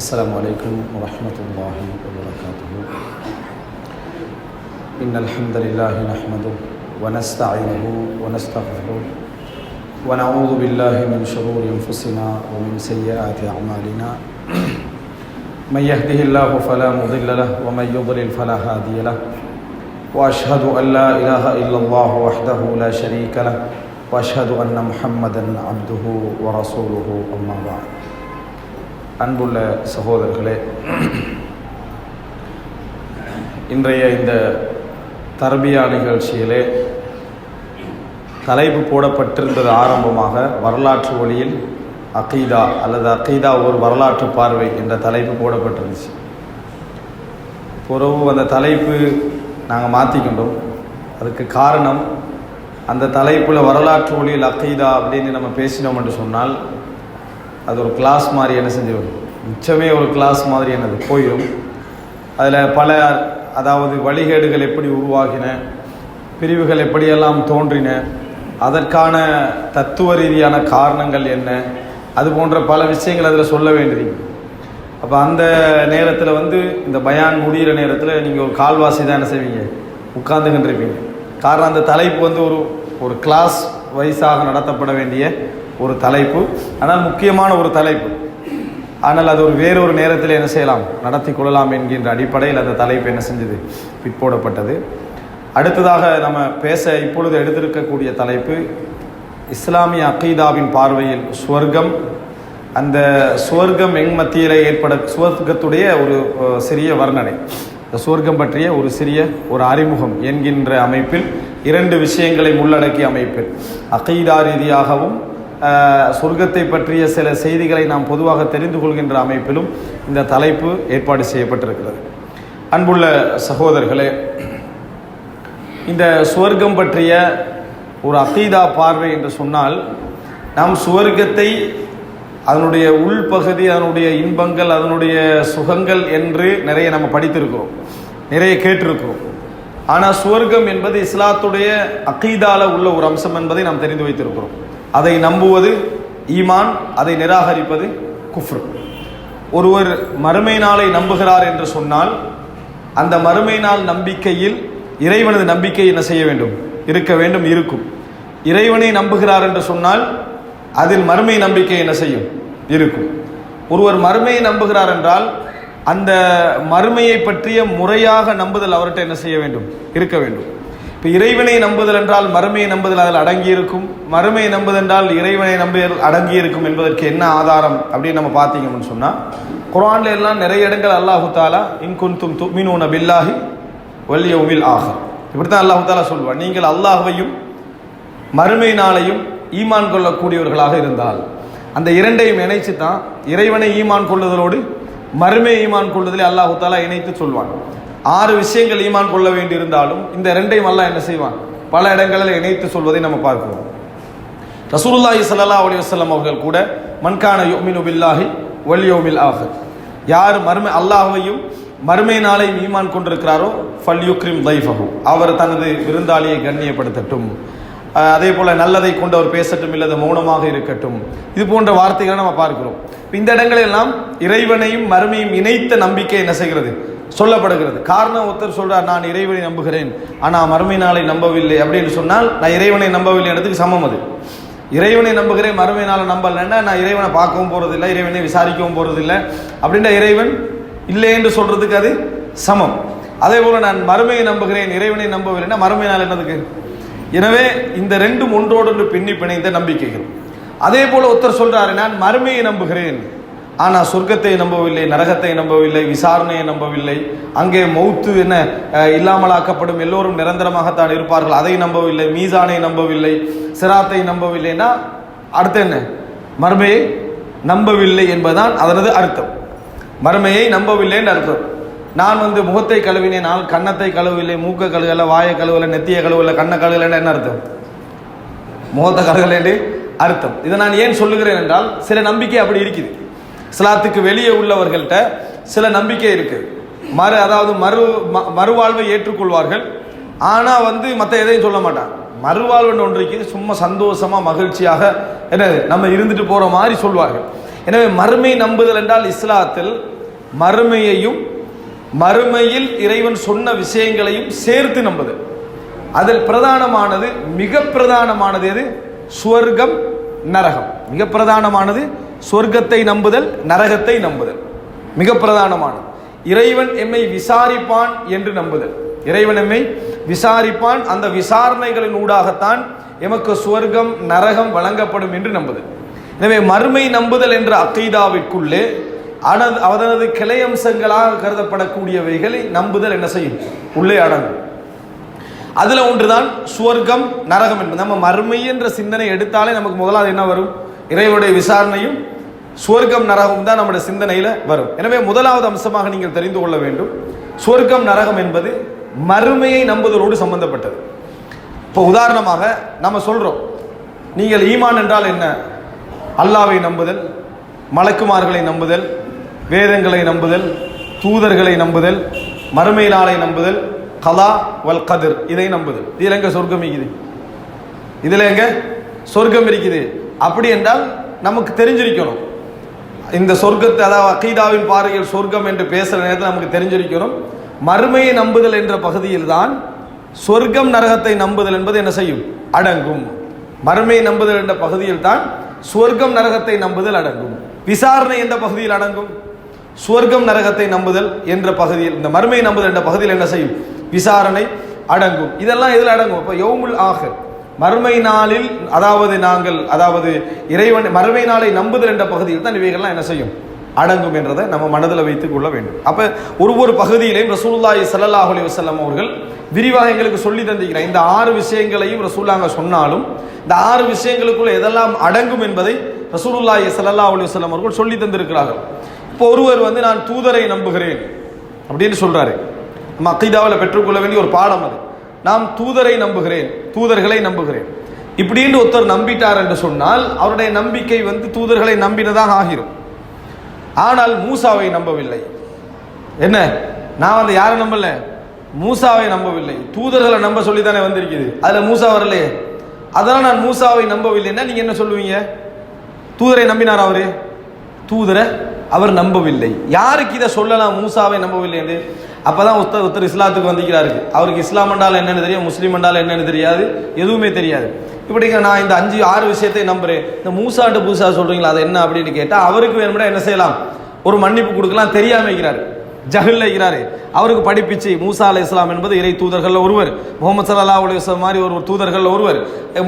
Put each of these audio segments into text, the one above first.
السلام عليكم ورحمة الله وبركاته. إن الحمد لله نحمده ونستعينه ونستغفره ونعوذ بالله من شرور أنفسنا ومن سيئات أعمالنا. من يهده الله فلا مضل له ومن يضلل فلا هادي له. وأشهد أن لا إله إلا الله وحده لا شريك له وأشهد أن محمدا عبده ورسوله أما بعد. அன்புள்ள சகோதரர்களே, இன்றைய இந்த தர்பியா நிகழ்ச்சியிலே தலைப்பு போடப்பட்டிருந்தது ஆரம்பமாக வரலாற்று வழியில் அகீதா அல்லது அகீதா ஒரு வரலாற்று பார்வை என்ற தலைப்பு போடப்பட்டிருந்துச்சு. பிறகு அந்த தலைப்பு நாங்கள் மாற்றிக்கிட்டோம். அதுக்கு காரணம், அந்த தலைப்பில் வரலாற்று வழியில் அகீதா அப்படின்னு நம்ம பேசினோம் என்று சொன்னால் அது ஒரு கிளாஸ் மாதிரி என்ன செஞ்சிடும், மிச்சமே ஒரு கிளாஸ் மாதிரி என்னது போயிடும். அதில் பல அதாவது வழிகேடுகள் எப்படி உருவாகின, பிரிவுகள் எப்படியெல்லாம் தோன்றின, அதற்கான தத்துவ ரீதியான காரணங்கள் என்ன, அது போன்ற பல விஷயங்கள் அதில் சொல்ல வேண்டியது. அப்போ அந்த நேரத்தில் இந்த பயான் முடிகிற நேரத்தில் நீங்கள் ஒரு கால்வாசி தான் என்ன செய்வீங்க, உட்கார்ந்துக்கிட்டு. காரணம் அந்த தலைப்பு ஒரு கிளாஸ் வைஸாக நடத்தப்பட வேண்டிய ஒரு தலைப்பு, ஆனால் முக்கியமான ஒரு தலைப்பு. ஆனால் அது வேறொரு நேரத்தில் என்ன செய்யலாம், நடத்தி கொள்ளலாம் என்கின்ற அடிப்படையில் அந்த தலைப்பு என்ன செஞ்சது, பிற்போடப்பட்டது. அடுத்ததாக நம்ம இப்பொழுது எடுத்திருக்கக்கூடிய தலைப்பு இஸ்லாமிய அகீதாவின் பார்வையில் சுவர்க்கம், அந்த சுவர்க்கம் மத்தியிலே சுவர்க்கத்துடைய ஒரு சிறிய வர்ணனை, சுவர்க்கம் பற்றிய ஒரு சிறிய அறிமுகம் என்கின்ற அமைப்பில் இரண்டு விஷயங்களை உள்ளடக்கிய அமைப்பில் அகீதா ரீதியாகவும் சொர்க்கத்தை பற்றிய சில செய்திகளை நாம் பொதுவாக தெரிந்து கொள்கின்ற அமைப்பிலும் இந்த தலைப்பு ஏற்பாடு செய்யப்பட்டிருக்கிறது. அன்புள்ள சகோதரர்களே, இந்த சுவர்க்கம் பற்றிய ஒரு அகீதா பார்வை என்று சொன்னால், நாம் சுவர்க்கத்தை அதனுடைய உள்பகுதி, அதனுடைய இன்பங்கள், அதனுடைய சுகங்கள் என்று நிறைய நம்ம படித்திருக்கிறோம், நிறைய கேட்டிருக்கிறோம். ஆனால் சுவர்க்கம் என்பது இஸ்லாத்துடைய அகீதால உள்ள ஒரு அம்சம் என்பதை நாம் தெரிந்து வைத்திருக்கிறோம். அதை நம்புவது ஈமான், அதை நிராகரிப்பது குஃப்ர். ஒருவர் மறுமை நாளை நம்புகிறார் என்று சொன்னால், அந்த மறுமை நாள் நம்பிக்கையில் இறைவனது நம்பிக்கை என்ன செய்ய வேண்டும், இருக்க வேண்டும், இருக்கும். இறைவனை நம்புகிறார் என்று சொன்னால் அதில் மறுமை நம்பிக்கை என்ன செய்யும், இருக்கும். ஒருவர் மறுமையை நம்புகிறார் என்றால் அந்த மறுமையை பற்றிய முறையாக நம்புதல் அவர்கிட்ட என்ன செய்ய வேண்டும், இருக்க வேண்டும். இப்போ இறைவனை நம்புதல் என்றால் மறுமையை நம்புதல் அதில் அடங்கியிருக்கும், மறுமையை நம்புதென்றால் இறைவனை நம்புதல் அடங்கியிருக்கும் என்பதற்கு என்ன ஆதாரம் அப்படின்னு நம்ம பார்த்தீங்கன்னு சொன்னால், குர்ஆன்ல எல்லாம் நிறைய இடங்கள் அல்லாஹு தாலா இன் குன்தும் துமினூன பில்லாஹி வல் யௌமில் ஆஹிர், இப்படித்தான் அல்லாஹு தாலா சொல்வார். நீங்கள் அல்லாஹ்வையும் மறுமை நாளையும் ஈமான் கொள்ளக்கூடியவர்களாக இருந்தால், அந்த இரண்டையும் இணைச்சு தான் இறைவனை ஈமான் கொள்ளுதலோடு மறுமை ஈமான் கொள்ளுதலை அல்லாஹு தாலா இணைத்து சொல்வான். 6 விஷயங்கள் ஈமான் கொள்ள வேண்டி இருந்தாலும் இந்த ரெண்டையும் அல்லாஹ் என்ன செய்வான், பல இடங்களில் இணைத்து சொல்வதை நம்ம பார்க்கிறோம். ரசூலுல்லாஹி ஸல்லல்லாஹு அலைஹி வஸல்லம் அவர்கள் கூட மன்கான யுமினு பில்லாஹி வல் யௌமில் ஆஹிர், யார் அல்லாஹ்வையும் மறுமை நாளையும் ஈமான் கொண்டிருக்கிறாரோ ஃபல்யுக்ரிம் தைஃபஹு, அவர் தனது விருந்தாளியை கண்ணியப்படுத்தட்டும், அதே போல நல்லதை கொண்டு அவர் பேசட்டும், இல்லது மௌனமாக இருக்கட்டும். இது போன்ற வார்த்தைகளை நம்ம பார்க்கிறோம். இந்த இடங்களெல்லாம் இறைவனையும் மறுமையும் இணைத்த நம்பிக்கை என்ன செய்கிறது, சொல்லப்படுகிறது. காரணம், ஒருத்தர் சொல்றார் நான் இறைவனை நம்புகிறேன் ஆனால் மறுமை நாளை நம்பவில்லை அப்படின்னு சொன்னால் நான் இறைவனை நம்பவில்லை இடத்துக்கு சமம். அது இறைவனை நம்புகிறேன் மறுமை நாளை நம்பலைன்னா நான் இறைவனை பார்க்கவும் போறதில்லை, இறைவனை விசாரிக்கவும் போறதில்லை அப்படின்ற இறைவன் இல்லை என்று சொல்றதுக்கு அது சமம். அதே போல நான் மறுமையை நம்புகிறேன் இறைவனை நம்பவில்லைன்னா மறுமை நாள் என்னதுக்கு. எனவே இந்த ரெண்டும் ஒன்றோடு பின்னி பிணைந்த நம்பிக்கைகள். அதே போல ஒருத்தர் சொல்றாரு நான் மறுமையை நம்புகிறேன் ஆனால் சொர்க்கத்தை நம்பவில்லை, நரகத்தை நம்பவில்லை, விசாரணையை நம்பவில்லை, அங்கே மௌத்து என்ன இல்லாமலாக்கப்படும், எல்லோரும் நிரந்தரமாகத்தான் இருப்பார்கள், அதை நம்பவில்லை, மீசானை நம்பவில்லை, சிராத்தை நம்பவில்லைன்னா அடுத்து என்ன, மறுமையை நம்பவில்லை என்பதுதான் அதனது அர்த்தம். மறுமையை நம்பவில்லைன்னு அர்த்தம். நான் முகத்தை கழுவினேன், நான் கன்னத்தை கழுவில்லை, மூக்க கழுவலை, வாயை கழுவலை, நெத்தியை கழுவலை, கண்ணை கழுவலைன்னு என்ன அர்த்தம், முகத்தை கழுவலை அர்த்தம். இதை நான் ஏன் சொல்லுகிறேன் என்றால் சில நம்பிக்கை அப்படி இருக்குது. இஸ்லாத்துக்கு வெளியே உள்ளவர்கள்ட்ட சில நம்பிக்கை இருக்கு. அதாவது மறுவாழ்வை ஏற்றுக்கொள்வார்கள், ஆனா மற்ற எதையும் சொல்ல மாட்டாங்க. மறுவாழ்வு ஒன்றைக்கு சும்மா சந்தோஷமா மகிழ்ச்சியாக என்ன நம்ம இருந்துட்டு போற மாதிரி சொல்வார்கள். எனவே மறுமை நம்புதல் என்றால் இஸ்லாத்தில் மறுமையையும் மறுமையில் இறைவன் சொன்ன விஷயங்களையும் சேர்த்து நம்புதல். அதில் பிரதானமானது, மிக பிரதானமானது எது? சுவர்க்கம், நரகம். மிக பிரதானமானது சொர்க்கத்தை நம்புதல், நரகத்தை நம்புதல். மிக பிரதானமானது இறைவன் எம்மை விசாரிப்பான் என்று நம்புதல். இறைவன் எம்மை விசாரிப்பான், அந்த விசாரணைகளின் ஊடாகத்தான் எமக்கு சுவர்க்கம் நரகம் வழங்கப்படும் என்று நம்புதல். எனவே மறுமை நம்புதல் என்ற அக்கீதாவிற்குள்ளே அதனது கிளை அம்சங்களாக கருதப்படக்கூடியவைகளை நம்புதல் என்ன செய்யும்? உள்ளே அடங்கும். அதுல ஒன்றுதான் சுவர்க்கம் நரகம் என்பது. நம்ம மறுமை என்ற சிந்தனை எடுத்தாலே நமக்கு முதலாவது என்ன வரும்? இறைவனுடைய விசாரணையும் சுவர்க்கம் நரகம் தான் நம்முடைய சிந்தனையில வரும். எனவே முதலாவது அம்சமாக நீங்கள் தெரிந்து கொள்ள வேண்டும், சுவர்க்கம் நரகம் என்பது மறுமையை நம்புதலோடு சம்பந்தப்பட்டது. இப்போ உதாரணமாக நம்ம சொல்றோம், நீங்கள் ஈமான் என்றால் என்ன? அல்லாவை நம்புதல், மலக்குமார்களை நம்புதல், வேதங்களை நம்புதல், தூதர்களை நம்புதல், மறுமை நாளை நம்புதல், கலா வல் கதிர், இதை நம்புதல். இதில் எங்க சொர்க்கம் இருக்குது? இதில் எங்க சொர்க்கம் இருக்குது? அப்படி என்றால் நமக்கு தெரிஞ்சிருக்கணும் இந்த சொர்க்கத்தை, அதாவது அகீதாவின் பார்வையில் சொர்க்கம் என்று பேசுகிற நேரத்தில் நமக்கு தெரிஞ்சிருக்கணும் மறுமையை நம்புதல் என்ற பகுதியில் தான் சொர்க்கம் நரகத்தை நம்புதல் என்பது என்ன செய்யும்? அடங்கும். மறுமையை நம்புதல் என்ற பகுதியில் தான் சொர்க்கம் நரகத்தை நம்புதல் அடங்கும். விசாரணை எந்த பகுதியில் அடங்கும்? சுவர்க்கம் நரகத்தை நம்புதல் என்ற பகுதியில், இந்த மறுமை நம்புதல் என்ற பகுதியில் என்ன செய்யும்? விசாரணை அடங்கும். இதெல்லாம் இதில் அடங்கும். இப்போ யௌமுல் ஆகிர், மறுமை நாளில், அதாவது இறைவன் மறுமை நாளை நம்புதல் என்ற பகுதியில் தான் இவைகள்லாம் என்ன செய்யும்? அடங்கும் என்றதை நம்ம மனதில் வைத்துக் கொள்ள வேண்டும். அப்ப ஒரு பகுதியிலையும் ரசூலுல்லாஹி ஸல்லல்லாஹு அலைஹி வஸல்லம் அவர்கள் விரிவாக எங்களுக்கு சொல்லி தந்திருக்கிறார். இந்த 6 விஷயங்களையும் ரசூலுல்லாஹ் சொன்னாலும் இந்த 6 விஷயங்களுக்குள்ள எதெல்லாம் அடங்கும் என்பதை ரசூலுல்லாஹி ஸல்லல்லாஹு அலைஹி வஸல்லம் அவர்கள் சொல்லி தந்திருக்கிறார்கள். இப்போ ஒருவர் நான் தூதரை நம்புகிறேன் அப்படின்னு சொல்றாரு. நம்ம அக்கீதாவில் பெற்றுக்கொள்ள வேண்டிய ஒரு பாடம் அது. நாம் தூதரை நம்புகிறேன், தூதர்களை நம்புகிறேன் இப்படின்னு ஒருத்தர் நம்பிட்டார் என்று சொன்னால் அவருடைய நம்பிக்கை தூதர்களை நம்பினதாக ஆகிரும். ஆனால் மூசாவை நம்பவில்லை. என்ன? நான் யாரை நம்பல? மூசாவை நம்பவில்லை. தூதர்களை நம்ப சொல்லி தானே வந்திருக்குது, அதுல மூசா வரலையே, அதெல்லாம் நான் மூசாவை நம்பவில்லைன்னா நீங்க என்ன சொல்லுவீங்க? தூதரை நம்பினார் அவரு? தூதரை அவர் நம்பவில்லை. யாருக்கு இதை சொல்லலாம் மூசாவை நம்பவில்லை என்று? அப்பதான் ஒருத்தர் இஸ்லாத்துக்கு வந்திருக்கிறாரு. அவருக்கு இஸ்லாம் என்றால் என்னன்னு தெரியும், முஸ்லீம் என்றால் என்னன்னு தெரியாது, எதுவுமே தெரியாது. இப்படிங்க நான் இந்த 5-6 விஷயத்தை நம்புறேன், இந்த மூசாண்டு பூசா சொல்றீங்களா அது என்ன அப்படின்னு கேட்டா அவருக்கு வேணும்னா என்ன செய்யலாம்? ஒரு மன்னிப்பு கொடுக்கலாம். தெரியாம இருக்கிறாரு, ஜஹல்ல இருக்கிறாரு. அவருக்கு படிப்பிச்சு மூசா அலை இஸ்லாம் என்பது இறை தூதர்கள் ஒருவர், முகமது ஸல்லல்லாஹு அலைஹி வஸல்லம் மாதிரி ஒரு தூதர்கள் ஒருவர்,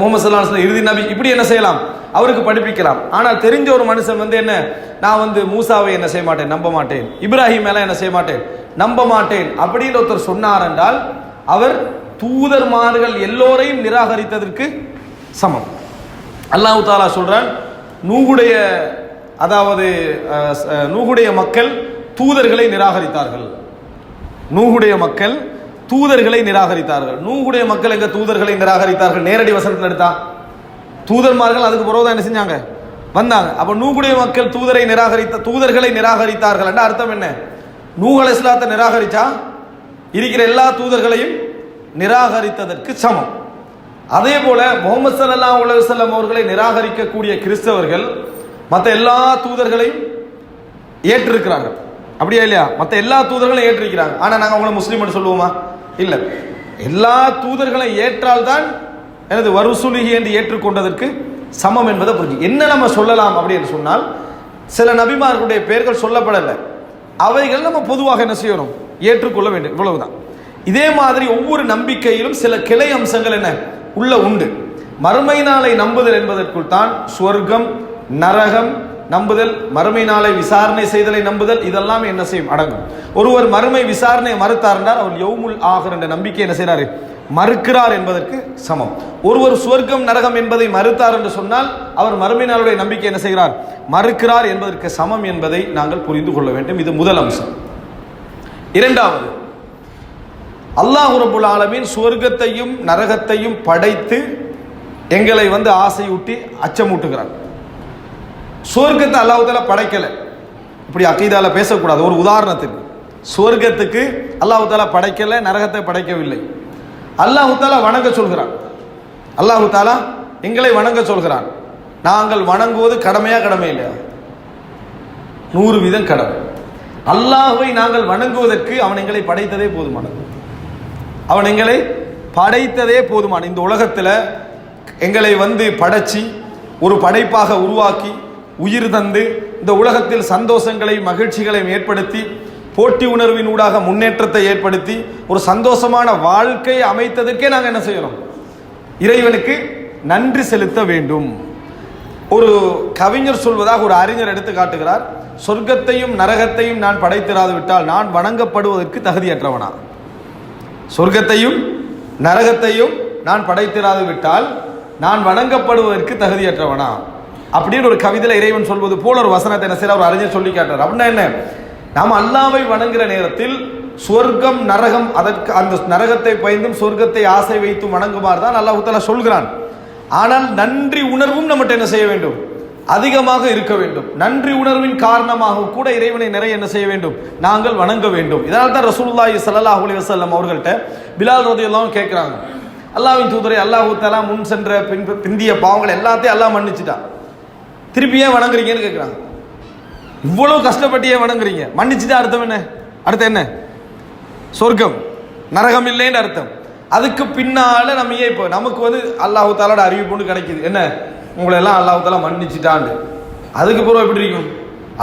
முகமது ஸல்லல்லாஹு அலைஹி வஸல்லம் இறுதி நபி, இப்படி என்ன செய்யலாம்? அவருக்கு படிப்பிக்கலாம். ஆனால் தெரிஞ்ச ஒரு மனுஷன் என்ன, நான் மூசாவை என்ன செய்ய மாட்டேன், நம்ப மாட்டேன், இப்ராஹிம் மேல என்ன செய்ய மாட்டேன், நம்ப மாட்டேன் அப்படின்னு ஒருத்தர் சொன்னார் என்றால் அவர் தூதர்மார்கள் எல்லோரையும் நிராகரித்ததற்கு சமம். அல்லாஹ் தஆலா சொல்றான், நூகுடைய மக்கள் தூதர்களை நிராகரித்தார்கள். நூகுடைய மக்கள் தூதர்களை நிராகரித்தார்கள். நூகுடைய மக்கள் எங்க தூதர்களை நிராகரித்தார்கள்? நேரடி வசனத்தில் எடுத்தா தூதர்மார்கள் அதுக்கு பிறகு என்ன செஞ்சாங்க? வந்தாங்க. அப்ப நூகுடைய மக்கள் தூதர்களை நிராகரித்தார்கள் என்ற அர்த்தம் என்ன? நூஹ் அலைஹிஸ்ஸலாத்தை நிராகரிச்சா இருக்கிற எல்லா தூதர்களையும் நிராகரித்ததற்கு சமம். அதே போல முஹம்மது ஸல்லல்லாஹு அலைஹி வஸல்லம் அவர்களை நிராகரிக்கக்கூடிய கிறிஸ்தவர்கள் மற்ற எல்லா தூதர்களையும் ஏற்றிருக்கிறாங்க. அப்படியா இல்லையா? மற்ற எல்லா தூதர்களையும் ஏற்றிருக்கிறாங்க. ஆனா நாங்க அவங்களை முஸ்லீம் சொல்லுவோமா? இல்ல. எல்லா தூதர்களை ஏற்றால்தான் எனது வருசுலிகி என்று ஏற்றுக்கொண்டதற்கு சமம் என்பதை புரிஞ்சு என்ன நம்ம சொல்லலாம் அப்படின்னு சொன்னால், சில நபிமார்களுடைய பெயர்கள் சொல்லப்படலை, அவைகள் நம்ம பொதுவாக என்ன செய்யணும்? ஏற்றுக்கொள்ள வேண்டும். இவ்வளவுதான். இதே மாதிரி ஒவ்வொரு நம்பிக்கையிலும் சில கிளை அம்சங்கள் என்ன உண்டு. மறுமை நாளை நம்புதல் என்பதற்குள் தான் சுவர்க்கம் நரகம் நம்புதல், மறுமை நாளை விசாரணை செய்தலை நம்புதல், இதெல்லாம் என்ன செய்யும்? அடங்கும். ஒருவர் மறுமை விசாரணை மறுத்தார் என்றால் அவர் யௌமுல் ஆகிர் என்ற நம்பிக்கை என்ன செய்யறாரு? மறுக்கிறார் என்பதற்கு சமம். ஒருவர் சுவர்க்கம் நரகம் என்பதை மறுத்தார் என்று சொன்னால் அவர் மறுமை நாளுடைய நம்பிக்கை என்ன செய்கிறார்? மறுக்கிறார் என்பதற்கு சமம் என்பதை நாங்கள் புரிந்து கொள்ள வேண்டும். இது முதல் அம்சம். இரண்டாவது, அல்லாஹ் ரப்புல் ஆலமீன் சுவர்க்கத்தையும் நரகத்தையும் படைத்து எங்களை ஆசையூட்டி அச்சமூட்டுகிறார். சுவர்க்கத்தை அல்லாஹ் தஆலா படைக்கல. இப்படி அகீதால பேசக்கூடாது. ஒரு உதாரணத்துக்கு, சுவர்க்கத்துக்கு அல்லாஹ் தஆலா படைக்கல, நரகத்தை படைக்கவில்லை. அல்லாஹ் தஆலா வணங்க சொல்கிறான். அல்லாஹ் தஆலா எங்களை வணங்க சொல்கிறான். நாங்கள் வணங்குவது கடமையா கடமை இல்லையா? 100 வீதம் கடமை. அல்லாஹ்வை நாங்கள் வணங்குவதற்கு அவன் எங்களை படைத்ததே போதுமானது. அவன் எங்களை படைத்ததே போதுமான. இந்த உலகத்தில் எங்களை படைச்சி ஒரு படைப்பாக உருவாக்கி உயிர் தந்து இந்த உலகத்தில் சந்தோஷங்களை மகிழ்ச்சிகளை ஏற்படுத்தி போட்டி உணர்வின் ஊடாக முன்னேற்றத்தை ஏற்படுத்தி ஒரு சந்தோஷமான வாழ்க்கை அமைத்ததற்கே நாங்கள் என்ன செய்யணும்? இறைவனுக்கு நன்றி செலுத்த வேண்டும். ஒரு கவிஞர் சொல்வதாக ஒரு அறிஞர் எடுத்து காட்டுகிறார், சொர்க்கத்தையும் நரகத்தையும் நான் படைத்திராது விட்டால் நான் வணங்கப்படுவதற்கு தகுதியற்றவனா? சொர்க்கத்தையும் நரகத்தையும் நான் படைத்திராது விட்டால் நான் வணங்கப்படுவதற்கு தகுதியற்றவனா அப்படின்னு ஒரு கவிதையில் இறைவன் சொல்வது போல ஒரு வசனத்தை என்ன செய்யற ஒரு அறிஞர் சொல்லி காட்டுறார். அப்படின்னா என்ன? நாம் அல்லாஹ்வை வணங்குகிற நேரத்தில் சொர்க்கம் நரகம், அதற்கு அந்த நரகத்தை பயந்தும் சொர்க்கத்தை ஆசை வைத்து வணங்குமாறு தான் அல்லாஹ் தஆலா சொல்கிறான். ஆனால் நன்றி உணர்வும் நம்மகிட்ட என்ன செய்ய வேண்டும்? அதிகமாக இருக்க வேண்டும். நன்றி உணர்வின் காரணமாக கூட இறைவனை நிறைய என்ன செய்ய வேண்டும்? நாங்கள் வணங்க வேண்டும். இதனால் தான் ரசூலுல்லாஹி ஸல்லல்லாஹு அலைஹி வஸல்லம் அவர்கள்ட்ட பிலால் ரலியல்லாஹு அன்ஹு கேட்கிறாங்க, அல்லாஹ்வின் தூதரே, அல்லாஹ் தஆலா முன் சென்ற பிந்திய பாவங்கள் எல்லாத்தையும் அல்லாஹ் மன்னிச்சுட்டான், திருப்பி ஏன் வணங்குறீங்கன்னு கேட்குறாங்க. இவ்வளவு கஷ்டப்பட்டு ஏன் வணங்குறீங்க? மன்னிச்சுட்டா அர்த்தம் என்ன? அர்த்தம் என்ன? சொர்க்கம் நரகம் இல்லைன்னு அர்த்தம். அதுக்கு பின்னால நம்ம ஏன் இப்போ நமக்கு அல்லாஹ் தஆலாவோட அறிவிப்பு கிடைக்குது, என்ன உங்களை எல்லாம் அல்லாஹ் தஆலா மன்னிச்சுட்டான்னு. அதுக்கு பிறகு எப்படி இருக்கும்?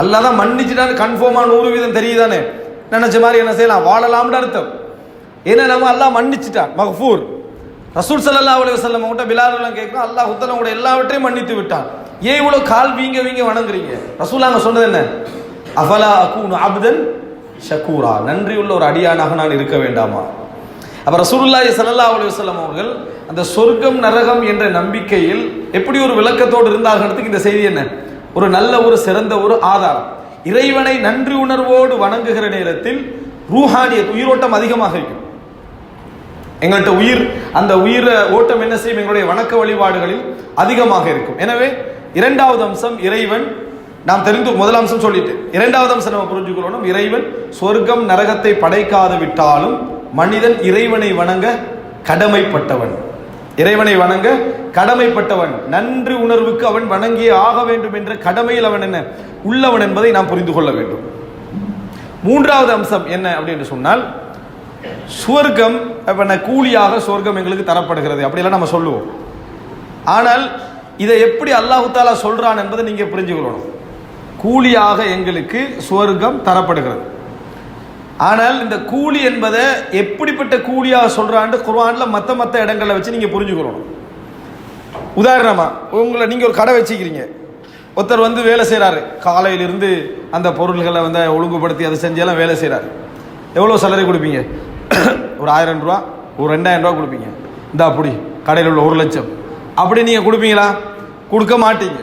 அல்லாஹ் தான் மன்னிச்சுட்டான்னு கன்ஃபார்மா 100% தெரியுதானே, நினைச்ச மாதிரி என்ன செய்யலாம், வாழலாம்னு அர்த்தம். ஏன்னா நம்ம அல்லாஹ் மன்னிச்சுட்டான், மக்ஃபூர். ரசூல் ஸல்லல்லாஹு அலைஹி வஸல்லம் கிட்ட பிலால் எல்லாம் கேட்கிறோம், அல்லாஹ் தஆலா உங்களை எல்லாவற்றையும் மன்னித்து விட்டான், ஏன் இவ்வளவு கால் வீங்க வீங்க வணங்குறீங்க? ரசூல் அங்க சொன்னது என்ன? அஃபலா அகூனு அப்தன் ஷகூரா, நன்றி உள்ள ஒரு அடியானாக நான் இருக்க வேண்டாமா? அப்ப ரசூலுல்லாஹி ஸல்லல்லாஹு அலைஹி வஸல்லம் அவர்கள் அந்த சொர்க்கம் நரகம் என்ற நம்பிக்கையில் எப்படி ஒரு விளக்கத்தோடு இருந்தார்கள்ன்றதுக்கு இந்த செய்தி என்ன? ஒரு நல்ல ஒரு சிறந்த ஒரு ஆதாரம். இறைவனை நன்றி உணர்வோடு வணங்குகிற நேரத்தில் ரூஹானியத் உயிரோட்டம் அதிகமாக இருக்கும். எங்கள்கிட்ட அந்த உயிர் ஓட்டம் என்ன செய்யும்? எங்களுடைய வணக்க வழிபாடுகளில் அதிகமாக இருக்கும். எனவே இரண்டாவது அம்சம் இறைவன், நாம் முதல் அம்சம் சொல்லிட்டு இரண்டாவது அம்சம் நம்ம புரிஞ்சுக்கணும், இறைவன் சொர்க்கம் நரகத்தை படைக்காது விட்டாலும் மனிதன் இறைவனை வணங்க கடமைப்பட்டவன். இறைவனை வணங்க கடமைப்பட்டவன், நன்றி உணர்வுக்கு அவன் வணங்கியே ஆக வேண்டும் என்ற கடமையில் அவன் என்ன உள்ளவன் என்பதை நாம் புரிந்து கொள்ள வேண்டும். மூன்றாவது அம்சம் என்ன அப்படின்னு சொன்னால், சுவர்க்கம் கூலியாக சொர்க்கம் எங்களுக்கு தரப்படுகிறது அப்படியெல்லாம் நம்ம சொல்லுவோம். ஆனால் இதை எப்படி அல்லாஹ் தஆலா சொல்றான் என்பதை நீங்க புரிஞ்சுக்கணும். கூலியாக எங்களுக்கு சுவர்க்கம் தரப்படுகிறது. ஆனால் இந்த கூலி என்பதை எப்படிப்பட்ட கூலியாக சொல்றான்னு குர்ஆன்ல மற்ற இடங்களை வச்சு நீங்க புரிஞ்சுக்கணும். உதாரணமா, நீங்க ஒரு கடை வச்சுக்கிறீங்க, ஒருத்தர் வேலை செய்யறாரு, காலையிலிருந்து அந்த பொருள்களை ஒழுங்குபடுத்தி அதை செஞ்செல்லாம் வேலை செய்யறாரு. எவ்வளவு சேலரி கொடுப்பீங்க? ஒரு 1000 ரூபா, ஒரு 2000 ரூபா கொடுப்பீங்க. இந்த அப்படி கடையில் உள்ள 1 லட்சம் அப்படி நீங்க கொடுப்பீங்களா? கொடுக்க மாட்டீங்க.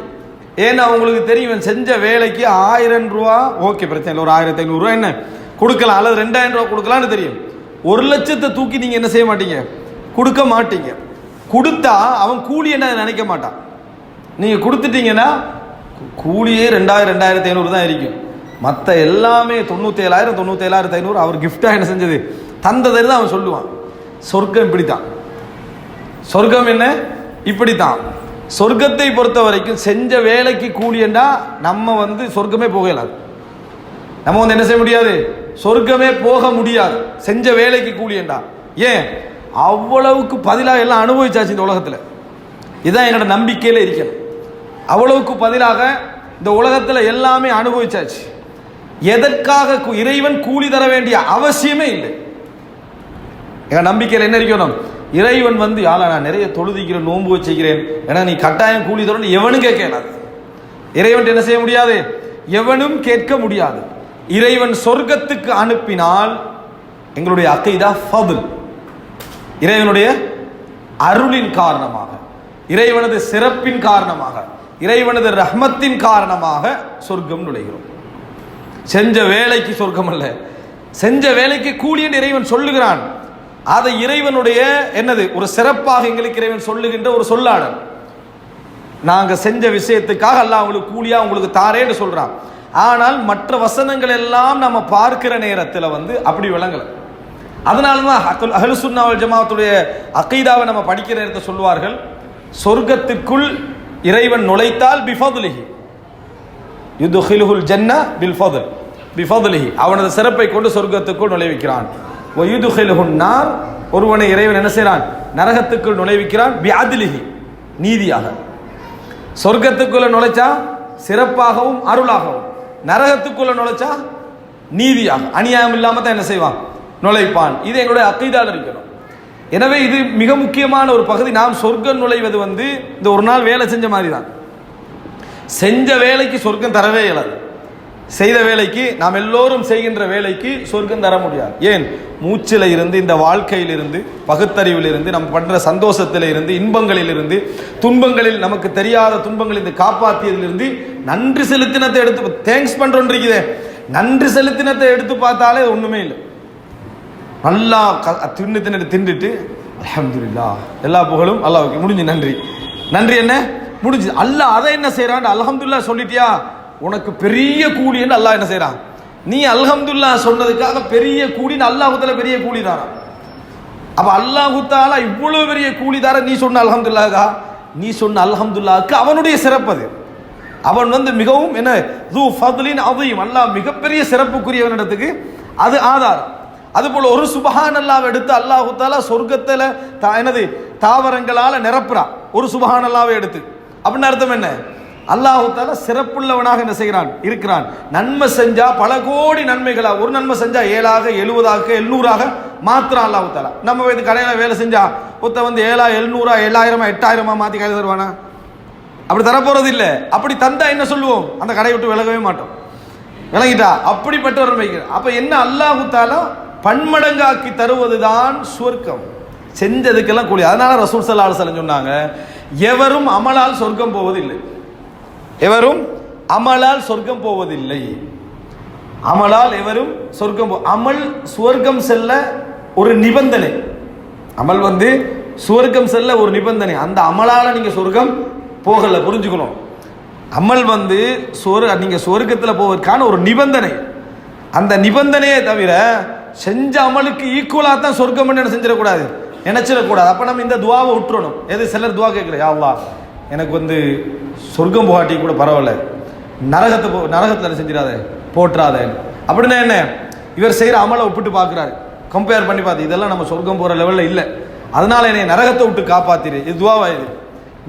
ஏன்னா உங்களுக்கு தெரியும் செஞ்ச வேலைக்கு 1000 ரூபா ஓகே, பிரச்சனை இல்லை, ஒரு 1500 ரூபா என்ன கொடுக்கலாம், அல்லது 2000 ரூபா கொடுக்கலாம்னு தெரியும். 1 லட்சத்தை தூக்கி நீங்க என்ன செய்ய மாட்டீங்க? கொடுக்க மாட்டீங்க. கொடுத்தா அவன் கூலி என்ன நினைக்க மாட்டான். நீங்க கொடுத்துட்டீங்கன்னா கூலியே 2000 2500 தான் இருக்கும். மற்ற எல்லாமே 97,000 97,500 அவர் கிஃப்டா என்ன செஞ்சது தந்தது தான் அவன் சொல்லுவான். சொர்க்கம் இப்படித்தான். சொர்க்கம் என்ன இப்படித்தான். சொர்க்கத்தை பொறுத்த வரைக்கும் செஞ்ச வேலைக்கு கூலி என்றா நம்ம சொர்க்கமே போகலாது. நம்ம என்ன செய்ய முடியாது? சொர்க்கமே போக முடியாது செஞ்ச வேலைக்கு கூலி என்றா. ஏன்? அவ்வளவுக்கு பதிலாக எல்லாம் அனுபவிச்சாச்சு இந்த உலகத்தில். இதுதான் என்னோட நம்பிக்கையில இருக்கணும். அவ்வளவுக்கு பதிலாக இந்த உலகத்தில் எல்லாமே அனுபவிச்சாச்சு. எதற்காக இறைவன் கூலி தர வேண்டிய அவசியமே இல்லை. எங்க நம்பிக்கையில் என்ன இருக்கணும்? இறைவன் யாழ நான் நிறைய தொழுதிக்கிறேன், நோன்பு வச்சுக்கிறேன், ஏன்னா நீ கட்டாயம் கூலி தரணும் எவனும் கேட்கலாது. இறைவன் என்ன செய்ய முடியாது? எவனும் கேட்க முடியாது. இறைவன் சொர்க்கத்துக்கு அனுப்பினால் எங்களுடைய அகைதா ஃபதுல், இறைவனுடைய அருளின் காரணமாக, இறைவனது சிறப்பின் காரணமாக, இறைவனது ரஹ்மத்தின் காரணமாக சொர்க்கம் நுழைகிறோம். செஞ்ச வேலைக்கு சொர்க்கம் அல்ல, செஞ்ச வேலைக்கு கூலி என்று இறைவன் சொல்லுகிறான். அதை இறைவனுடைய என்னது ஒரு சிறப்பாக எங்களுக்கு இறைவன் சொல்லுகின்ற ஒரு சொல்லாடல். நாங்க செஞ்ச விஷயத்துக்காக அல்லாஹ் உங்களுக்கு கூலியா உங்களுக்கு தாரேன்னு சொல்றான். ஆனால் மற்ற வசனங்கள் எல்லாம் நம்ம பார்க்கிற நேரத்தில் அப்படி விளங்கல. அதனாலதான் அஹ்லுஸ் சுன்னா வல் ஜமாஅத்துடைய அகீதாவை நம்ம படிக்கிற நேரத்தை சொல்வார்கள், சொர்க்கத்துக்குள் இறைவன் நுழைத்தால் பிஃபதுலிஹி, யுதுகிலுல் ஜன்ன பில் ஃபضل பிஃபضலிஹி, அவனது சிறப்பை கொண்டு சொர்க்கத்துக்குள் நுழைவிக்கிறான். வ யுதுகிலுன் நார், ஒருவனை இறைவன் என்ன செய்கிறான், நரகத்துக்குள் நுழைவிக்கிறான். பிஅத்லிஹி, நீதியாக. சொர்க்கத்துக்குள்ள நுழைச்சா சிறப்பாகவும் அருளாகவும், நரகத்துக்குள்ள நுழைச்சா நீதியாக அநியாயம் இல்லாம தான் என்ன செய்வான், நுழைப்பான். இது எங்களுடைய அக்கீதால இருக்கணும். எனவே இது மிக முக்கியமான ஒரு பகுதி. நாம் சொர்க்கம் நுழைவது இந்த ஒரு நாள் வேலை செஞ்ச மாதிரி தான். செஞ்ச வேலைக்கு சொர்க்கம் தரவே இயலாது. செய்த வேலைக்கு, நாம் எல்லோரும் செய்கின்ற வேலைக்கு சொர்க்கம் தர முடியாது. ஏன், மூச்சில இருந்து, இந்த வாழ்க்கையில் இருந்து, பகுத்தறிவில் இருந்து, நம்ம பண்ற சந்தோஷத்தில் இருந்து, இன்பங்களில் இருந்து, துன்பங்களில் நமக்கு தெரியாத துன்பங்களில் இருந்து காப்பாற்றியதிலிருந்து நன்றி செலுத்தினத்தை எடுத்து தேங்க்ஸ் பண்றோன்றீங்க. நன்றி செலுத்தினத்தை எடுத்து பார்த்தாலே ஒண்ணுமே இல்லை. நல்லா தின்னுட்டு அல்ஹம்துலில்லாஹ், எல்லா புகழும் அல்லாஹ்வுக்கு, முடிஞ்சு. நன்றி நன்றி என்ன முடிஞ்சு. அல்லாஹ் அதை என்ன செய்யறான், அல்ஹம்துலில்லாஹ் சொல்லிட்டியா, உனக்கு பெரிய கூலி என்று அல்லாஹ் என்ன செய்யறான். நீ அல்ஹம்துலில்லாஹ் சொன்னதுக்காக பெரிய கூலின்னு அல்லாஹ் தஆலா பெரிய கூலி தாரான். அப்ப அல்லாஹ் தஆலா இவ்வளவு பெரிய கூலி தார, நீ சொன்ன அல்ஹம்துலில்லாஹ்கா, நீ சொன்ன அல்ஹம்துலில்லாஹ்க்கு அவனுடைய சிறப்பு அது. அவன் மிகவும் என்ன து ஃபத்லின் அதீம், அல்லாஹ் மிகப்பெரிய சிறப்புக்குரியவனிடத்துக்கு அது ஆதாரம். அதுபோல ஒரு சுபஹானல்லாஹ் எடுத்து அல்லாஹ் தஆலா சொர்க்கத்துல என்னது தாவரங்களால நிரப்புறான். ஒரு சுபஹானல்லாஹ்வை எடுத்து அப்படின்னு அர்த்தம் என்ன, அல்லாஹ் தஆலா சிறப்புள்ளவனாக என்ன செய்கிறான், இருக்கிறான். நன்மை செஞ்சா பல கோடி நன்மைகளா, ஒரு நன்மை செஞ்சா 7ஆக 70ஆக 700ஆக மாத்திரம் அல்லாஹ் தஆலா. நம்ம கடையில வேலை செஞ்சா ஒருத்த 7 700 7000 8000 மாத்தி கையில் தருவானா? அப்படி தரப்போறது இல்லை. அப்படி தந்தா என்ன சொல்லுவோம், அந்த கடையை விட்டு விலகவே மாட்டோம். விலகிட்டா அப்படிப்பட்டவர் வைக்கிறார். அப்ப என்ன, அல்லாஹ் தஆலா பன்மடங்காக்கி தருவதுதான் சுவர்க்கம். செஞ்சதுக்கெல்லாம் கூலி. அதனால ரசூல் ஸல்லல்லாஹு அலைஹி வஸல்லம் சொன்னாங்க, எவரும் அமலால் சொர்க்கம் போவதில்லை. எவரும் அமலால் சொர்க்கம் போவதில்லை. அமலால் எவரும் சொர்க்கம் அமல் சுவர்க்கம் செல்ல ஒரு நிபந்தனை. அமல் சுவர்க்கம் செல்ல ஒரு நிபந்தனை. அந்த அமலால நீங்க சொர்க்கம் போகல, புரிஞ்சுக்கணும். அமல் நீங்க சொர்க்கத்தில் போவதற்கான ஒரு நிபந்தனை. அந்த நிபந்தனையே தவிர செஞ்ச அமலுக்கு ஈக்குவலா தான் சொர்க்கம் என்ன செஞ்சிடக்கூடாது, நினைச்சிடக்கூடாது. அப்ப நம்ம இந்த துவாவை விட்டுறணும். எது சிலர் துவா கேட்கல, யா அல்லாஹ் எனக்கு சொர்க்கம் போகாட்டி கூட பரவாயில்ல, நரகத்தில் செஞ்சிடாத போட்டுறாத அப்படின்னா என்ன, இவர் செய்யற அமலை ஒப்பிட்டு பார்க்கிறாரு, கம்பேர் பண்ணி பார்த்து இதெல்லாம் நம்ம சொர்க்கம் போற லெவல்ல இல்லை, அதனால என்னை நரகத்தை விட்டு காப்பாத்திரு. இது துவாவா இது?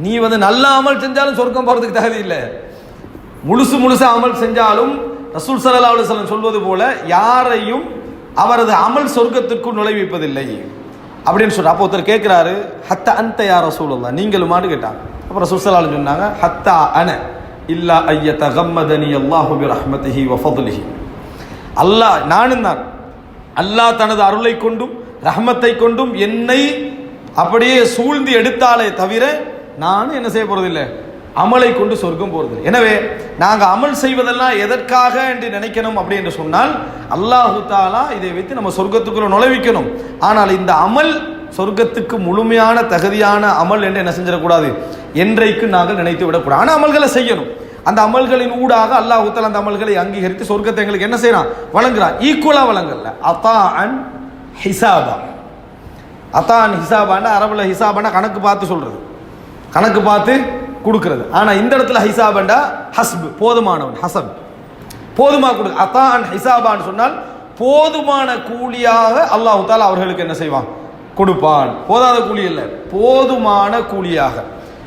நீ நல்ல அமல் செஞ்சாலும் சொர்க்கம் போறதுக்கு தகுதி இல்லை. முழுசா அமல் செஞ்சாலும் ரசூல் ஸல்லல்லாஹு அலைஹி வஸல்லம் சொல்வது போல யாரையும் அவரது அமல் சொர்க்கத்திற்குள் நுழைவிப்பதில்லை அப்படின்னு சொல்ற. அப்போ ஒருத்தர் கேட்கிறாரு, ஹத்தா அன்த யா ரசூலுல்லாஹ், நீங்களுமான்னு கேட்டாங்க. அப்ப ரசூல் ஸல்லல்லாஹு அலைஹி வஸல்லம் சொன்னாங்க, ஹத்தா அன இல்லா அய்யதகம்மதனி அல்லாஹு பிரஹ்மதிஹி வ ஃபضலிஹி, அல்லாஹ் நானும் தான், அல்லாஹ் தனது அருளை கொண்டும் ரஹ்மத்தை கொண்டும் என்னை அப்படியே சூழ்ந்து எடுத்தாலே தவிர நான் என்ன செய்ய போறதில்லை, அமலை கொண்டு சொர்க்கம் போறதில்லை. எனவே நாங்க அமல் செய்வதெல்லாம் எதற்காக என்று நினைக்கணும் அப்படி என்று சொன்னால், அல்லாஹு தஆலா இதை வைத்து நம்ம சொர்க்கத்துக்குள்ள நுழைவிக்கணும். ஆனால் இந்த அமல் சொர்க்கத்துக்கு முழுமையான தகுதியான அமல் என்று என்ன செஞ்சிடக்கூடாது, என்றைக்கு நாங்கள் நினைத்து விடக்கூடாது. ஆனால் அமல்களை செய்யணும். அந்த அமல்களின் ஊடாக அல்லாஹ் தஆலா அந்த அமல்களை அங்கீகரித்து சொர்க்கத்தை எங்களுக்கு என்ன செய்யறான், வழங்குறான். ஈக்குவலா வழங்கல. அதான் ஹிசாபா. அதான் ஹிசாபான்னா அரபுல ஹிசாபான்னா கணக்கு பார்த்து சொல்றது, கணக்கு பார்த்து கொடுக்கிறது. ஆனா இந்த இடத்துல ஹிசாபண்டா ஹஸ்ப், போதுமானவன், ஹசப் போதுமா கொடு. அதான் ஹிசாபான்னு சொன்னால் போதுமான கூலியாக அல்லாஹ் தஆலா அவர்களுக்கு என்ன செய்வான், கொடுப்பான். போதாத கூலி இல்லை, போதுமான கூலியாக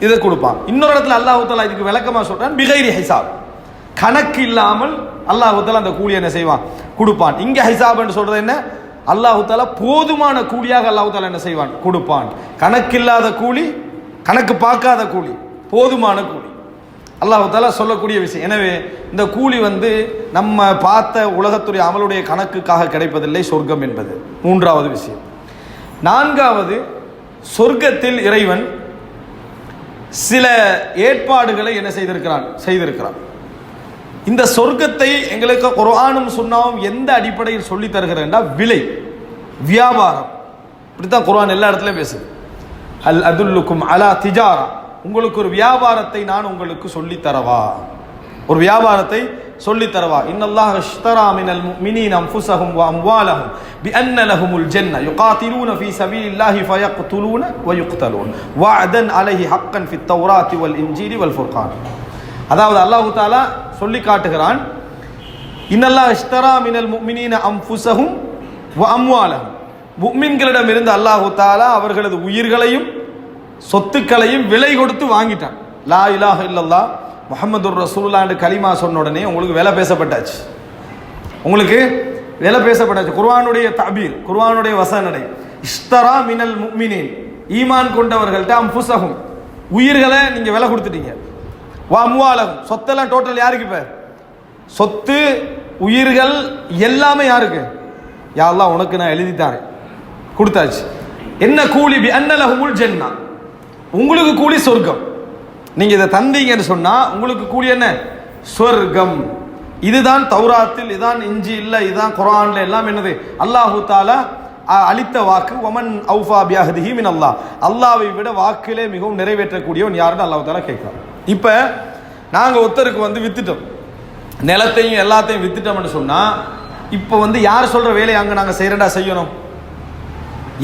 இதை கொடுப்பான். இன்னொரு இடத்துல அல்லாஹ் தஆலா இதுக்கு விளக்கமா சொல்றான், பிகைரி ஹிசாப், கணக்கு இல்லாமல் அல்லாஹ் தஆலா அந்த கூலியை என்ன செய்வான், கொடுப்பான். இங்க ஹிசாப்னு சொல்றது என்ன, அல்லாஹ் தஆலா போதுமான கூலியாக அல்லாஹ் தஆலா என்ன செய்வான், கொடுப்பான். கணக்கில்லாத கூலி, கணக்கு பார்க்காத கூலி, போதுமான கூலி அல்லாஹ் தஆலா சொல்லக்கூடிய விஷயம். எனவே இந்த கூலி நம்ம பார்த்த உலகத்துடைய அமலுடைய கணக்குக்காக கிடைப்பதில்லை சொர்க்கம் என்பது மூன்றாவது விஷயம். நான்காவது, சொர்க்கத்தில் இறைவன் சில ஏற்பாடுகளை என்ன செய்திருக்கிறான். இந்த சொர்க்கத்தை எங்களுக்கு குர்ஆனும் சுன்னாவும் எந்த அடிப்படையில் சொல்லி தருகிறேன்னா, விலை, வியாபாரம். இப்படித்தான் குர்ஆன் எல்லா இடத்துலையும் பேசுது. அல் அதுல்லுக்கும் அலா திஜாரா, உங்களுக்கு ஒரு வியாபாரத்தை நான் உங்களுக்கு சொல்லி தரவா, ஒரு வியாபாரத்தை சொல்லி தரவா. இன்னல்லாஹ இஷ்தரா மினல் முஃமினீன அன்ஃபுஸஹும் வ அம்வாலஹும் பிஅன்ன லஹுமுல் ஜன்ன யுகாத்திலூன ஃபீ ஸபீலில்லாஹி ஃபயக்துலூன வ யுக்தலூன் வஅதன் அலைஹி ஹக்கன் ஃபித் தௌராத்தி வல் இன்ஜீலி வல் ஃபுர்கான். அதாவது அல்லாஹ் தஆலா சொல்லி காட்டுகிறான், இன்னல்லாஹ் இஷ்தரா மினல் முஃமினீன அன்ஃபுஸஹும் வ அம்வாலஹும், முஃமின்களிடம் இருந்து அல்லாஹ் தஆலா அவர்களது உயிர்களையும் சொத்துக்களையும் விலை கொடுத்து வாங்கிட்டான். லா இலாஹ இல்லல்லாஹ் முஹம்மதுர் ரசூலுல்லாஹ் என்று கலிமா சொன்ன உடனே உங்களுக்கு விலை பேசப்பட்டாச்சு, உங்களுக்கு விலை பேசப்பட்டாச்சு. குர்ஆனுடைய தஅபீர், குர்ஆனுடைய வசனடை, இஷ்தரா மினல் முஃமினீன், ஈமான் கொண்டவர்கள்ட்ட அன்ஃபுஸஹும், உயிர்களை நீங்க விலை கொடுத்துட்டீங்க. வ அம்வாலஹும், சொத்தெல்லாம் டோட்டல் யாருக்கு? இப்ப சொத்து உயிர்கள் எல்லாமே யாருக்கு? யா அல்லாஹ் உனக்கு நான் எழுதி தரேன், கொடுத்தாச்சு. என்ன கூலி? பி அன்னலஹுமுல் ஜன்னா, உங்களுக்கு கூலி சொர்க்கம். நீங்க இதை தந்தீங்கன்னு சொன்னா உங்களுக்கு கூலி என்ன? சொர்க்கம். இதுதான் தௌராத்தில், இதுதான் இஞ்சில்ல, இதுதான் குர்ஆன்ல எல்லாம் என்னது? அல்லாஹு தஆலா அளித்த வாக்கு. வமன் அவுஃபா பிஅஹ்திஹி மின் அல்லாஹ், அல்லாஹ்வை விட வாக்கிலே மிகவும் நிறைவேற்றக்கூடியவன் யாருன்னு அல்லாஹ் தஆலா கேட்கிறான். இப்ப நாங்க ஒருத்தருக்கு வித்துட்டோம், நிலத்தையும் எல்லாத்தையும் வித்துட்டோம்னு சொன்னா இப்ப யார் சொல்ற வேலையை அங்க நாங்க செய்யணும்?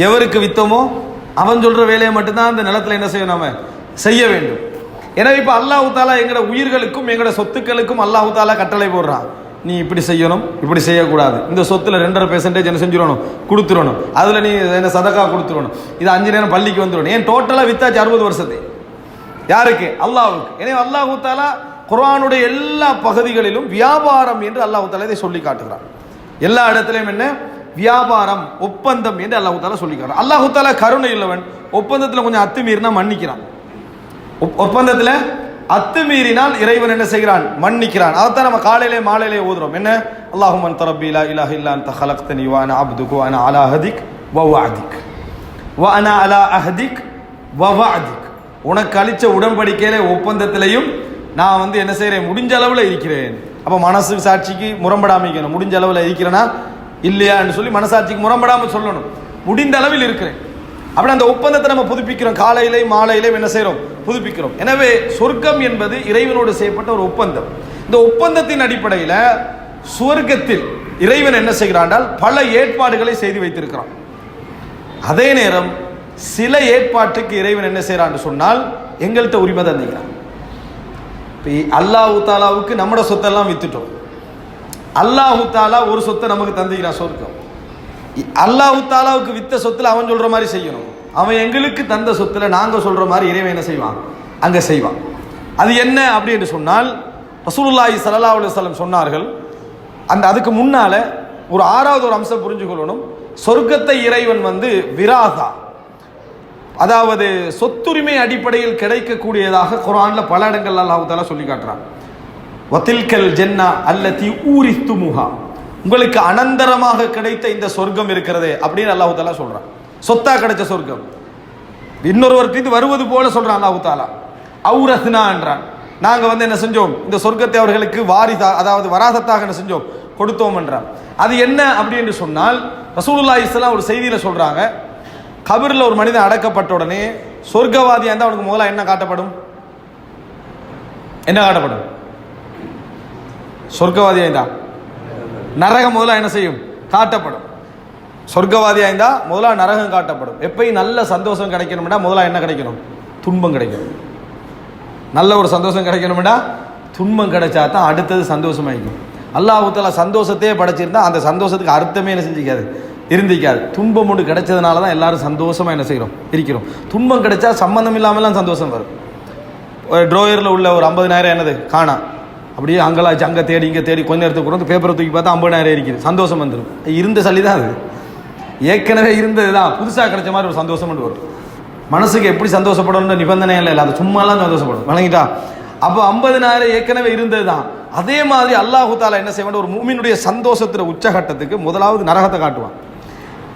எவருக்கு வித்தோமோ அவன் சொல்ற வேலையை மட்டும்தான் அந்த நிலத்துல என்ன செய்யணும்? நாம செய்ய வேண்டும். எனவே இப்ப அல்லாஹ் தஆலா எங்கட உயிர்களுக்கும் எங்கட சொத்துக்களுக்கும் அல்லாஹ் தஆலா கட்டளை போடுறான், நீ இப்படி செய்யணும், இப்படி செய்யக்கூடாது. இந்த சொத்துல 2.5% என்ன செஞ்சிடணும்? கொடுத்துடணும். அதுல நீ என்ன சதக்கா கொடுத்துடணும். இது 5 நேரம் பள்ளிக்கு வந்துடணும். ஏன் டோட்டலா வித்தாச்சு 60 வருஷத்தை யாருக்கு? அல்லாஹ்வுக்கு. எனவே அல்லாஹ் தஆலா குர்ஆனுடைய எல்லா பகுதிகளிலும் வியாபாரம் என்று அல்லாஹ் தஆலா இதை சொல்லி காட்டுகிறான். எல்லா இடத்திலையும் என்ன? வியாபாரம், ஒப்பந்தம் என்று அல்லாஹ் தஆலா சொல்லி காட்டுறான். அல்லாஹ் தஆலா கருணை உள்ளவன். ஒப்பந்தத்தில் கொஞ்சம் அத்துமீறினா மன்னிக்கிறான். ஒப்பந்தத்தில் அத்துமீறினால் இறைவன் என்ன செய்கிறான்? மன்னிக்கிறான். அதைத்தான் நம்ம காலையிலே மாலையிலே ஓதுறோம். என்ன? அல்லாஹும்ம அன்த ரப்பி லா இலாஹ இல்லா அன்த ஹலக்தனி வ அனா அப்துக வ அனா அலா அஹதிக் வ வஅதிக் வ அனா அலா அஹதிக் வ வஅதிக். உனக்கு அளிச்ச உடன்படிக்கையிலே ஒப்பந்தத்திலையும் நான் என்ன செய்கிறேன்? முடிஞ்ச அளவில் இருக்கிறேன். அப்போ மனசு சாட்சிக்கு முரம்படாமிக்கணும். முடிஞ்ச அளவில் இருக்கிறேன்னா இல்லையான்னு சொல்லி மனசாட்சிக்கு முரம்படாமல் சொல்லணும். முடிந்த அளவில் இருக்கிறேன். அப்படி அந்த ஒப்பந்தத்தை நம்ம புதுப்பிக்கிறோம். காலையிலே மாலையிலே என்ன செய்கிறோம்? புதுப்பிக்கிறோம். எனவே சொர்க்கம் என்பது இறைவனோடு செய்யப்பட்ட ஒரு ஒப்பந்தம். இந்த ஒப்பந்தத்தின் அடிப்படையில் சுவர்க்கத்தில் இறைவன் என்ன செய்கிறான்? பல ஏற்பாடுகளை செய்து வைத்திருக்கிறான். அதே நேரம் சில ஏற்பாட்டுக்கு இறைவன் என்ன செய்கிறான்னு சொன்னால் எங்கள்கிட்ட உரிமை தந்துக்கிறான். அல்லாஹு தாலாவுக்கு நம்மட சொத்தெல்லாம் வித்துட்டோம். அல்லாஹு தாலா ஒரு சொத்தை நமக்கு தந்துக்கிறான், சொர்க்கம். அல்லாஹு தாலாவுக்கு வித்த சொத்துல அவன் சொல்ற மாதிரி செய்யணும். அவன் எங்களுக்கு தந்த சொத்துல நாங்க சொல்ற மாதிரி இறைவன் என்ன செய்வான்? அங்க செய்வான். அது என்ன அப்படின்னு சொன்னால் ரசூலுல்லாஹி ஸல்லல்லாஹு அலைஹி வஸல்லம் சொன்னார்கள். அதுக்கு முன்னால ஒரு 6வது ஒரு அம்சம் புரிஞ்சுக்கொள்ளணும். சொர்க்கத்தை இறைவன் விராசா, அதாவது சொத்துரிமை அடிப்படையில் கிடைக்கக்கூடியதாக குர்ஆன்ல பல இடங்கள் அல்லாஹ் தஆலா சொல்லி காட்டுறான். வதில்கல் ஜன்னா அல்லதி ஊரித்துமுஹா, உங்களுக்கு அனந்தரமாக கிடைத்த இந்த சொர்க்கம் இருக்கிறதே அப்படின்னு அல்லாஹ் தஆலா சொல்றான். சொத்தா கிடைச்ச சொர்க்கம் இன்னொருவருக்கு வருவது போல சொல்றான் அல்லாஹ் தஆலா. அவுரஸ்னா என்றான், நாங்க என்ன செஞ்சோம்? இந்த சொர்க்கத்தை அவர்களுக்கு வாரிசா, அதாவது வராசத்தாக என்ன செஞ்சோம்? கொடுத்தோம் என்றான். அது என்ன அப்படின்னு சொன்னால் ரசூலுல்லாஹி ஸல்லல்லாஹு அலைஹி வஸல்லம் ஒரு செய்தியில சொல்றாங்க, கபர்ல ஒரு மனிதன் அடக்கப்பட்ட உடனே சொர்க்கவாதியா இருந்தா அவனுக்கு முதல்ல என்ன காட்டப்படும்? என்ன காட்டப்படும்? சொர்க்கவாதியா இருந்தா நரகம் முதல்ல என்ன செய்யும்? காட்டப்படும். சொர்க்கவாதியா இருந்தா முதல்ல நரகம் காட்டப்படும். எப்பயும் நல்ல சந்தோஷம் கிடைக்கணும்னா முதல்ல என்ன கிடைக்கணும்? துன்பம் கிடைக்கணும். நல்ல ஒரு சந்தோஷம் கிடைக்கணும்னா துன்பம் கிடைச்சா தான் அடுத்தது சந்தோஷமாയിരിக்கும். அல்லாஹ் தஆலா சந்தோஷத்தையே படைச்சிருந்தா அந்த சந்தோஷத்துக்கு அர்த்தமே என்ன செஞ்சிக்காது? இருந்திக்காது. துன்பம் ஒன்று கிடைச்சதுனால தான் எல்லாரும் சந்தோஷமா என்ன செய்கிறோம்? இருக்கிறோம். துன்பம் கிடைச்சா சம்பந்தம் இல்லாமலாம் சந்தோஷம் வரும். ஒரு ட்ரோயரில் உள்ள ஒரு 50,000 என்னது காணா, அப்படியே அங்கெல்லாம் அங்கே தேடி இங்கே தேடி கொஞ்ச நேரத்துக்கு கூட பேப்பரை தூக்கி பார்த்தா 50,000 இருக்குது. சந்தோஷம் வந்துடும். இருந்த சளி தான் அது, ஏற்கனவே இருந்தது தான், புதுசாக கிடைச்ச மாதிரி ஒரு சந்தோஷம் வரும். மனசுக்கு எப்படி சந்தோஷப்படணுன்ற நிபந்தனை இல்லை, அது சும்மாலாம் சந்தோஷப்படும். வணங்கிட்டா? அப்போ 50,000 ஏற்கனவே இருந்தது தான். அதே மாதிரி அல்லாஹு தஆலா என்ன செய்வான்? ஒரு முஃமினுடைய சந்தோஷத்துல உச்சகட்டத்துக்கு முதலாவது நரகத்தை காட்டுவான்.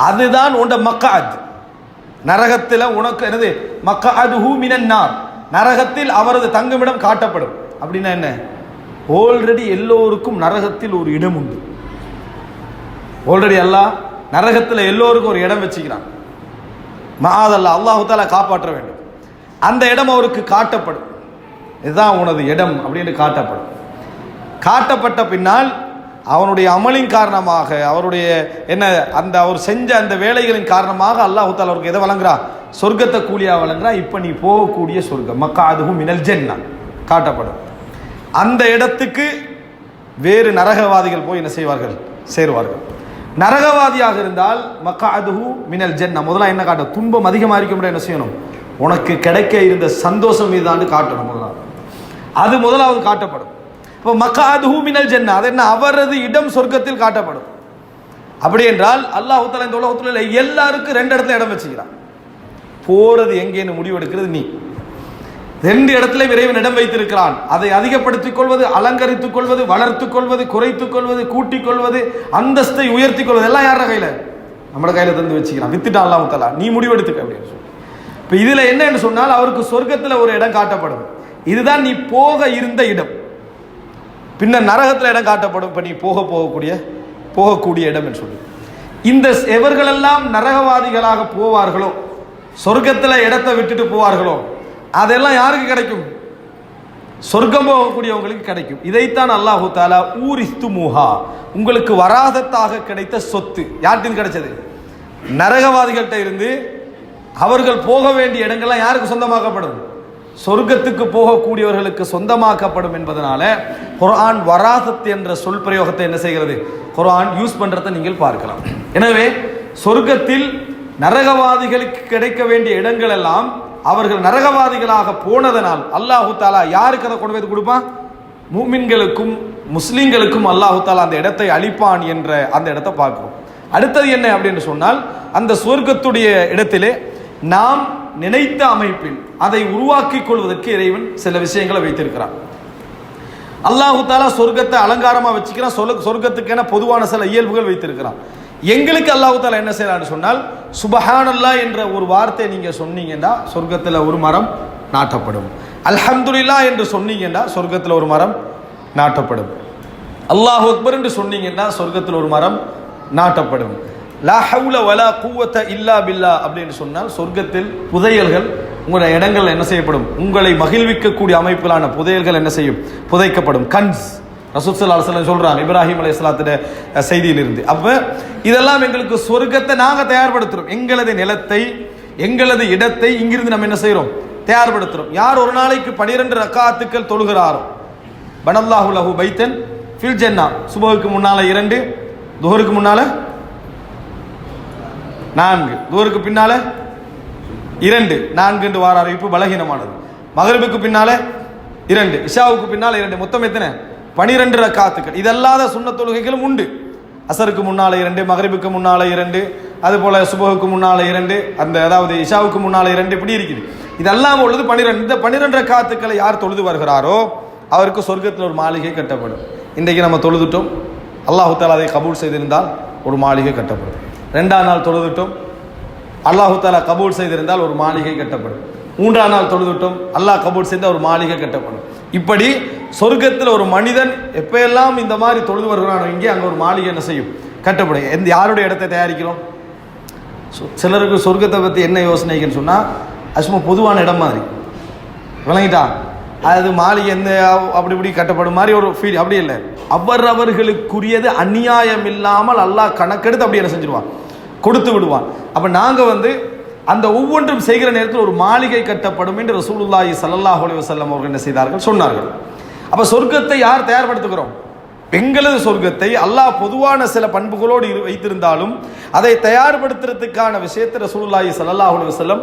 அதுதான் உண்ட மக்அத். நரகத்தில் உனக்கு என்னது? மக்அதுஹு மினன் நார், நரகத்தில் அவரது தங்குமிடம் காட்டப்படும். அப்படின்னா என்ன? ஆல்ரெடி எல்லோருக்கும் நரகத்தில் ஒரு இடம் உண்டு. ஆல்ரெடி அல்லாஹ் நரகத்தில் எல்லோருக்கும் ஒரு இடம் வச்சுக்கிறான். மஆதல்லாஹ், அல்லாஹு தஆலா காப்பாற்ற வேண்டும். அந்த இடம் அவருக்கு காட்டப்படும். இதுதான் உனது இடம் அப்படின்னு காட்டப்படும். காட்டப்பட்ட பின்னால் அவனுடைய அமலின் காரணமாக, அவருடைய என்ன அந்த அவர் செஞ்ச அந்த வேலைகளின் காரணமாக அல்லாஹ் தஆலா அவருக்கு எதை வழங்குறா? சொர்க்கத்தை கூலியா வழங்குறா. இப்போ நீ போகக்கூடிய சொர்க்கம் மக்அதுஹு மினல் ஜன்னா காட்டப்படும். அந்த இடத்துக்கு வேறு நரகவாதிகள் போய் என்ன செய்வார்கள், சேருவார்கள். நரகவாதியாக இருந்தால் மக்அதுஹு மினல் ஜன்னah, முதல்ல என்ன காட்டும், துன்பம் அதிகமாக இருக்கும், என்ன செய்யணும், உனக்கு கிடைக்க இருந்த சந்தோஷம் இதுதான் காட்டணும். அது முதலாவது காட்டப்படும். இப்போ மக்அதுஹு மினல் ஜன்னah, அது என்ன, அவரது இடம் சொர்க்கத்தில் காட்டப்படும். அப்படி என்றால் அல்லாஹ் தஆலா இந்த உலகத்தில் எல்லாருக்கும் ரெண்டு இடத்துல இடம் வச்சுக்கிறான். போறது எங்கேன்னு முடிவெடுக்கிறது நீ. ரெண்டு இடத்துல இறைவன் இடம் வைத்திருக்கிறான். அதை அதிகப்படுத்திக் கொள்வது, அலங்கரித்துக் கொள்வது, வளர்த்துக் கொள்வது, குறைத்துக் கொள்வது, கூட்டிக் கொள்வது, அந்தஸ்தை உயர்த்திக் கொள்வது எல்லாம் யார கையில, நம்மளோட கையில தந்து வச்சுக்கிறான். வித்துட்டான் அல்லாஹ் தஆலா, நீ முடிவெடுத்துக்க அப்படின்னு சொல்லி. இப்போ இதுல என்னன்னு சொன்னால் அவருக்கு சொர்க்கத்தில் ஒரு இடம் காட்டப்படும். இதுதான் நீ போக இருந்த இடம். பின்னர் நரகத்தில் இடம் காட்டப்படும். இப்போ நீ போகக்கூடிய இடம் என்று சொல்லி, இந்த எவர்களெல்லாம் நரகவாதிகளாக போவார்களோ, சொர்க்கத்தில் இடத்தை விட்டுட்டு போவார்களோ, அதெல்லாம் யாருக்கு கிடைக்கும், சொர்க்கம் போகக்கூடியவங்களுக்கு கிடைக்கும். இதைத்தான் அல்லாஹு தஆலா ஊரிஸ்துமுஹா, உங்களுக்கு வராதத்தாக கிடைத்த சொத்து. யார்கிட்ட கிடைச்சது, நரகவாதிகள்கிட்ட இருந்து. அவர்கள் போக வேண்டிய இடங்கள்லாம் யாருக்கு சொந்தமாக்கப்படும், சொர்க்கத்துக்கு போகக்கூடியவர்களுக்கு சொந்தமாக்கப்படும் என்பதனால குர்ஆன் வராசத் என்ற சொல் பிரயோகத்தை என்ன செய்கிறது, குர்ஆன் யூஸ் பண்றதை நீங்கள் பார்க்கலாம். எனவே சொர்க்கத்தில் நரகவாதிகளுக்கு கிடைக்க வேண்டிய இடங்கள் எல்லாம் அவர்கள் நரகவாதிகளாக போனதனால் அல்லாஹு தஆலா யாருக்கு அதை கொண்டு போய் கொடுப்பான், மூமின்களுக்கும் முஸ்லிம்களுக்கும் அல்லாஹு தஆலா அந்த இடத்தை அளிப்பான் என்ற அந்த இடத்தை பார்க்கிறோம். அடுத்தது என்ன அப்படின்னு சொன்னால், அந்த சொர்க்கத்துடைய இடத்திலே நாம் நினைத்த அமைப்பில் அதை உருவாக்கிக் கொள்வதற்கு இறைவன் சில விஷயங்களை வைத்திருக்கிறான். அல்லாஹு தஆலா சொர்க்கத்தை அலங்காரமா வச்சுக்கிறான். சொர்க்கத்துக்கு என பொதுவான சில இயல்புகள் வைத்திருக்கிறான். எங்களுக்கு அல்லாஹு தஆலா என்ன செய்யறான்னு சொன்னால், சுபஹானல்லாஹ் என்ற ஒரு வார்த்தை நீங்க சொன்னீங்கன்னா சொர்க்கத்தில் ஒரு மரம் நாட்டப்படும். அல்ஹம்துலில்லாஹ் என்று சொன்னீங்கன்னா சொர்க்கத்தில் ஒரு மரம் நாட்டப்படும். அல்லாஹு அக்பர் என்று சொன்னீங்கன்னா சொர்க்கத்தில் ஒரு மரம் நாட்டப்படும். லா ஹவுல வலா குவத்த இல்லா பில்லா அப்படின்னு சொன்னால் சொர்க்கத்தில் புதையல்கள் உங்களுடைய இடங்கள் என்ன செய்யப்படும், உங்களை மகிழ்விக்கக்கூடிய அமைப்பிலான புதையல்கள் என்ன செய்யும், புதைக்கப்படும். கன்ஸ் ரசூல் ஸல்லல்லாஹு அலைஹி வஸல்லம் சொல்றாங்க இப்ராஹிம் அலைஹிஸ்ஸலாத்துடைய செய்தியிலிருந்து. அப்ப இதெல்லாம் எங்களுக்கு சொர்க்கத்தை நாங்கள் தயார்படுத்துறோம். எங்களது நிலத்தை, எங்களது இடத்தை இங்கிருந்து நம்ம என்ன செய்யறோம், தயார்படுத்துறோம். யார் ஒரு நாளைக்கு 12 ரக்காத்துக்கள் தொழுகிறாரோ, பனல்லாஹு லஹு பைத்தன் ஃபில் ஜன்னah, சுபஹுக்கு முன்னால 2, துஹருக்கு முன்னால 4, துஹருக்கு பின்னால 2, 4 என்று வார அறிவிப்பு பலகீனமானது. மகரிபுக்கு பின்னால 2, இஷாவுக்கு பின்னால 2, மொத்தம் எத்தனை, 12 ரக்காத்துக்கள். இதல்லாத சுன்னத் தொழுகைகளும் உண்டு. அசருக்கு முன்னால 2, மகரிபுக்கு முன்னால 2, அது போல சுபஹுக்கு முன்னால 2, அந்த அதாவது இஷாவுக்கு முன்னால 2, இப்படி இருக்குது. இதெல்லாம் உள்ளது 12. இந்த 12 ரக்காத்துக்களை யார் தொழுது வருகிறாரோ அவருக்கு சொர்க்கத்தில் ஒரு மாளிகை கட்டப்படும். இன்றைக்கு நம்ம தொழுதுட்டோம், அல்லாஹு தஆலா அதை கபூல் செய்திருந்தால் ஒரு மாளிகை கட்டப்படும். 2ஆம் நாள் தொழுதுட்டோம், அல்லாஹு தஆலா கபூல் செய்திருந்தால் ஒரு மாளிகை கட்டப்படும். 3ஆம் நாள் தொழுதுட்டோம், அல்லாஹ் கபூல் செய்தால் ஒரு மாளிகை கட்டப்படும். இப்படி சொர்க்கத்தில் ஒரு மனிதன் எப்பெல்லாம் இந்த மாதிரி தொழுது வருகிறானோ இங்கே அங்கே ஒரு மாளிகை என்ன செய்யும், கட்டப்படும். யாருடைய இடத்தை தயாரிக்கிறோம், சிலருக்கு சொர்க்கத்தை பற்றி என்ன யோசனைக்குன்னு சொன்னால் அது சும்மா பொதுவான இடம் மாதிரி விளங்கிட்டா, அது மாளிகை எந்த அப்படி இப்படி கட்டப்படும் மாதிரி ஒரு ஃபீல். அப்படி இல்லை, அவர்களுக்குரியது அநியாயம் இல்லாமல் அல்லாஹ் கணக்கெடுத்து அப்படி என்ன செஞ்சிருவான், கொடுத்து விடுவான். அப்போ நாங்கள் அந்த ஒவ்வொன்றும் செய்கிற நேரத்தில் ஒரு மாளிகை கட்டப்படும் என்று ரசூலுல்லாஹி ஸல்லல்லாஹு அலைஹி வஸல்லம் அவர்கள் என்ன செய்தார்கள், சொன்னார்கள். அப்போ சொர்க்கத்தை யார் தயார்படுத்துகிறோம், எங்களது சொர்க்கத்தை அல்லாஹ் பொதுவான சில பண்புகளோடு வைத்திருந்தாலும் அதை தயார்படுத்துறதுக்கான விஷயத்தை ரசூலுல்லாஹி ஸல்லல்லாஹு அலைஹி வஸல்லம்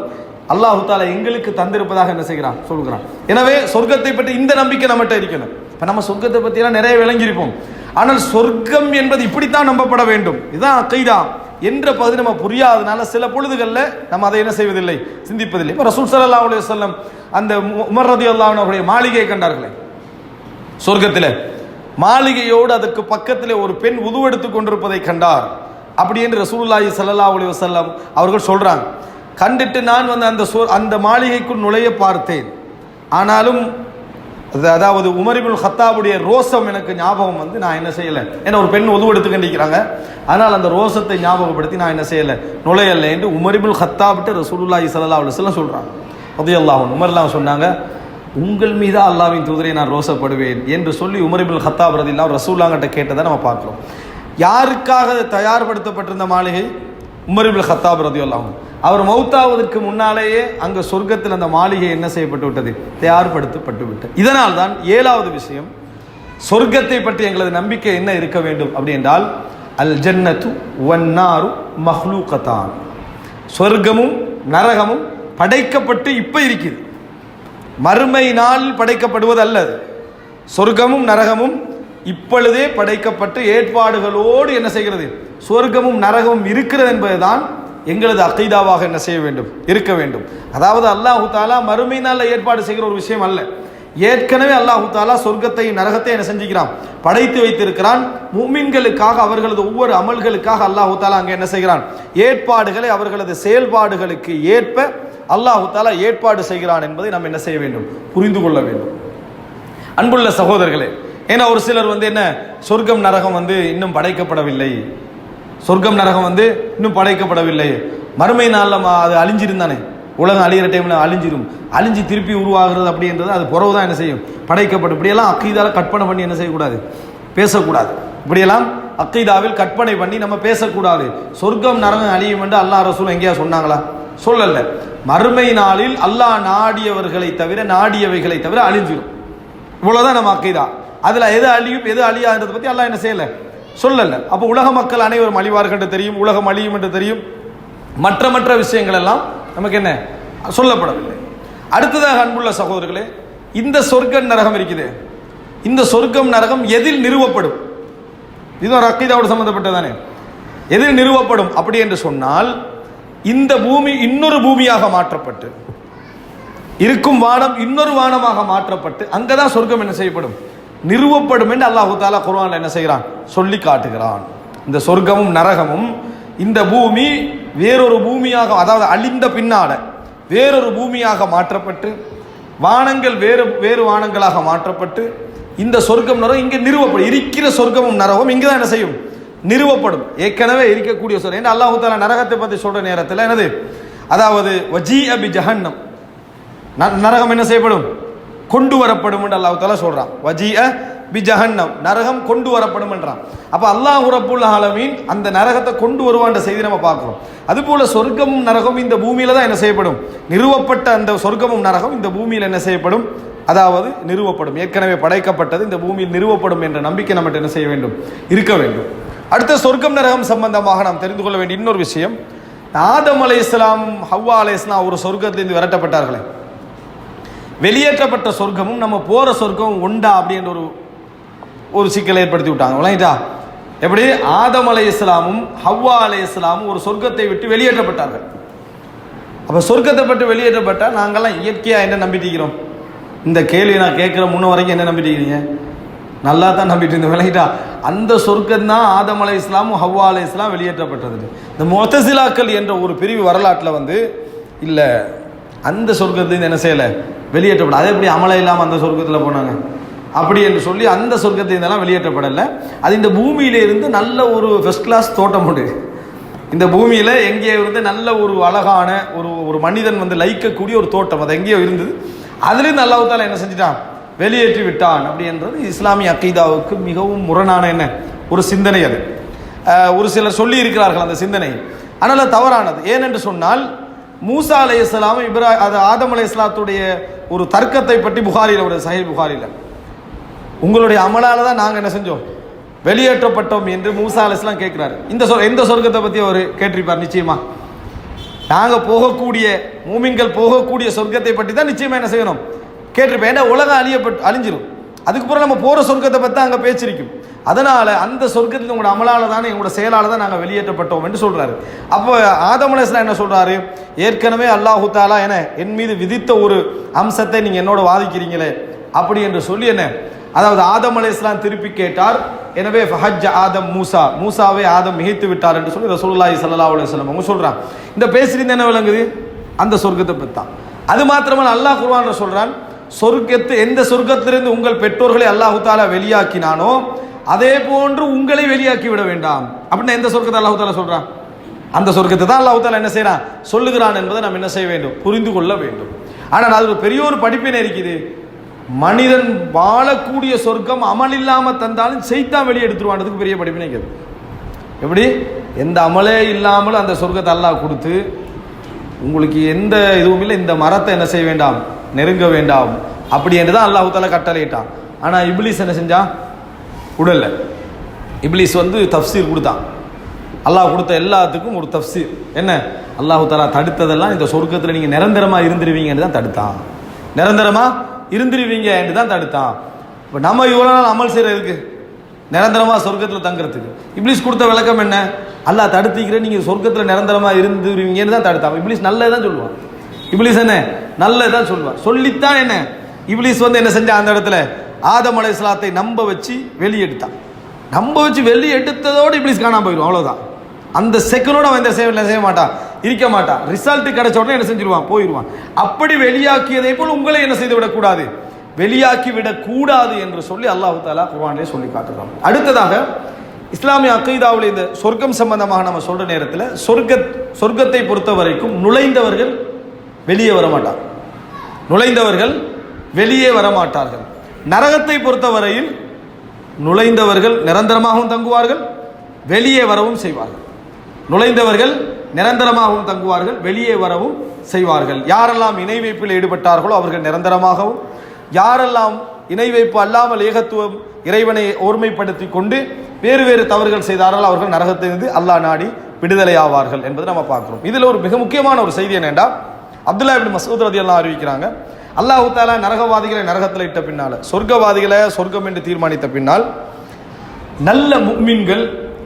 அல்லாஹு தஆலா எங்களுக்கு தந்திருப்பதாக என்ன செய்கிறான், சொல்கிறான். எனவே சொர்க்கத்தை பற்றி இந்த நம்பிக்கை நம்மகிட்ட இருக்கணும். இப்போ நம்ம சொர்க்கத்தை பற்றியெல்லாம் நிறைய விளங்கியிருப்போம், ஆனால் சொர்க்கம் என்பது இப்படித்தான் நம்பப்பட வேண்டும், இதுதான் அக்கீதா என்ற பகுதி நம்ம புரியாதனால சில பொழுதுகளில் நம்ம அதை என்ன செய்வதில்லை, சிந்திப்பதில்லை. இப்போ ரசூல் ஸல்லல்லாஹு அலைஹி வஸல்லம் அந்த உமர் ரலியல்லாஹு அன்ஹு அவருடைய மாளிகையை கண்டார்களே சொர்க்கத்தில், மாளிகையோடு அதற்கு பக்கத்தில் ஒரு பெண் உது எடுத்துக் கொண்டிருப்பதை கண்டார். அப்படி என்று ரசூலுல்லாஹி ஸல்லல்லாஹு அலைஹி வஸல்லம் அவர்கள் சொல்றாங்க. கண்டுட்டு நான் அந்த மாளிகைக்குள் நுழைய பார்த்தேன், ஆனாலும் அதாவது உமர் இப்னுல் கத்தாபுடைய ரோசம் எனக்கு ஞாபகம் நான் என்ன செய்யலை, ஏன்னா ஒரு பெண் உது எடுத்து கண்டிக்கிறாங்க, ஆனால் அந்த ரோசத்தை ஞாபகப்படுத்தி நான் என்ன செய்யலை, நுழையலை என்று உமர் இப்னுல் கத்தாபிட்டு ரசூலுல்லாஹி ஸல்லல்லாஹு அலைஹி வஸல்லம் சொல்றாங்க. ரலியல்லாஹு அன்ஹு உமர்லாம் சொன்னாங்க, உங்கள் மீது அல்லாஹ்வின் தூதரை நான் ரோசப்படுவேன் என்று சொல்லி உமர் இப்னுல் கத்தாப் ரலியல்லாஹு ரசூலுல்லாஹ்கிட்ட கேட்டதை நம்ம பார்க்கிறோம். யாருக்காக தயார்படுத்தப்பட்டிருந்த மாளிகை, உமர் இப்னுல் கத்தாப் ரலியல்லாஹு அன்ஹு அவர் மௌத்தாவதற்கு முன்னாலேயே அங்கே சொர்க்கத்தில் அந்த மாளிகை என்ன செய்யப்பட்டு விட்டது, தயார்படுத்தப்பட்டு விட்டது. இதனால் தான் 7வது விஷயம், சொர்க்கத்தை பற்றி எங்களது நம்பிக்கை என்ன இருக்க வேண்டும் அப்படி என்றால், அல் ஜன்னத்து வன்னாரு மஹ்லூகதான், சொர்க்கமும் நரகமும் படைக்கப்பட்டு இப்ப இருக்குது, மறுமை நாள் படைக்கப்படுவது அல்லது. சொர்க்கமும் நரகமும் இப்பொழுதே படைக்கப்பட்டு ஏற்பாடுகளோடு என்ன செய்கிறது, சொர்க்கமும் நரகமும் இருக்கிறது என்பதுதான் எங்களது அகீதாவாக என்ன செய்ய வேண்டும், இருக்க வேண்டும். அதாவது அல்லாஹு தாலா மறுமை நாளில் ஏற்பாடு செய்கிற ஒரு விஷயம் அல்ல. ஏற்கனவே அல்லாஹு தாலா சொர்க்கத்தை நரகத்தை என்ன செஞ்சுக்கிறான், படைத்து வைத்திருக்கிறான். முஃமின்களுக்காக அவர்களது ஒவ்வொரு அமல்களுக்காக அல்லாஹு தாலா அங்கே என்ன செய்கிறான், ஏற்பாடுகளை அவர்களது செயல்பாடுகளுக்கு ஏற்ப அல்லாஹு தாலா ஏற்பாடு செய்கிறான் என்பதை நாம் என்ன செய்ய வேண்டும், புரிந்து கொள்ள வேண்டும். அன்புள்ள சகோதரர்களே, ஏன்னா ஒரு சிலர் என்ன, சொர்க்கம் நரகம் இன்னும் படைக்கப்படவில்லை, சொர்க்கம் நரகம் இன்னும் படைக்கப்படவில்லை, மறுமை நாளில் அது அழிஞ்சிருந்தானே, உலகம் அழிகிற டைம்ல அழிஞ்சிரும், அழிஞ்சு திருப்பி உருவாகிறது அப்படின்றது அது பிறகு தான் என்ன செய்யும், படைக்கப்படும். இப்படியெல்லாம் அக்கீதால கற்பனை பண்ணி என்ன செய்யக்கூடாது, பேசக்கூடாது. இப்படியெல்லாம் அக்கீதாவில் கற்பனை பண்ணி நம்ம பேசக்கூடாது. சொர்க்கம் நரகம் அழியும் என்று அல்லாஹ் ரசூல் எங்கேயா சொன்னாங்களா, சொல்லல. மறுமை நாளில் அல்லாஹ் நாடியவர்களை தவிர நாடியவைகளை தவிர அழிஞ்சிடும், இவ்வளவுதான் நம்ம அக்கீதா. அதுல எது அழியும் எது அழியாதுன்றதை பத்தி அல்லாஹ் என்ன செய்யல, சொல்லல. அப்போ உலக மக்கள் அனைவரும் அழிவார்கள் என்று தெரியும், உலகம் அழியும் என்று தெரியும், மற்ற விஷயங்கள் எல்லாம் நமக்கு என்ன சொல்லப்படவில்லை. அடுத்ததாக அன்புள்ள சகோதரர்களே, இந்த சொர்க்கம் நரகம் இருக்குது, இந்த சொர்க்கம் நரகம் எதில் நிறுவப்படும், இது ஒரு அக்கீதாவோடு சம்பந்தப்பட்டதானே. எதில் நிறுவப்படும் அப்படி என்று சொன்னால், இந்த பூமி இன்னொரு பூமியாக மாற்றப்பட்டு, இருக்கும் வானம் இன்னொரு வானமாக மாற்றப்பட்டு அங்கதான் சொர்க்கம் என்ன செய்யப்படும், நிறுவப்படும் என்று அல்லாஹு தாலா குர்ஆன்ல என்ன செய்கிறான், சொல்லி காட்டுகிறான். இந்த சொர்க்கமும் நரகமும் இந்த பூமி வேறொரு பூமியாக, அதாவது அழிந்த பின்னாட வேறொரு பூமியாக மாற்றப்பட்டு, வானங்கள் வேறு வானங்களாக மாற்றப்பட்டு, இந்த சொர்க்கம் நரகம் இங்கே நிறுவப்படும். இருக்கிற சொர்க்கமும் நரகம் இங்கே தான் என்ன செய்யும், நிறுவப்படும். ஏற்கனவே இருக்கக்கூடிய சொர்க்கம். அல்லாஹு தாலா நரகத்தை பற்றி சொல்ற நேரத்தில் என்னது, அதாவது வஜீஅ பி ஜஹன்னம், நரகம் என்ன செய்யப்படும், கொண்டு வரப்படும் என்று அல்லாஹ் தாலா சொல்றான். வஜீஅ பி ஜஹன்னம், நரகம் கொண்டு வரப்படும் என்றான். அப்ப அல்லாஹ் ரப்புல் ஆலமீன் அந்த நரகத்தை கொண்டு வருவான்ற செய்தி நம்ம பார்க்கிறோம். அதுபோல சொர்க்கமும் நரகமும் இந்த பூமியில தான் என்ன செய்யப்படும், நிறுவப்பட்ட அந்த சொர்க்கமும் நரகம் இந்த பூமியில் என்ன செய்யப்படும், அதாவது நிறுவப்படும். ஏற்கனவே படைக்கப்பட்டது இந்த பூமியில் நிறுவப்படும் என்ற நம்பிக்கை நம்ம என்ன செய்ய வேண்டும், இருக்க வேண்டும். அடுத்த சொர்க்கம் நரகம் சம்பந்தமாக நாம் தெரிந்து கொள்ள வேண்டிய இன்னொரு விஷயம், ஆதம் அலைஹிஸ்ஸலாம் ஹவ்வா அலைஹிஸ்ஸலாம் ஒரு சொர்க்கத்திலிருந்து விரட்டப்பட்டார்களே, வெளியேற்றப்பட்ட சொர்க்கமும் நம்ம போற சொர்க்கமும் உண்டா அப்படின்ற ஒரு சிக்கலை ஏற்படுத்தி விட்டாங்க. விளங்கிட்டா, எப்படி ஆதம் அலைஹிஸ்ஸலாமும் ஹவ்வா அலைஹிஸ்ஸலாமும் ஒரு சொர்க்கத்தை விட்டு வெளியேற்றப்பட்டார்கள். அப்ப சொர்க்கத்தை பற்றி வெளியேற்றப்பட்டா நாங்கெல்லாம் இயற்கையா என்ன நம்பிட்டு இருக்கிறோம், இந்த கேள்வி நான் கேட்கிற முன்ன வரைக்கும் என்ன நம்பிட்டு இருக்கிறீங்க, நல்லா தான் நம்பிட்டு இருந்தோம். விளங்கிட்டா, அந்த சொர்க்கம் தான் ஆதம் அலைஹிஸ்ஸலாமும் ஹவ்வா அலைஹிஸ்ஸலாம் வெளியேற்றப்பட்டது. இந்த முஅ்தஸிலாக்கள் என்ற ஒரு பிரிவு வரலாற்றில் இல்ல அந்த சொர்க்கத்திலிருந்து என்ன செய்யலை, வெளியேற்றப்பட, அது எப்படி அமலை இல்லாமல் அந்த சொர்க்கத்தில் போனாங்க அப்படி என்று சொல்லி அந்த சொர்க்கத்திலிருந்தெல்லாம் வெளியேற்றப்படலை. அது இந்த பூமியிலிருந்து நல்ல ஒரு ஃபர்ஸ்ட் கிளாஸ் தோட்டம் உண்டு. இந்த பூமியில் எங்கேயோ இருந்து நல்ல ஒரு அழகான ஒரு மனிதன் லயிக்கக்கூடிய ஒரு தோட்டம் அது எங்கேயோ இருந்தது. அதுலேருந்து அல்லாஹ் தஆலா என்ன செஞ்சிட்டான், வெளியேற்றி விட்டான். அப்படின்றது இஸ்லாமிய அக்கீதாவுக்கு மிகவும் முரணான என்ன ஒரு சிந்தனை. அது ஒரு சிலர் சொல்லி இருக்கிறார்கள் அந்த சிந்தனை, ஆனால் அது தவறானது. ஏனென்று சொன்னால் மூசா அலைஹிஸ்ஸலாம் அது ஆதம் அலைஹிஸ்ஸலாத்துடைய ஒரு தர்க்கத்தை பற்றி புகாரியில், ஒரு சஹீஹ் புகாரியில், உங்களுடைய அமலால தான் நாங்கள் என்ன செஞ்சோம், வெளியேற்றப்பட்டோம் என்று மூசா அலைஹிஸ்ஸலாம் கேட்கிறார். எந்த சொர்க்கத்தை பற்றி அவர் கேட்டிருப்பார், நிச்சயமா நாங்கள் போகக்கூடிய மூமின்கள் போகக்கூடிய சொர்க்கத்தை பற்றி தான் நிச்சயமா என்ன செய்யணும், கேட்டிருப்பேன். ஏன்னா உலகம் அழிஞ்சிடும், அதுக்கப்புறம் நம்ம போகிற சொர்க்கத்தை பற்றி அங்கே பேச்சிருக்கும். அதனால அந்த சொர்க்கத்தில் உங்களோட அமலால தானே எங்களோட செயலால தான் நாங்கள் வெளியேற்றப்பட்டோம் என்று சொல்றாரு. அப்போ ஆதம் அலைஹிஸ்ஸலாம் என்ன சொல்றாரு, ஏற்கனவே அல்லாஹு தாலா என் மீது விதித்த ஒரு அம்சத்தை நீங்க என்னோட வாதிக்கிறீங்களே அப்படி என்று சொல்லி என்ன, அதாவது ஆதம் அலைஹிஸ்ஸலாம் திருப்பி கேட்டார். எனவே ஃபஹஜ்ஜ ஆதம் மூசாவை ஆதம் மிகைத்து விட்டார் என்று சொல்லி ரசூலுல்லாஹி ஸல்லல்லாஹு அலைஹி வஸல்லம் அவங்க சொல்றாங்க. இந்த பேசுறது என்ன விளங்குது, அந்த சொர்க்கத்தை பற்றி தான். அது மாத்திரமல்ல, அல்லாஹ் குர்ஆன்ல சொல்றான், எந்த சொர்க்கத்திலிருந்து உங்கள் பெற்றோர்களை அல்லாஹு தாலா வெளியாக்கினானோ அதே போன்று உங்களை வெளியாக்கி விட வேண்டாம். அப்படின்னா எந்த சொர்க்கத்தை அல்லாஹு தாலா சொல்றான், அந்த சொர்க்கத்தை தான் அல்லாஹு தாலா என்ன செய்யறான், சொல்லுகிறான் என்பதை நாம் என்ன செய்ய வேண்டும், புரிந்து கொள்ள வேண்டும். ஆனால் அது ஒரு பெரிய ஒரு படிப்பினை இருக்குது. மனிதன் வாழக்கூடிய சொர்க்கம் அமல் இல்லாம தந்தாலும் செய்தான் வெளியே எடுத்துருவான்றதுக்கு பெரிய படிப்பினை இருக்குது. எப்படி எந்த அமலே இல்லாமல் அந்த சொர்க்கத்தை அல்லாஹ் கொடுத்து, உங்களுக்கு எந்த இதுவும் இல்லை, இந்த மரத்தை என்ன செய்ய வேண்டாம், நெருங்க வேண்டாம் அப்படி என்று தான் அல்லாஹு தாலா கட்டளையிட்டான். ஆனால் இப்லீஸ் என்ன செஞ்சா, உடல்ல. இப்லீஸ் தஃப்சீர் கொடுத்தான். அல்லாஹ் கொடுத்த எல்லாத்துக்கும் ஒரு தஃப்சீர் என்ன, அல்லாஹு தஆலா தடுத்ததெல்லாம் இந்த சொர்க்கத்தில் நீங்கள் நிரந்தரமாக இருந்துருவீங்கன்னு தான் தடுத்தான். நிரந்தரமாக இருந்துருவீங்க என்று தான் தடுத்தான். இப்போ நம்ம இவ்வளோ நாள் அமல் செய்கிறதுக்கு நிரந்தரமாக சொர்க்கத்தில் தங்குறதுக்கு இப்லீஸ் கொடுத்த விளக்கம் என்ன, அல்லாஹ் தடுத்திக்கிற நீங்கள் சொர்க்கத்தில் நிரந்தரமாக இருந்துருவீங்கன்னு தான் தடுத்தான். இப்லீஸ் நல்லதான் சொல்லுவான். இப்லீஸ் என்ன நல்லதான் சொல்லுவான். சொல்லித்தான் என்ன இப்லீஸ் என்ன செஞ்சான், அந்த இடத்துல ஆதம் அலைஹிஸ்ஸலாத்தை நம்ப வச்சு வெளியெடுத்தான். நம்ப வச்சு வெளியெடுத்ததோடு இப்லீஸ் காணாம போயிடும், அவ்வளோதான். அந்த செகண்டோட அவன் இந்த செய்ய மாட்டான், இருக்க மாட்டான். ரிசல்ட் கிடைச்ச உடனே என்ன செஞ்சிருவான், போயிடுவான். அப்படி வெளியாக்கியதை போல் உங்களை என்ன செய்து விடக்கூடாது, வெளியாக்கி விடக்கூடாது என்று சொல்லி அல்லாஹ் தஆலா குர்ஆனிலே சொல்லி காட்டுறான். அடுத்ததாக இஸ்லாமிய அக்கீதாவில் இந்த சொர்க்கம் சம்பந்தமாக நம்ம சொல்ற நேரத்தில் சொர்க்கத்தை பொறுத்த வரைக்கும் நுழைந்தவர்கள் வெளியே வரமாட்டார், நுழைந்தவர்கள் வெளியே வரமாட்டார்கள். நரகத்தை பொறுத்தவரையில் நுழைந்தவர்கள் நிரந்தரமாகவும் தங்குவார்கள், வெளியே வரவும் செய்வார்கள். நுழைந்தவர்கள் நிரந்தரமாகவும் தங்குவார்கள், வெளியே வரவும் செய்வார்கள். யாரெல்லாம் இணை வைப்பில் ஈடுபட்டார்களோ அவர்கள் நிரந்தரமாகவும், யாரெல்லாம் இணை வைப்பு அல்லாமல் ஏகத்துவம் இறைவனை ஒருமைப்படுத்தி கொண்டு வேறு வேறு தவறுகள் செய்தார்கள் அவர்கள் நரகத்திலிருந்து அல்லாஹ் நாடி விடுதலை ஆவார்கள் என்பதை நம்ம பார்க்கிறோம். இதில் ஒரு மிக முக்கியமான ஒரு செய்தி என்னென்றா, அப்துல்லா இப்னு மஸ்ஊத் ரலியல்லாஹு அறிவிக்கிறாங்க, அல்லாஹ் தஆலா நரகவாதிகளை நரகத்தில் இட்ட பின்னால், சொர்க்கவாதிகளை சொர்க்கம் என்று தீர்மானித்த பின்னால் நல்ல முஃமின்கள்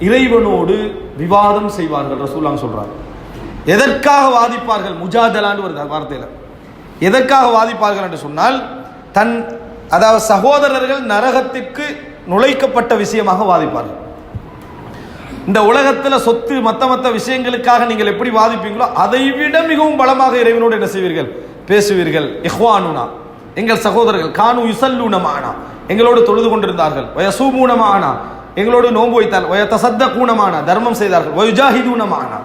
இறைவனோடு விவாதம் செய்வார்கள். ரசூலுல்லாஹ் சொல்றாங்க. எதற்காக வாதிப்பார்கள், முஜாதலான்னு ஒரு வார்த்தையில் எதற்காக வாதிப்பார்கள் என்று சொன்னால், அதாவது சகோதரர்கள் நரகத்திற்கு நுழைக்கப்பட்ட விஷயமாக வாதிப்பார்கள். இந்த உலகத்தில் சொத்து மற்ற விஷயங்களுக்காக நீங்கள் எப்படி வாதிப்பீங்களோ அதை விட மிகவும் பலமாக இறைவனோடு என்ன செய்வீர்கள், பேசுவீர்கள். இஹ்வானுனா, எங்கள் சகோதரர்கள், கானு யுஸல்லூன மஅனா, எங்களோடு தொழுது கொண்டிருந்தார்கள். வயசூமூன மஅனா, எங்களோடு நோன்பு வைத்தார்கள். வயதஸத்தகூன மஅனா, தர்மம் செய்தார்கள். வயுஜாஹிதூன மஅனா,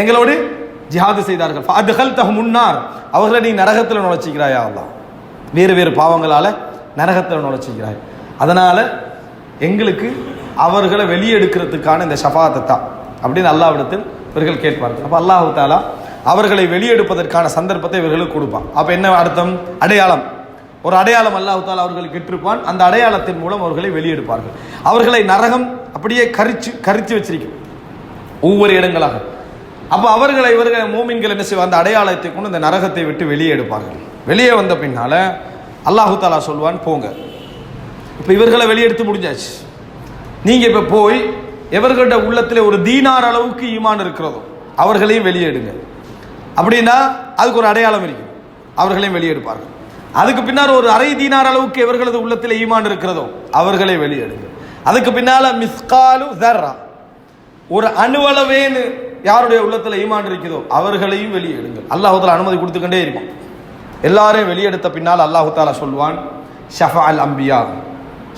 எங்களோடு ஜிஹாது செய்தார்கள். ஃபஅத்கல்தஹுமுன் நார், அவர்களை நீ நரகத்தில் நுழைச்சிக்கிறாயா அல்லாஹ், வேறு வேறு பாவங்களால நரகத்தில் நுழைச்சிக்கிறாய். அதனால எங்களுக்கு அவர்களை வெளியெடுக்கிறதுக்கான இந்த ஷஃபாஅத்தை தான் அப்படின்னு அல்லாஹ்விடத்தில் இவர்கள் கேட்பார்கள். அப்போ அல்லாஹ் தஆலா அவர்களை வெளியெடுப்பதற்கான சந்தர்ப்பத்தை இவர்களுக்கு கொடுப்பான். அப்போ என்ன அர்த்தம், அடையாளம், ஒரு அடையாளம் அல்லாஹ் தஆலா அவர்களுக்கு இட்டிருப்பான். அந்த அடையாளத்தின் மூலம் அவர்களை வெளியெடுப்பார்கள். அவர்களை நரகம் அப்படியே கரிச்சு வச்சிருக்கும் ஒவ்வொரு இடங்களாக. அப்போ இவர்கள் மூமின்கள் என்ன செய்வார், அந்த அடையாளத்தை கொண்டு இந்த நரகத்தை விட்டு வெளியே எடுப்பார்கள். வெளியே வந்த பின்னால அல்லாஹு தஆலா சொல்வான், போங்க, இப்போ இவர்களை வெளியெடுத்து முடிஞ்சாச்சு, நீங்க இப்போ போய் எவர்களோட உள்ளத்தில் ஒரு தீனார் அளவுக்கு ஈமான் இருக்கிறதோ அவர்களையும் வெளியேடுங்க. அப்படின்னா அதுக்கு ஒரு அடையாளம் இருக்கு, அவர்களையும் வெளியெடுப்பார்கள். அதுக்கு பின்னால் ஒரு அரை தீனார் அளவுக்கு எவர்களது உள்ளத்தில் ஈமான் இருக்கிறதோ அவர்களை வெளியெடுங்க. அதுக்கு பின்னால மிஸ்காலு தர்ரா, ஒரு அணுவளவேன்னு யாருடைய உள்ளத்தில் ஈமான் இருக்கிறதோ அவர்களையும் வெளியெடுங்கள். அல்லாஹ் தஆலா அனுமதி கொடுத்துக்கொண்டே இருக்கும். எல்லாரையும் வெளியெடுத்த பின்னால் அல்லாஹ் தஆலா சொல்வான், ஷஃபஅல் அம்பியா,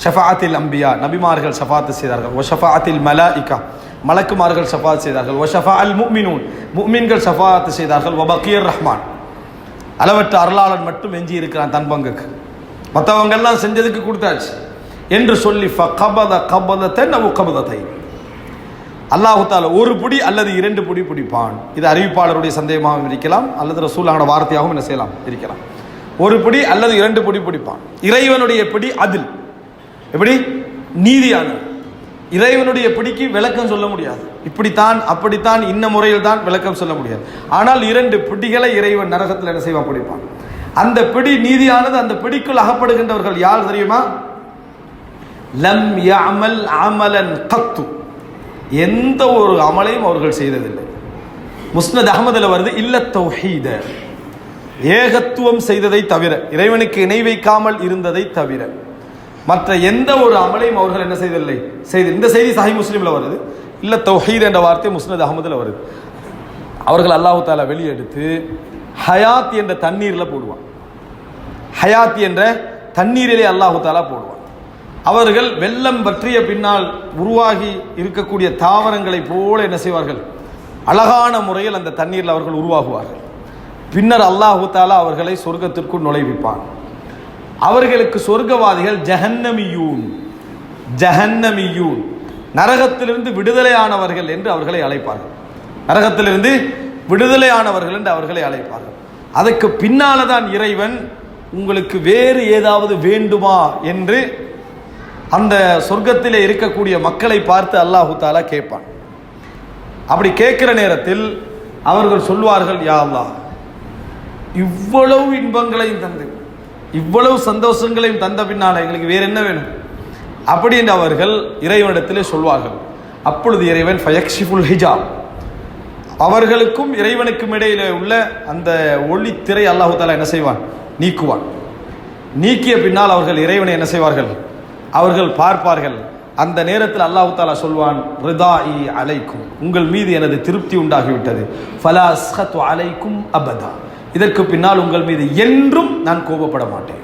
ஷஃபஅத்தில் அம்பியா, நபிமார்கள் ஷஃபாத் செய்தார்கள். வ ஷஃபஅத்தில் மலாயிகா, மலக்குமார்கள் ஷஃபாத் செய்தார்கள். வ ஷஃபஅல் முஃமினூன், முஃமின்கள் ஷஃபாத் செய்தார்கள். வ பக்கியர் ரஹ்மான், அளவற்ற அருளாளன் மட்டும் எஞ்சி இருக்கிறான் தன் பங்குக்கு, மற்றவங்க எல்லாம் செஞ்சதுக்கு கொடுத்தாச்சு என்று சொல்லி ஃபகபத கபதத்தன் அவ் கபதத்தைன், அல்லாஹு தஆலா ஒரு புடி அல்லது இரண்டு புடி பிடிப்பான். இது அறிவிப்பாளருடைய சந்தேகமாகவும் இருக்கலாம், அல்லது ரசூலுல்லாஹ்வுடைய வார்த்தையாகவும் என்ன செய்யலாம் இருக்கலாம். ஒரு பிடி அல்லது இரண்டு பிடி பிடிப்பான். இறைவனுடைய பிடி அதில், எப்படி நீதியான, இறைவனுடைய பிடிக்கு விளக்கம் சொல்ல முடியாது, இப்படித்தான் அப்படித்தான் இன்ன முறையில் தான் விளக்கம் சொல்ல முடியாது. ஆனால் இரண்டு பிடிகளை இறைவன் நரகத்தில் என்ன செய்வான், பிடிப்பான். அந்த பிடி நீதியானது. அந்த பிடிக்குள் அகப்படுகின்றவர்கள் யார் தெரியுமா, லம் யஅமல் அமலன் கத்து, எந்த ஒரு அமலையும் அவர்கள் செய்ததில்லை. முஸ்னத் அஹ்மதுல வருது, இல்ல தௌஹீத, ஏகத்துவம் செய்ததை தவிர, இறைவனுக்கு இணை வைக்காமல் இருந்ததை தவிர மற்ற எந்த ஒரு அமலையும் அவர்கள் என்ன செய்ததில்லை. இந்த செய்தி சஹீஹ் முஸ்லிம்ல வருது. இல்ல தௌஹீத் என்ற வார்த்தை முஸ்னத் அஹ்மதுல வருது. அவர்கள் அல்லாஹ் தஆலா வெளியெடுத்து ஹயாத் என்ற தண்ணீரில் போடுவான். ஹயாத் என்ற தண்ணீரிலே அல்லாஹ் தஆலா போடுவான். அவர்கள் வெள்ளம் பற்றிய பின்னால் உருவாகி இருக்கக்கூடிய தாவரங்களை போல என்ன செய்வார்கள், அழகான முறையில் அந்த தண்ணீரில் அவர்கள் உருவாகுவார்கள். பின்னர் அல்லாஹு தஆலா அவர்களை சொர்க்கத்திற்குள் நுழைவிப்பான். அவர்களுக்கு சொர்க்கவாதிகள் ஜஹன்னமியூன், ஜஹன்னமியூன், நரகத்திலிருந்து விடுதலையானவர்கள் என்று அவர்களை அழைப்பார்கள். நரகத்திலிருந்து விடுதலையானவர்கள் என்று அவர்களை அழைப்பார்கள். அதற்கு பின்னால்தான் இறைவன் உங்களுக்கு வேறு ஏதாவது வேண்டுமா என்று அந்த சொர்க்கத்திலே இருக்கக்கூடிய மக்களை பார்த்து அல்லாஹு தாலா கேட்பான். அப்படி கேட்கிற நேரத்தில் அவர்கள் சொல்வார்கள், யா அல்லாஹ், இவ்வளவு இன்பங்களையும் தந்து இவ்வளவு சந்தோஷங்களையும் தந்த பின்னால் எங்களுக்கு வேற என்ன வேணும் அப்படி என்று அவர்கள் இறைவனிடத்திலே சொல்வார்கள். அப்பொழுது இறைவன் ஃபயக்ஷிஃபுல் ஹிஜாப், அவர்களுக்கும் இறைவனுக்கும் இடையிலே உள்ள அந்த ஒளித்திரை அல்லாஹு தாலா என்ன செய்வான், நீக்குவான். நீக்கிய பின்னால் அவர்கள் இறைவனை என்ன செய்வார்கள், அவர்கள் பார்ப்பார்கள். அந்த நேரத்தில் அல்லாஹு தாலா சொல்வான், ரிதாஇ அலைக்கும், உங்கள் மீது எனது திருப்தி உண்டாகிவிட்டது. ஃபலா அஸ்கத்து அலைக்கும் அபதா, இதற்கு பின்னால் உங்கள் மீது என்றும் நான் கோபப்பட மாட்டேன்,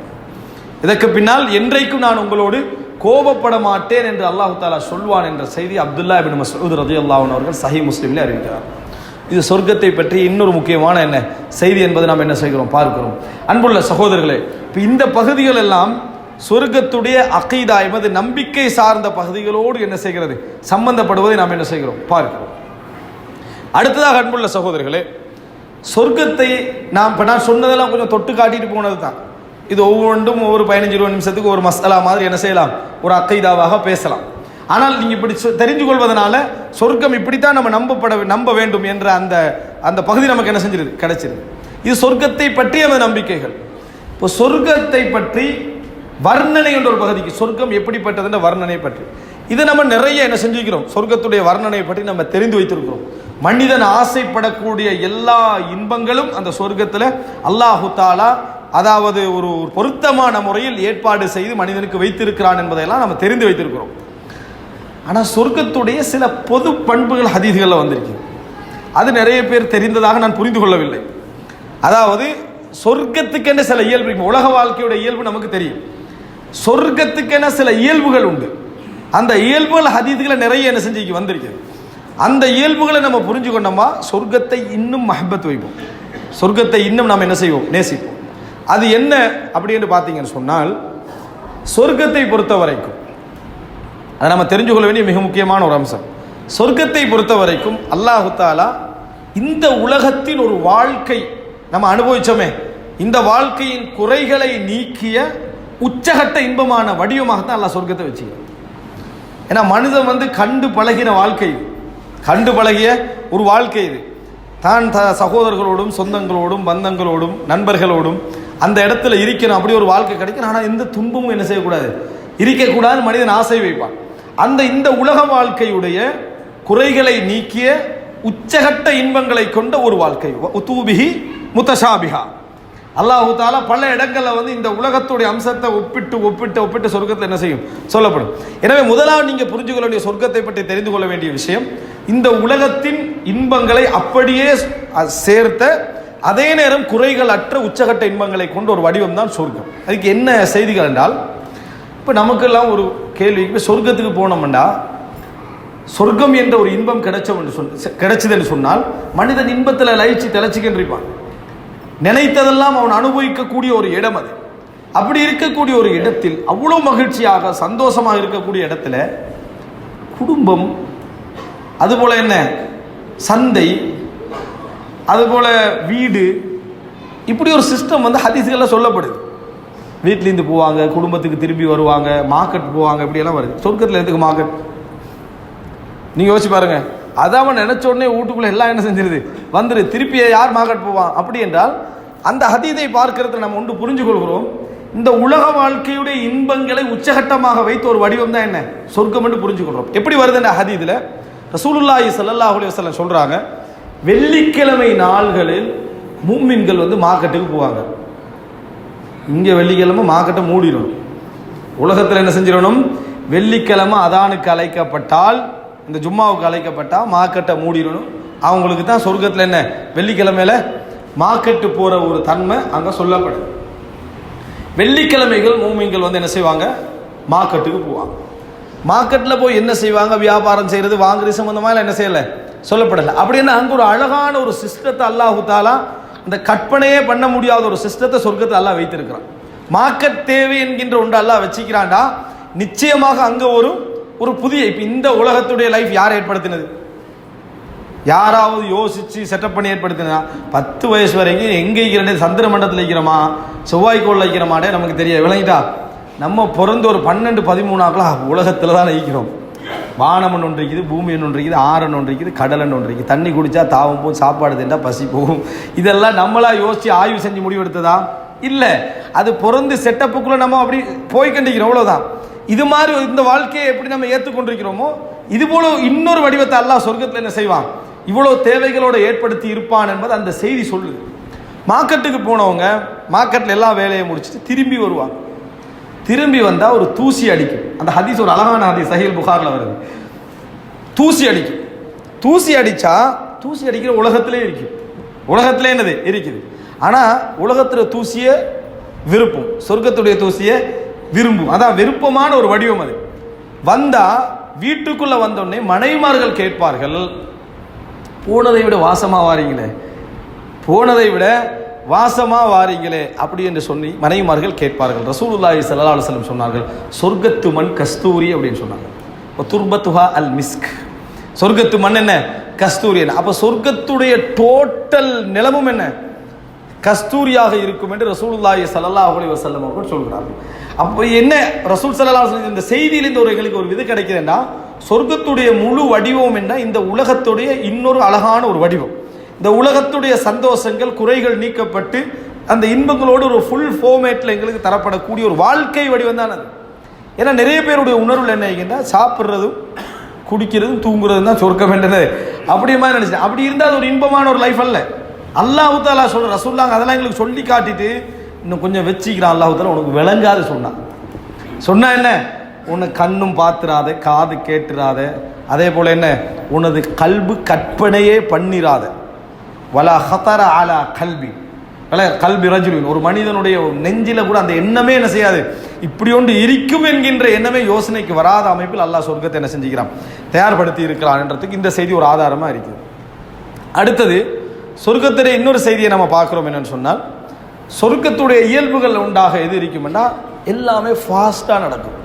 இதற்கு பின்னால் என்றைக்கும் நான் உங்களோடு கோபப்பட மாட்டேன் என்று அல்லாஹு தாலா சொல்வான் என்ற செய்தி அப்துல்லா இப்னு மஸ்ஊத் ரலியல்லாஹு அன்ஹு அவர்கள் சஹீஹ் முஸ்லிமில் அறிவிக்கிறார். இது சொர்க்கத்தை பற்றி இன்னொரு முக்கியமான என்ன செய்தி என்பதை நாம் என்ன செய்கிறோம், பார்க்கிறோம். அன்புள்ள சகோதரர்களே, இப்போ இந்த பகுதிகள் எல்லாம் சொர்க்கத்துடைய அகீதா எமது நம்பிக்கை சார்ந்த பகுதிகளோடு என்ன செய்கிறது, சம்பந்தப்படுவதை நாம் என்ன செய்கிறோம், பார்க்கிறோம். அடுத்ததாக அன்புள்ள சகோதரர்களே, சொர்க்கத்தை நான் சொன்னதெல்லாம் கொஞ்சம் தொட்டு காட்டிட்டு போனது தான். இது ஒவ்வொன்றும் ஒவ்வொரு 15-20 நிமிஷத்துக்கு ஒரு மசாலா மாதிரி என்ன செய்யலாம், ஒரு அக்கீதாவாக பேசலாம். ஆனால் நீங்கள் இப்படி தெரிந்து கொள்வதனால சொர்க்கம் இப்படித்தான் நம்ம நம்ப வேண்டும் என்ற அந்த அந்த பகுதி நமக்கு என்ன செஞ்சிருது, கிடைச்சிருது. இது சொர்க்கத்தை பற்றிய நம்பிக்கைகள். இப்போ சொர்க்கத்தை பற்றி வர்ணனை என்ற ஒரு பகுதிக்கு, சொர்க்கம் எப்படிப்பட்டதுன்ற வர்ணனை பற்றி இதை நம்ம நிறைய என்ன செஞ்சுக்கிறோம், சொர்க்கத்துடைய வர்ணனை பற்றி நம்ம தெரிந்து வைத்திருக்கிறோம். மனிதன் ஆசைப்படக்கூடிய எல்லா இன்பங்களும் அந்த சொர்க்கத்தில் அல்லாஹு தாலா அதாவது ஒரு பொருத்தமான முறையில் ஏற்பாடு செய்து மனிதனுக்கு வைத்திருக்கிறான் என்பதையெல்லாம் நம்ம தெரிந்து வைத்திருக்கிறோம். ஆனால் சொர்க்கத்துடைய சில பொது பண்புகள் ஹதீஸ்களில் வந்திருக்கு. அது நிறைய பேர் தெரிந்ததாக நான் புரிந்து கொள்ளவில்லை. அதாவது சொர்க்கத்துக்கென சில இயல்பு, உலக வாழ்க்கையுடைய இயல்பு நமக்கு தெரியும். சொர்க்கத்துக்கென சில இயல்புகள் உண்டு. அந்த இயல்புகள் ஹதீஸ்களை நிறைய என்ன செஞ்சு வந்திருக்கு. அந்த இயல்புகளை நம்ம புரிஞ்சு கொண்டோமா சொர்க்கத்தை இன்னும் மஹப்பத் வைப்போம், சொர்க்கத்தை இன்னும் நாம் என்ன செய்வோம், நேசிப்போம். அது என்ன அப்படி என்று பார்த்தீங்கன்னு சொன்னால், சொர்க்கத்தை பொறுத்த வரைக்கும் அதை நம்ம தெரிஞ்சு கொள்ள வேண்டிய மிக முக்கியமான ஒரு அம்சம். சொர்க்கத்தை பொறுத்த வரைக்கும் அல்லாஹு தாலா இந்த உலகத்தின் ஒரு வாழ்க்கை நம்ம அனுபவிச்சோமே, இந்த வாழ்க்கையின் குறைகளை நீக்கிய உச்சகட்ட இன்பமான வடிவமாகத்தான் அல்லாஹ் சொர்க்கத்தை வச்சுக்கிறான். ஏன்னா மனிதன் கண்டு பழகின வாழ்க்கை இது, கண்டு பழகிய ஒரு வாழ்க்கை இது. தான் சகோதரர்களோடும் சொந்தங்களோடும் பந்தங்களோடும் நண்பர்களோடும் அந்த இடத்துல இருக்கணும், அப்படி ஒரு வாழ்க்கை கிடைக்கும். ஆனால் எந்த துன்பமும் என்ன செய்யக்கூடாது, இருக்கக்கூடாது, மனிதன் ஆசை வைப்பான். இந்த உலக வாழ்க்கையுடைய குறைகளை நீக்கிய உச்சகட்ட இன்பங்களை கொண்ட ஒரு வாழ்க்கை, உதூபிஹி முத்தஷாபிஹா. அல்லாஹு தாலா பல இடங்களில் இந்த உலகத்துடைய அம்சத்தை ஒப்பிட்டு ஒப்பிட்டு ஒப்பிட்டு சொர்க்கத்தில் என்ன செய்யும், சொல்லப்படும். எனவே முதலாவது நீங்கள் புரிஞ்சு கொள்ள வேண்டிய, சொர்க்கத்தை பற்றி தெரிந்து கொள்ள வேண்டிய விஷயம், இந்த உலகத்தின் இன்பங்களை அப்படியே சேர்த்த அதே நேரம் குறைகள் அற்ற உச்சகட்ட இன்பங்களை கொண்ட ஒரு வடிவம் தான் சொர்க்கம். அதுக்கு என்ன செய்திகள் என்றால், இப்போ நமக்கெல்லாம் ஒரு கேள்வி, இப்போ சொர்க்கத்துக்கு போனோம்னா சொர்க்கம் என்ற ஒரு இன்பம் கிடைச்சது என்று சொன்னால் மனிதன் இன்பத்தில் லயிச்சு திளைச்சிக்கின்றிருப்பான். நினைத்ததெல்லாம் அவன் அனுபவிக்கக்கூடிய ஒரு இடம் அது. அப்படி இருக்கக்கூடிய ஒரு இடத்தில் அவ்வளோ மகிழ்ச்சியாக சந்தோஷமாக இருக்கக்கூடிய இடத்துல குடும்பம், அதுபோல என்ன சந்தை, அதுபோல வீடு, இப்படி ஒரு சிஸ்டம் ஹதீஸ்களில் சொல்லப்படுது. வீட்டிலேருந்து போவாங்க, குடும்பத்துக்கு திரும்பி வருவாங்க, மார்க்கெட் போவாங்க, இப்படியெல்லாம் வருது. சொர்க்கத்தில் எதுக்கு மார்க்கெட்? நீங்கள் யோசிச்சு பாருங்க. அதான் நினைச்ச உடனே வீட்டுக்குள்ளே எல்லாம் என்ன செஞ்சிருது, வந்துரு, திருப்பிய யார் மார்க்கெட் போவான்? அப்படி என்றால் அந்த ஹதீஸை பார்க்கறதுல நம்ம ஒன்று புரிஞ்சு கொள்கிறோம், இந்த உலக வாழ்க்கையுடைய இன்பங்களை உச்சகட்டமாக வைத்த ஒரு வடிவம் தான் என்ன சொர்க்கம் என்று புரிஞ்சு கொள்கிறோம். எப்படி வருது இந்த ஹதீஸில்? ரசூலுல்லாஹி ஸல்லல்லாஹு அலைஹி வஸல்லம் சொல்றாங்க, வெள்ளிக்கிழமை நாள்களில் மூமின்கள் மார்க்கெட்டுக்கு போவாங்க. இங்கே வெள்ளிக்கிழமை மார்க்கெட்டை மூடிடணும். உலகத்தில் என்ன செஞ்சிடணும், வெள்ளிக்கிழமை அதானுக்கு அழைக்கப்பட்டால், இந்த ஜும்மாவுக்கு அழைக்கப்பட்டால் மார்க்கெட்டை மூடிடணும். அவங்களுக்கு தான் சொர்க்கத்தில் என்ன வெள்ளிக்கிழமையில மார்க்கெட்டு போகிற ஒரு தன்மை அங்கே சொல்லப்படுது. வெள்ளிக்கிழமைகள் மூமின்கள் என்ன செய்வாங்க, மார்க்கெட்டுக்கு போவாங்க. மார்க்கெட்டில் போய் என்ன செய்வாங்க, வியாபாரம் செய்கிறது, வாங்குறது சம்பந்தமாக என்ன செய்யலை, சொல்லப்படலை. அப்படின்னா அங்கே ஒரு அழகான ஒரு சிஸ்டத்தை அல்லாஹு தாலா, அந்த கற்பனையே பண்ண முடியாத ஒரு சிஸ்டத்தை சொர்க்கத்தை அல்லாஹ் வைத்திருக்கிறான். மார்க்கெட் தேவை என்கின்ற ஒன்று அல்லாஹ் வச்சுக்கிறான்டா, நிச்சயமாக அங்கே ஒரு புதிய, இப்போ இந்த உலகத்துடைய லைஃப் யார் ஏற்படுத்தினது? யாராவது யோசிச்சு செட்டப் பண்ணி ஏற்படுத்தினா? 10 வயசு வரைக்கும் எங்கே இருக்கிற சந்திர மண்டலத்தில் வைக்கிறோமா, செவ்வாய்க்கோளில் வைக்கிறோமாடே நமக்கு தெரியாது, விளங்கிட்டா? நம்ம பிறந்து ஒரு 12-13 ஆக்கலாம் உலகத்தில் தான் இருக்கிறோம். வானமன் ஒன்று இருக்குது, பூமியன் ஒன்று இருக்குது, ஆறன் ஒன்று இருக்குது, கடலன் ஒன்று இருக்குது. தண்ணி குடித்தா தாவும் போகும், சாப்பாடு தின்றா பசி போகும். இதெல்லாம் நம்மளா யோசித்து ஆய்வு செஞ்சு முடிவெடுத்ததா இல்லை. அது பிறந்து செட்டப்புக்குள்ளே நம்ம அப்படி போய்கண்டிக்கிறோம், அவ்வளோதான். இது மாதிரி இந்த வாழ்க்கையை எப்படி நம்ம ஏற்றுக்கொண்டிருக்கிறோமோ இது போல இன்னொரு வடிவத்தை அல்லாஹ் சொர்க்கத்தில் என்ன செய்வான், இவ்வளோ தேவைகளோடு ஏற்படுத்தி இருப்பான் என்பது அந்த செய்தி சொல்லுது. மார்க்கெட்டுக்கு போனவங்க மார்க்கெட்டில் எல்லா வேலையை முடிச்சுட்டு திரும்பி வருவாங்க. திரும்பி வந்தால் ஒரு தூசி அடிக்கும். அந்த ஹதீஸ் ஒரு அழகான ஹதீஸ், சஹீஹ் புகாரில் வருது. தூசி அடிக்கும். தூசி அடித்தா தூசி அடிக்கிற உலகத்திலே இருக்குது. உலகத்திலே என்னது இருக்குது. ஆனால் உலகத்தில் தூசியை விருப்பம், சொர்க்கத்துடைய தூசியை விரும்பும். அதான் விருப்பமான ஒரு வடிவம். அது வந்தால் வீட்டுக்குள்ளே வந்தோடனே மனைவிமார்கள் கேட்பார்கள், போனதை விட வாசமாக வாரீங்களே, போனதை விட வாசமாக வாரீங்களே அப்படி என்று சொல்லி மனைவிமார்கள் கேட்பார்கள். ரசூலுல்லாஹி ஸல்லல்லாஹு அலைஹி வஸல்லம் சொன்னார்கள், சொர்க்கத்து மண் கஸ்தூரி அப்படின்னு சொன்னாங்க. துர்பத்துஹா அல் மிஸ்க். சொர்க்கத்து மண் என்ன, கஸ்தூரி. என்ன அப்போ சொர்க்கத்துடைய டோட்டல் நிலமும் என்ன, கஸ்தூரியாக இருக்கும் என்று ரசூலுல்லாஹி ஸல்லல்லாஹு அலைஹி வஸல்லம் அவர்கள் சொல்கிறார்கள். அப்போ என்ன ரசூல் ஸல்லல்லாஹு அலைஹி வஸல்லம் இந்த செய்தியிலிருந்து ஒரு எங்களுக்கு ஒரு விதை கிடைக்குதுன்னா, சொர்க்கத்துடைய முழு வடிவம் என்ன, இந்த உலகத்துடைய இன்னொரு அழகான ஒரு வடிவம். இந்த உலகத்துடைய சந்தோஷங்கள் குறைகள் நீக்கப்பட்டு அந்த இன்பங்களோடு ஒரு ஃபுல் ஃபார்மேட்டில் எங்களுக்கு தரப்படக்கூடிய ஒரு வாழ்க்கை வடிவம் தான் அது. ஏன்னா நிறைய பேருடைய உணர்வுகள் என்ன ஆகிங்கன்னா, சாப்பிட்றதும் குடிக்கிறதும் தூங்குறதும் தான் சொர்க்கம் என்றது அப்படி மாதிரி நினைச்சேன். அப்படி இருந்தால் அது ஒரு இன்பமான ஒரு லைஃப் அல்ல. அல்லாஹ் தஆலா சொல்ற ரசூலுல்லாஹ் அதெல்லாம் எங்களுக்கு சொல்லி காட்டிட்டு இன்னும் கொஞ்சம் வச்சுக்கிறான். அல்லாஹ் தஆலா உனக்கு விளங்காது சொன்னா என்ன, உன்னை கண்ணும் பார்த்துறாத, காது கேட்டுறாத, அதே போல என்ன உனது கல்பு கற்பனையே பண்ணிராத. வலா ஹதர அலா கல்பி வலா கல்பி ரஜுலின், ஒரு மனிதனுடைய நெஞ்சில கூட அந்த எண்ணமே என்ன செய்யாது, இப்படி ஒன்று இருக்கும் என்கின்ற எண்ணமே யோசனைக்கு வராத அமைப்பில் அல்லாஹ் சொர்க்கத்தை என்ன செஞ்சுக்கிறான், தயார்படுத்தி இருக்கிறான் என்றதுக்கு இந்த செய்தி ஒரு ஆதாரமா இருக்குது. அடுத்தது சொர்க்கத்துடைய இன்னொரு செய்தியை நம்ம பார்க்குறோம். என்னன்னு சொன்னால், சொர்க்கத்துடைய இயல்புகள் உண்டாக எது இருக்கும்னா, எல்லாமே ஃபாஸ்ட்டாக நடக்கும்.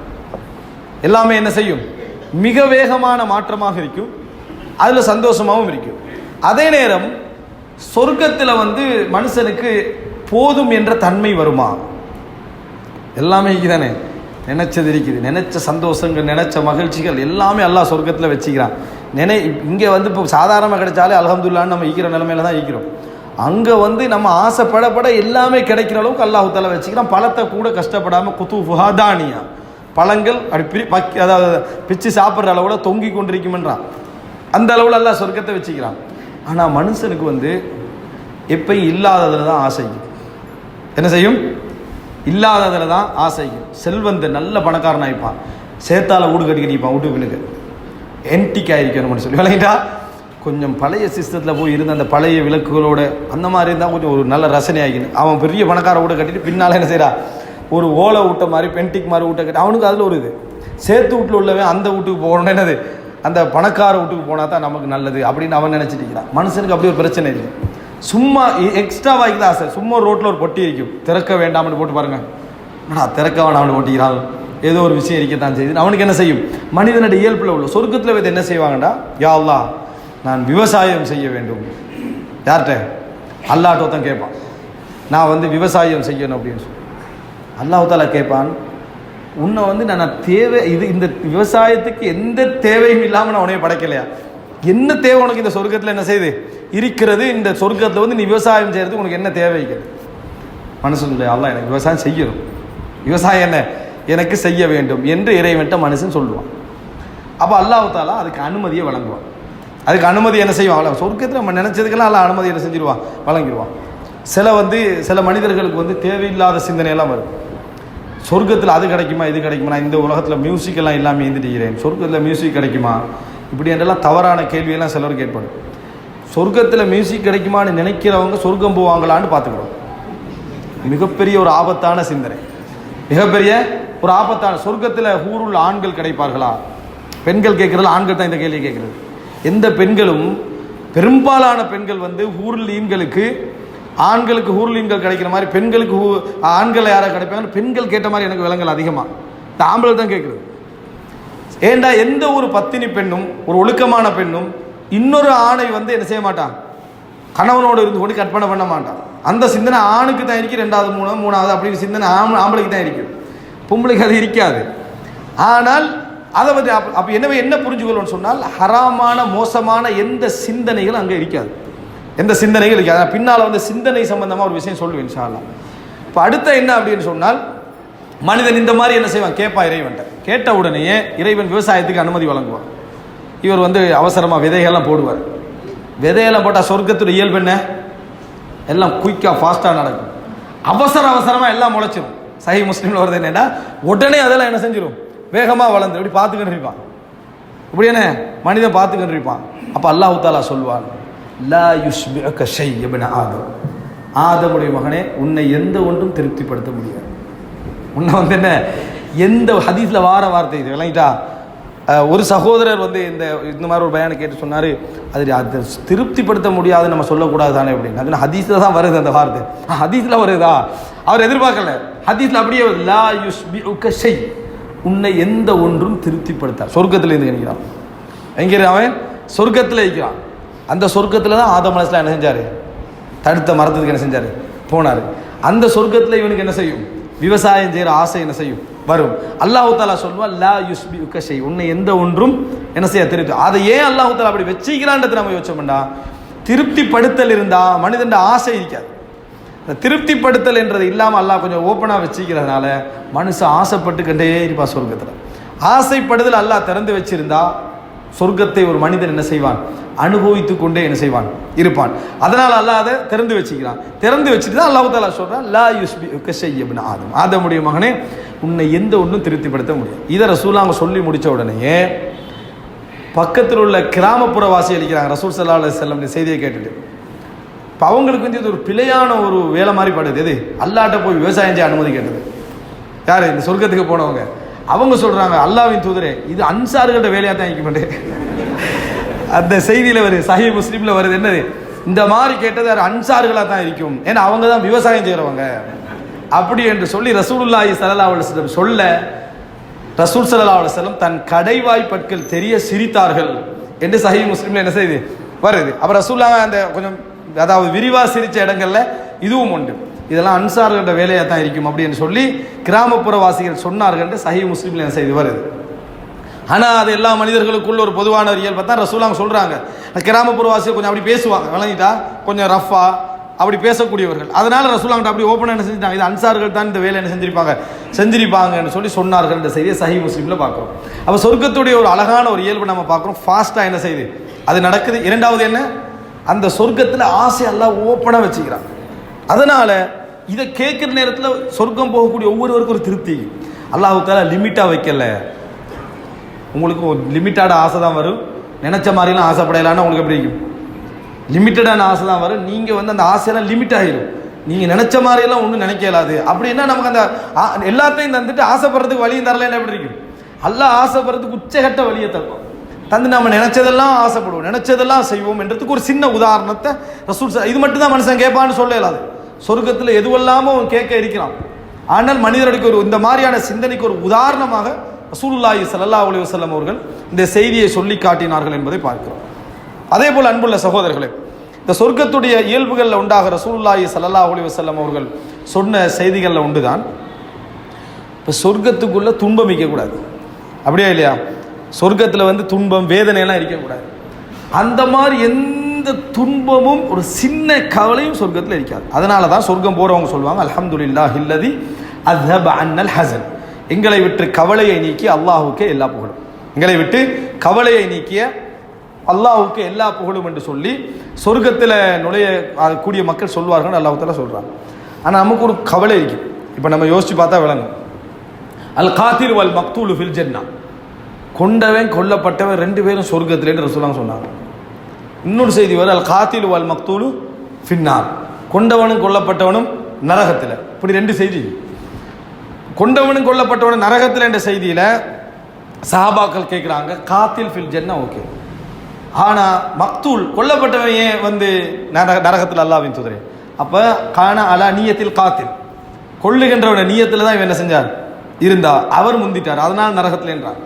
எல்லாமே என்ன செய்யும், மிக வேகமான மாற்றமாக இருக்கும். அதில் சந்தோஷமாகவும் இருக்கும். அதே நேரம் சொர்க்கத்தில் மனுஷனுக்கு போதும் என்ற தன்மை வருமா, எல்லாமே தானே, நினைச்சது இருக்குது, நினைச்ச சந்தோஷங்கள், நினைச்ச மகிழ்ச்சிகள் எல்லாமே அல்லாஹ் சொர்க்கத்தில் வச்சுக்கிறான். இங்கே இப்போ சாதாரணமாக கிடைச்சாலே அல்ஹம்துலில்லாஹ்னு நம்ம ஈக்கிற நிலைமையில தான் ஈக்கிறோம். அங்கே நம்ம ஆசைப்படப்பட எல்லாமே கிடைக்கிற அளவுக்கு அல்லாஹ் தஆலா வச்சுக்கிறான். பழத்தை கூட கஷ்டப்படாமல் குதுஃபுஹா தானியா, பழங்கள் அப்படி அதாவது பிச்சு சாப்பிட்ற அளவோட தொங்கி கொண்டிருக்குமென்றான். அந்த அளவில் அல்லாஹ் சொர்க்கத்தை வச்சுக்கிறான். ஆனால் மனுஷனுக்கு எப்பயும் இல்லாததில் தான் ஆசைக்கும். என்ன செய்யும், இல்லாததில் தான் ஆசைக்கும். செல்வந்த நல்ல பணக்காரன் ஆகிப்பான், சேத்தால வீடு கட்டி கட்டிப்பான், வீட்டுக்கு பின்னுக்கு என்டிக் ஆகிருக்கணும்னு சொல்லி விளங்கிட்டா. கொஞ்சம் பழைய சிஸ்டத்தில் போய் இருந்த அந்த பழைய விளக்குகளோட அந்த மாதிரி இருந்தால் கொஞ்சம் ஒரு நல்ல ரசனை ஆகிக்கணும். அவன் பெரிய பணக்கார வீட்டை கட்டிட்டு பின்னால் என்ன செய்கிறா, ஒரு ஓலை வீட்டை மாதிரி பென்டிக் மாதிரி வீட்டை கட்டி அவனுக்கு அதில் ஒரு இது சேர்த்து வீட்டில் உள்ளவன் அந்த வீட்டுக்கு போகணும்னு என்னது, அந்த பணக்கார வீட்டுக்கு போனால் தான் நமக்கு நல்லது அப்படின்னு அவன் நினச்சிட்டு இருக்கிறான். மனுஷனுக்கு அப்படி ஒரு பிரச்சனை இருக்குது. சும்மா எக்ஸ்ட்ரா வாங்கி தான் ஆசை. சும்மா ரோட்டில் ஒரு பொட்டி இருக்கும், திறக்க வேண்டாம்னு போட்டு பாருங்க, ஆனால் திறக்க வேண்டாம்னு போட்டிக்கிறான், ஏதோ ஒரு விஷயம் இருக்கத்தான் செய்யுது. அவனுக்கு என்ன செய்யும், மனிதனுடைய இயல்பில் உள்ள சொர்க்கத்தில் என்ன செய்வாங்கடா, யா அல்லாஹ் நான் விவசாயம் செய்ய வேண்டும். யார்கிட்ட, அல்லாஹ்ட்ட தான் கேட்பான், நான் விவசாயம் செய்யணும் அப்படின்னு சொல்லி. அல்லாஹ் தஆலா கேட்பான், உன்னை நான் தேவை இது இந்த விவசாயத்துக்கு எந்த தேவையும் இல்லாமல் நான் உன்னைய படைக்கலையா, என்ன தேவை உனக்கு இந்த சொர்க்கத்தில் என்ன செய்யுது இருக்கிறது, இந்த சொர்க்கத்தில் நீ விவசாயம் செய்யறதுக்கு உனக்கு என்ன தேவை இருக்கிறது. மனுஷனுடைய அல்லாஹ் எனக்கு விவசாயம் செய்யணும், விவசாயம் என்ன எனக்கு செய்ய வேண்டும் என்று இறைவன்ட்ட மனுஷன் சொல்லுவான். அப்போ அல்லாஹ் தஆலா அதுக்கு அனுமதியை வழங்குவான். அதுக்கு அனுமதி என்ன செய்வான், சொர்க்கத்தில் நம்ம நினைச்சதுக்கெல்லாம் அல்லாஹ் அனுமதி என்ன செஞ்சிருவான், வழங்கிடுவான். சில மனிதர்களுக்கு தேவையில்லாத சிந்தனையெல்லாம் வரும். சொர்க்கத்தில் அது கிடைக்குமா இது கிடைக்குமா, நான் இந்த உலகத்தில் மியூசிக்கெல்லாம் இல்லாமல் இருந்துட்டுக்கிறேன், சொர்க்கத்தில் மியூசிக் கிடைக்குமா, இப்படி என்றெல்லாம் தவறான கேள்வியெல்லாம் சிலருக்கு ஏற்படும். சொர்க்கத்தில் மியூசிக் கிடைக்குமான்னு நினைக்கிறவங்க சொர்க்கம் போவாங்களான்னு பார்த்துக்கிறோம். மிகப்பெரிய ஒரு ஆபத்தான சிந்தனை, மிகப்பெரிய ஒரு ஆபத்தான. சொர்க்கத்தில் ஹூருல் ஆண்கள் கிடைப்பார்களா, பெண்கள் கேட்குறதுல ஆண்கள் தான் இந்த கேள்வி கேட்குறது. எந்த பெண்களும், பெரும்பாலான பெண்கள் ஹூருல் ஈன்களுக்கு, ஆண்களுக்கு ஹூர்லீன்கள் கிடைக்கிற மாதிரி பெண்களுக்கு ஆண்கள் யாராவது கிடைப்பாங்க. பெண்கள் கேட்ட மாதிரி எனக்கு விலங்கல் அதிகமாக இந்த ஆம்பளை தான் கேட்குறது. ஏண்டா எந்த ஒரு பத்தினி பெண்ணும் ஒரு ஒழுக்கமான பெண்ணும் இன்னொரு ஆணை என்ன செய்ய மாட்டான், கணவனோடு இருந்து கொண்டு கற்பனை பண்ண மாட்டான். அந்த சிந்தனை ஆணுக்கு தான் இருக்கு, ரெண்டாவது மூணாவது அப்படி சிந்தனை ஆம்பளைக்கு தான் இருக்கு. பொம்பளைக்கு அது இருக்காது. ஆனால் அதை வந்து அப்போ எனவே என்ன புரிஞ்சுக்கணும்னு சொன்னால் ஹராமான மோசமான எந்த சிந்தனைகளும் அங்கே இருக்காது, எந்த சிந்தனைகள் இருக்காது. பின்னால் வந்து சிந்தனை சம்பந்தமாக ஒரு விஷயம் சொல்லுவேன் இன்ஷா அல்லாஹ். இப்போ அடுத்த என்ன அப்படின்னு சொன்னால் மனிதன் இந்த மாதிரி என்ன செய்வான், கேட்பான் இறைவன்ட்ட. கேட்ட உடனேயே இறைவன் விவசாயத்துக்கு அனுமதி வழங்குவான். இவர் வந்து அவசரமாக விதைகள்லாம் போடுவார். விதையெல்லாம் போட்டால் சொர்க்கத்துடைய இயல்பு என்ன, எல்லாம் குயிக்காக ஃபாஸ்ட்டாக நடக்கும். அவசரமாக எல்லாம் முளைச்சிடும். சஹீஹ் முஸ்லிம்ல வருது என்னன்னா, உடனே அதெல்லாம் என்ன செஞ்சிடும், வேகமாக வளர்ந்து இப்படி பார்த்துக்கிட்டு இருப்பான். இப்படி என்ன மனிதன் பார்த்துக்கிட்டு இருப்பான். அப்போ அல்லாஹ் தஆலா சொல்வான், லா யுஷ்பிஉக ஷை இப்ன ஆதம், ஆதமுடைய மகனே உன்னை எந்த ஒன்றும் திருப்திப்படுத்த முடியாது. உன்னை வந்து என்ன, எந்த ஹதீஸ்ல வார வார்த்தை இது விளங்கிட்டா. ஒரு சகோதரர் வந்து இந்த மாதிரி ஒரு பயானை கேட்டு சொன்னார், அது திருப்திப்படுத்த முடியாது நம்ம சொல்லக்கூடாது தானே அப்படின்னு. அது ஹதீஸில் தான் வருது அந்த வார்த்தை, ஹதீஸில் வருதா, அவர் எதிர்பார்க்கல. ஹதீஸில் அப்படியே வருது, லா யுஷ்பிஉக ஷை, உன்னை எந்த ஒன்றும் திருப்திப்படுத்த. சொர்க்கத்தில் இருந்து நினைக்கிறான், எங்கே அவன் சொர்க்கத்தில் இருக்கிறான். அந்த சொர்க்கத்தில் தான் ஆதம் அலைஹிஸ்ஸலாம் என்ன செஞ்சார், தடுத்த மரத்துக்கு என்ன செஞ்சார், போனார். அந்த சொர்க்கத்தில் இவனுக்கு என்ன செய்யும், விவசாயம் செய்கிற ஆசை என்ன செய்யும், வரும். அல்லாஹ் தஆலா சொல்லுவா, லா யுஷ்பிஉக ஷை, உன்னை எந்த ஒன்றும் என்ன செய்ய திருப்தி. அதை ஏன் அல்லாஹ் தஆலா அப்படி வச்சுக்கிறான்றது நம்ம யோசிச்சோம்னா, திருப்திப்படுத்தல் இருந்தால் மனிதன் ஆசை இருக்காது. திருப்திப்படுத்தல் என்றது இல்லாமல் அல்லாஹ் கொஞ்சம் ஓப்பனாக வச்சுக்கிறதுனால மனுஷன் ஆசைப்பட்டுக்கிட்டே இருப்பான் சொர்க்கத்தில். ஆசைப்படுதல் அல்லாஹ் திறந்து வச்சிருந்தா சொர்க்கத்தை ஒரு மனிதன் என்ன செய்வான், அனுபவித்து கொண்டே என்ன செய்வான், இருப்பான். அதனால் அல்லாஹ் அதை திறந்து வச்சுக்கிறான். திறந்து வச்சுட்டு தான் அல்லாஹ் தஆலா சொல்றான், லா யுஷ்பிஉக ஷை இப்ன ஆதம், ஆதமுடைய மகனே உன்னை எந்த ஒன்றும் திருப்திப்படுத்த முடியாது. இதை ரசூல் அவங்க சொல்லி முடித்த உடனேயே பக்கத்தில் உள்ள கிராமப்புற வாசி அளிக்கிறாங்க ரசூல் ஸல்லல்லாஹு அலைஹி வஸல்லம் செய்தியை கேட்டுட்டு. இப்போ அவங்களுக்கு வந்து இது ஒரு பிழையான ஒரு வேலை மாதிரி படுது. எது, அல்லாட்ட போய் விவசாயம் செய்ய அனுமதி கேட்டது. யார், இந்த சொர்க்கத்துக்கு போனவங்க. அவங்க சொல்றாங்க, அல்லாஹ்வின் தூதரே இது அன்சார்கள்ட்ட வேலையாக தான் இருக்க மாட்டேன். அந்த செய்தியில் வருது, சஹீஹ் முஸ்லிம்ல வருது, என்னது, இந்த மாதிரி கேட்டது அன்சார்களாக தான் இருக்கும், ஏன்னா அவங்க தான் விவசாயம் செய்கிறவங்க அப்படி என்று சொல்லி ரசூலுல்லாஹி ஸல்லல்லாஹு அலைஹி வஸல்லம் சொல்ல, ரசூல் ஸல்லல்லாஹு அலைஹி வஸல்லம் தன் கடைவாய் பற்கள் தெரிய சிரித்தார்கள் என்று சஹீஹ் முஸ்லிம்ல என்ன செய்யுது, வருது. அப்புறம் ரசூலுல்லாஹ் அந்த கொஞ்சம் அதாவது விரிவா சிரிச்ச இடங்கள்ல இதுவும் உண்டு. இதெல்லாம் அன்சார்களோட வேலையாக தான் இருக்கும் அப்படின்னு சொல்லி கிராமப்புற வாசிகள் சொன்னார்கள் என்று சஹீஹ் முஸ்லிம்ல என்ன செய்து வருது. ஆனால் அது எல்லா மனிதர்களுக்குள்ள ஒரு பொதுவான ஒரு இயல்பை தான் ரசூலுல்லாஹ் சொல்றாங்க. கிராமப்புற வாசிகள் கொஞ்சம் அப்படி பேசுவாங்க, விளங்கிட்டா, கொஞ்சம் ரஃபா அப்படி பேசக்கூடியவர்கள். அதனால ரசூலுல்லாஹ் அப்படி ஓப்பனாக என்ன செஞ்சுட்டாங்க, இது அன்சார்கள் தான் இந்த வேலை என்ன செஞ்சிருப்பாங்கன்னு சொல்லி சொன்னார்கள் என்ற செய்தியை சஹீஹ் முஸ்லிம்ல பார்க்குறோம். அப்போ சொர்க்கத்துடைய ஒரு அழகான ஒரு இயல்பு நம்ம பார்க்குறோம். ஃபாஸ்ட்டாக என்ன செய்யுது, அது நடக்குது. இரண்டாவது என்ன, அந்த சொர்க்கத்தில் ஆசை எல்லாம் ஓப்பனாக வச்சுக்கிறான். அதனால இதை கேட்குற நேரத்தில் சொர்க்கம் போகக்கூடிய ஒவ்வொருவருக்கும் ஒரு திருப்தி. அல்லாஹ் தஆலா லிமிட்டாக வைக்கல. உங்களுக்கு ஒரு லிமிட்டான ஆசை தான் வரும், நினைச்ச மாதிரிலாம் ஆசைப்படையலான்னு உங்களுக்கு எப்படி இருக்கும், லிமிட்டடான ஆசை தான் வரும். நீங்கள் வந்து அந்த ஆசையெல்லாம் லிமிட் ஆகிடும், நீங்கள் நினைச்ச மாதிரியெல்லாம் ஒன்றும் நினைக்கலாது. அப்படின்னா நமக்கு அந்த எல்லாத்தையும் தந்துட்டு ஆசைப்படுறதுக்கு வழியும் தரலன்னு எப்படி இருக்கும். அல்லாஹ் ஆசைப்படுறதுக்கு உச்சகட்ட வழியை தரும் தந்து நம்ம நினைச்சதெல்லாம் ஆசைப்படுவோம், நினைச்சதெல்லாம் செய்வோம் என்றதுக்கு ஒரு சின்ன உதாரணத்தை ரசூல். இது மட்டும் தான் மனுஷன் கேட்பான்னு சொல்லலாது. சொர்க்கத்தில் எதுவெல்லாமோ கேட்க இருக்கிறான். ஆனால் மனிதர்களுக்கு ஒரு இந்த மாதிரியான சிந்தனைக்கு ஒரு உதாரணமாக ரசூலுல்லாஹி ஸல்லல்லாஹு அலைஹி வஸல்லம் அவர்கள் இந்த செய்தியை சொல்லி காட்டினார்கள் என்பதை பார்க்கிறோம். அதே போல் அன்புள்ள சகோதரர்களே, இந்த சொர்க்கத்துடைய இயல்புகளில் உண்டாக ரசூலுல்லாஹி ஸல்லல்லாஹு அலைஹி வஸல்லம் அவர்கள் சொன்ன செய்திகளில் உண்டு தான், இப்போ சொர்க்கத்துக்குள்ள துன்பம் இருக்கக்கூடாது. அப்படியே இல்லையா, சொர்க்கத்தில் வந்து துன்பம் வேதனையெல்லாம் இருக்கக்கூடாது. அந்த மாதிரி எந்த துன்பமும் ஒரு சின்ன கவலையும் சொர்க்கத்தில் இருக்காது. அதனால தான் சொர்க்கம் போகிறவங்க சொல்லுவாங்க, அல்ஹம்துலில்லாஹி அல்லதி அஸ்ஹப அன்னல் ஹஸன், எங்களை விட்டு கவலையை நீக்கி அல்லாஹுக்கே எல்லா புகழும், எங்களை விட்டு கவலையை நீக்கிய அல்லாஹுக்கு எல்லா புகழும் என்று சொல்லி சொர்க்கத்தில் நுழைய கூடிய மக்கள் சொல்வார்கள் அல்லாஹ் தஆலா சொல்கிறாங்க. ஆனால் நமக்கு ஒரு கவலை இருக்குது. இப்போ நம்ம யோசிச்சு பார்த்தா விளங்கும். அல் காத்தில் வல் மக்தூலு ஃபில் ஜன்னா, கொண்டவன் கொல்லப்பட்டவன் ரெண்டு பேரும் சொர்க்கத்தில் என்று ரசூலுல்லாஹ் சொன்னாங்க. இன்னொரு செய்தி வரும், அல் காத்தில் வல் மக்தூலு ஃபின்னார், கொண்டவனும் கொல்லப்பட்டவனும் நரகத்தில். இப்படி ரெண்டு செய்தி. கொண்டவனும் கொல்லப்பட்டவனும் நரகத்தில் என்ற செய்தியில் சஹாபாக்கள் கேட்குறாங்க, காத்தில் ஃபில் ஜன்னா ஓகே, ஆனால் மக்தூல் கொல்லப்பட்டவன் ஏன் வந்து நரகத்தில் அல்லாஹ்வின் தூதரே? அப்போ கான அலா நியத்தில் காத்தில், கொல்லுகின்றவன நியத்தில் தான் இவன் என்ன செஞ்சார் இருந்தா, அவர் முந்திட்டார், அதனால் நரகத்தில் என்றார்.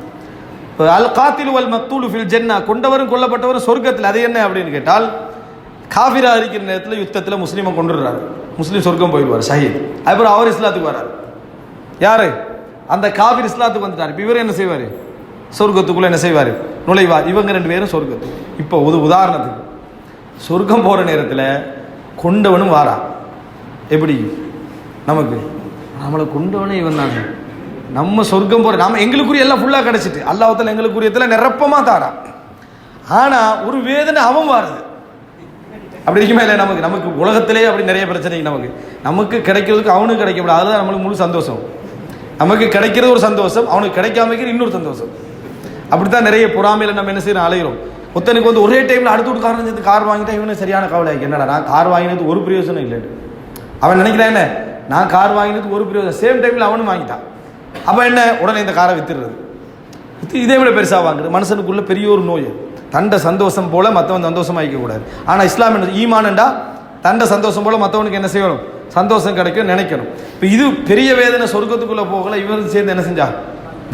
அல் காத்தில் வல் மக்தூலு ஃபில் ஜன்னா, கொண்டவரும் கொல்லப்பட்டவரும் சொர்க்கத்தில். அது என்ன அப்படின்னு கேட்டால், காஃபிரா இருக்கிற நேரத்தில் யுத்தத்தில் முஸ்லீமை கொண்டுடுறாரு, முஸ்லீம் சொர்க்கம் போயிடுவார் ஷஹீத். அதுக்கப்புறம் அவர் இஸ்லாத்துக்கு வர்றார். யாரு? அந்த காபிர் இஸ்லாத்துக்கு வந்துட்டார். இப்போ இவர் என்ன செய்வார்? சொர்க்கத்துக்குள்ளே என்ன செய்வார்? நுழைவார். இவங்க 2 பேரும் சொர்க்கத்துக்கு. இப்போ உதாரணத்துக்கு சொர்க்கம் போகிற நேரத்தில் கொண்டவனும் வாரா. எப்படி நமக்கு நம்மளை கொண்டவனே இவன் தாங்க. நம்ம சொர்க்கம் போகிற நம்ம எங்களுக்குரிய எல்லாம் ஃபுல்லாக கிடச்சிட்டு அல்லாஹ்வுத்தாலா எங்களுக்குரியத்தில் நிரப்பமாக தாரா. ஆனால் ஒரு வேதனை அவன் வாருது. அப்படி இருக்குமா இல்லை? நமக்கு உலகத்திலே அப்படி நிறைய பிரச்சனைங்க. நமக்கு கிடைக்கிறதுக்கு அவனுக்கு கிடைக்கப்படாது. அதுதான் நம்மளுக்கு முழு சந்தோஷம். நமக்கு கிடைக்கிறது ஒரு சந்தோஷம், அவனுக்கு கிடைக்காம இன்னொரு சந்தோஷம். அப்படித்தான் நிறைய பொறாமையில் நம்ம என்ன செய்யறோம், அலைகிறோம். ஒருத்தனுக்கு வந்து ஒரே டைமில் அடுத்த ஒரு காரணம் சேர்ந்து கார் வாங்கிட்டா இவனு சரியான கவலை. என்னடா நான் கார் வாங்கினது ஒரு பிரயோஜனம் இல்லை. அவன் நினைக்கிறான் என்ன, நான் கார் வாங்கினது ஒரு பிரயோஜனம். சேம் டைமில் அவனும் வாங்கிட்டான். அப்போ என்ன, உடனே இந்த காரை வித்துடுறது. இதே விட பெருசாக வாங்குறது. மனுஷனுக்குள்ள பெரிய ஒரு நோய். தண்ட சந்தோஷம் போல மற்றவன் சந்தோஷமாக இருக்கக்கூடாது. ஆனால் இஸ்லாம் என்ன, ஈமானண்டா தண்ட சந்தோஷம் போல மற்றவனுக்கு என்ன செய்யணும், சந்தோஷம் கிடைக்கும் நினைக்கணும். இப்போ இது பெரிய வேதனை. சொர்க்கத்துக்குள்ளே போகல, இவரும் சேர்ந்து என்ன செஞ்சா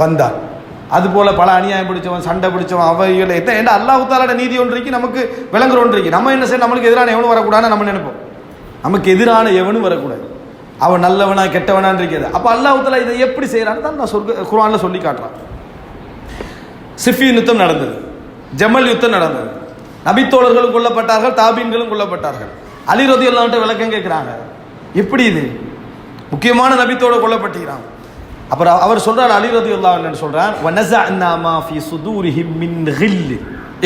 வந்தார். அதுபோல பல அநியாயம் பிடிச்சவன், சண்டை பிடிச்சவன், அவையில் என்ன அல்லாஹ்வுத்தாலோட நீதி ஒன்றைக்கு நமக்கு விளங்குற ஒன்றைக்கு நம்ம என்ன செய்ய, நம்மளுக்கு எதிரான எவனும் வரக்கூடாதுன்னு நம்ம நினைப்போம். நமக்கு எதிரான எவனும் வரக்கூடாது. அவன் நல்லவனா கெட்டவனான்னு இருக்கிறது. அப்போ அல்லாஹ்வுத்தாலா இதை எப்படி செய்யறான்னு தான் நான் குர்ஆன்ல சொல்லி காட்டுறான். சிஃபின் யுத்தம் நடந்தது, ஜமல் யுத்தம் நடந்தது. நபித்தோழர்களும் கொல்லப்பட்டார்கள், தாபீன்களும் கொல்லப்பட்டார்கள். அலி ரலியல்லாஹு அன்ஹு விளக்கம் கேட்கிறாங்க, எப்படி இது முக்கியமான நபித்தோட கொல்லப்பட்டிருக்கிறாங்க. அப்புறம் அவர் சொல்றார், அலி ரலியல்லாஹு அன்ஹு சொல்றார், வனஸஅனா மா ஃபீ சுதூரிஹிம் மின் கில்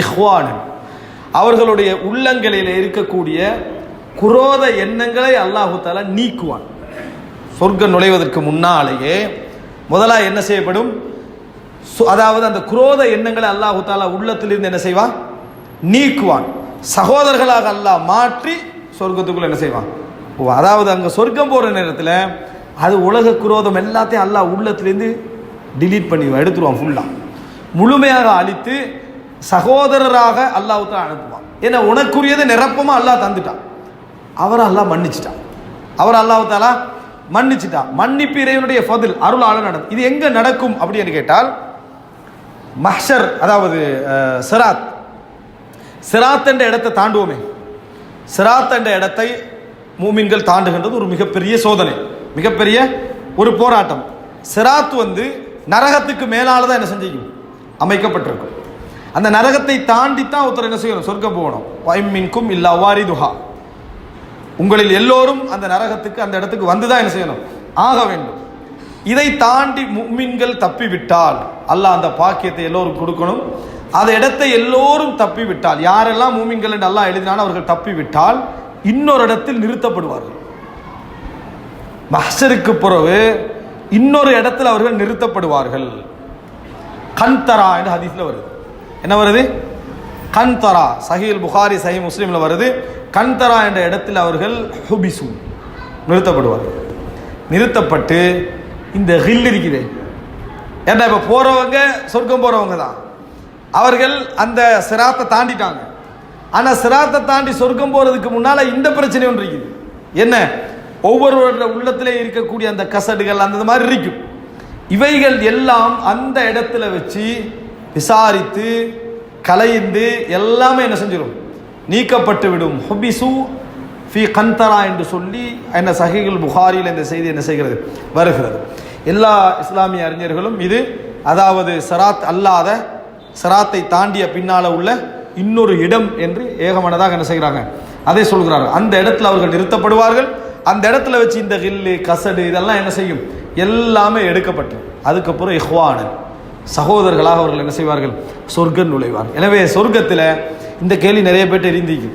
இஹ்வானன், அவர்களுடைய உள்ளங்களில் இருக்கக்கூடிய குரோத எண்ணங்களை அல்லாஹ் தஆலா நீக்குவான். சொர்க்கம் நுழைவதற்கு முன்னாலேயே முதலாக என்ன செய்யப்படும், அதாவது அந்த குரோத எண்ணங்களை அல்லாஹ் தஆலா உள்ளத்திலிருந்து என்ன செய்வான், நீக்குவான். சகோதரர்களாக அல்லாஹ் மாற்றி சொர்க்கத்துக்குள்ள என்ன செய்வான். அதாவது அங்கே சொர்க்கம் போகிற நேரத்தில் அது உலக குரோதம் எல்லாத்தையும் அல்லாஹ் உள்ளத்திலேருந்து டிலீட் பண்ணி எடுத்துருவான். ஃபுல்லாக முழுமையாக அழித்து சகோதரராக அல்லாஹ் தஆலா அனுப்புவான். ஏன்னா உனக்குரியதை நிரப்பமாக அல்லாஹ் தந்துட்டான். அவரை அல்லாஹ் மன்னிச்சிட்டான். அவர் அல்லாஹ் தஆலா மன்னிச்சிட்டான். மன்னிப்பு இறைவனுடைய ஃபதில், அருளால நடக்கும். இது எங்கே நடக்கும் அப்படின்னு கேட்டால் மஹ்ஷர், அதாவது சிராத் என்ற இடத்தை தாண்டுவோமே, சிராத் என்ற இடத்தை மூமின்கள் தாண்டுகின்றது ஒரு மிகப்பெரிய சோதனை, மிகப்பெரிய ஒரு போராட்டம். சிராத் வந்து நரகத்துக்கு மேலால தான் என்ன செஞ்சிக்கும், அமைக்கப்பட்டிருக்கும். அந்த நரகத்தை தாண்டித்தான் ஒருத்தர் என்ன செய்யணும், சொர்க்கம் போகணும். வைமின்கும் இல்லா வாரிதுஹா, உங்களில் எல்லோரும் அந்த நரகத்துக்கு அந்த இடத்துக்கு வந்துதான் என்ன செய்யணும், ஆக வேண்டும். இதை தாண்டி முஃமின்கள் தப்பிவிட்டால் அல்லாஹ் அந்த பாக்கியத்தை எல்லோரும் கொடுக்கணும். அந்த இடத்தை எல்லோரும் தப்பிவிட்டால், யாரெல்லாம் மூமின்கள் என்று அல்லாஹ் எழுதினாலும் அவர்கள் தப்பிவிட்டால் இன்னொரு இடத்தில் நிறுத்தப்படுவார்கள். மஹ்ஷருக்கு பிறகு இன்னொரு இடத்தில் அவர்கள் நிறுத்தப்படுவார்கள். கன்தரா என்று ஹதீஸ்ல வருது. என்ன வருது, கன்தரா. சஹீல் புகாரி சஹீஹ் முஸ்லிம்ல வருது. கன்தரா என்ற இடத்தில் அவர்கள் ஹுபிசு, நிறுத்தப்படுவார்கள். நிறுத்தப்பட்டு இந்த ஹில் இருக்குது, ஏன்னா இப்போ போறவங்க சொர்க்கம் போறவங்க தான், அவர்கள் அந்த சிராத்தை தாண்டிட்டாங்க. ஆனால் சிராத்தை தாண்டி சொர்க்கம் போறதுக்கு முன்னால இந்த பிரச்சனை ஒன்று இருக்குது. என்ன, ஒவ்வொருவருடைய உள்ளத்திலே இருக்கக்கூடிய அந்த கசடுகள் அந்த மாதிரி இருக்கும். இவைகள் எல்லாம் அந்த இடத்துல வச்சு விசாரித்து கலைந்து எல்லாமே என்ன செஞ்சிடும், நீக்கப்பட்டு விடும். ஹுபிசு ஃபி கன்தரா என்று சொல்லி என்ன சஹீஹுல் புகாரியில் இந்த செய்தி என்ன செய்கிறது, வருகிறது. எல்லா இஸ்லாமிய அறிஞர்களும் இது, அதாவது சராத் அல்லாத, சராத்தை தாண்டிய பின்னால உள்ள இன்னொரு இடம் என்று ஏகமனதாக என்ன செய்கிறாங்க, அதை சொல்கிறார்கள். அந்த இடத்துல அவர்கள் நிறுத்தப்படுவார்கள். அந்த இடத்துல வச்சு இந்த கில்லு கசடு இதெல்லாம் என்ன செய்யும், எல்லாமே எடுக்கப்பட்டு அதுக்கப்புறம் இஹ்வானன், சகோதரர்களாக அவர்கள் என்ன செய்வார்கள், சொர்க்கம் நுழைவார்கள். எனவே சொர்க்கத்தில் இந்த கேள்வி நிறைய பேர்ட்டு இருந்திருக்கு.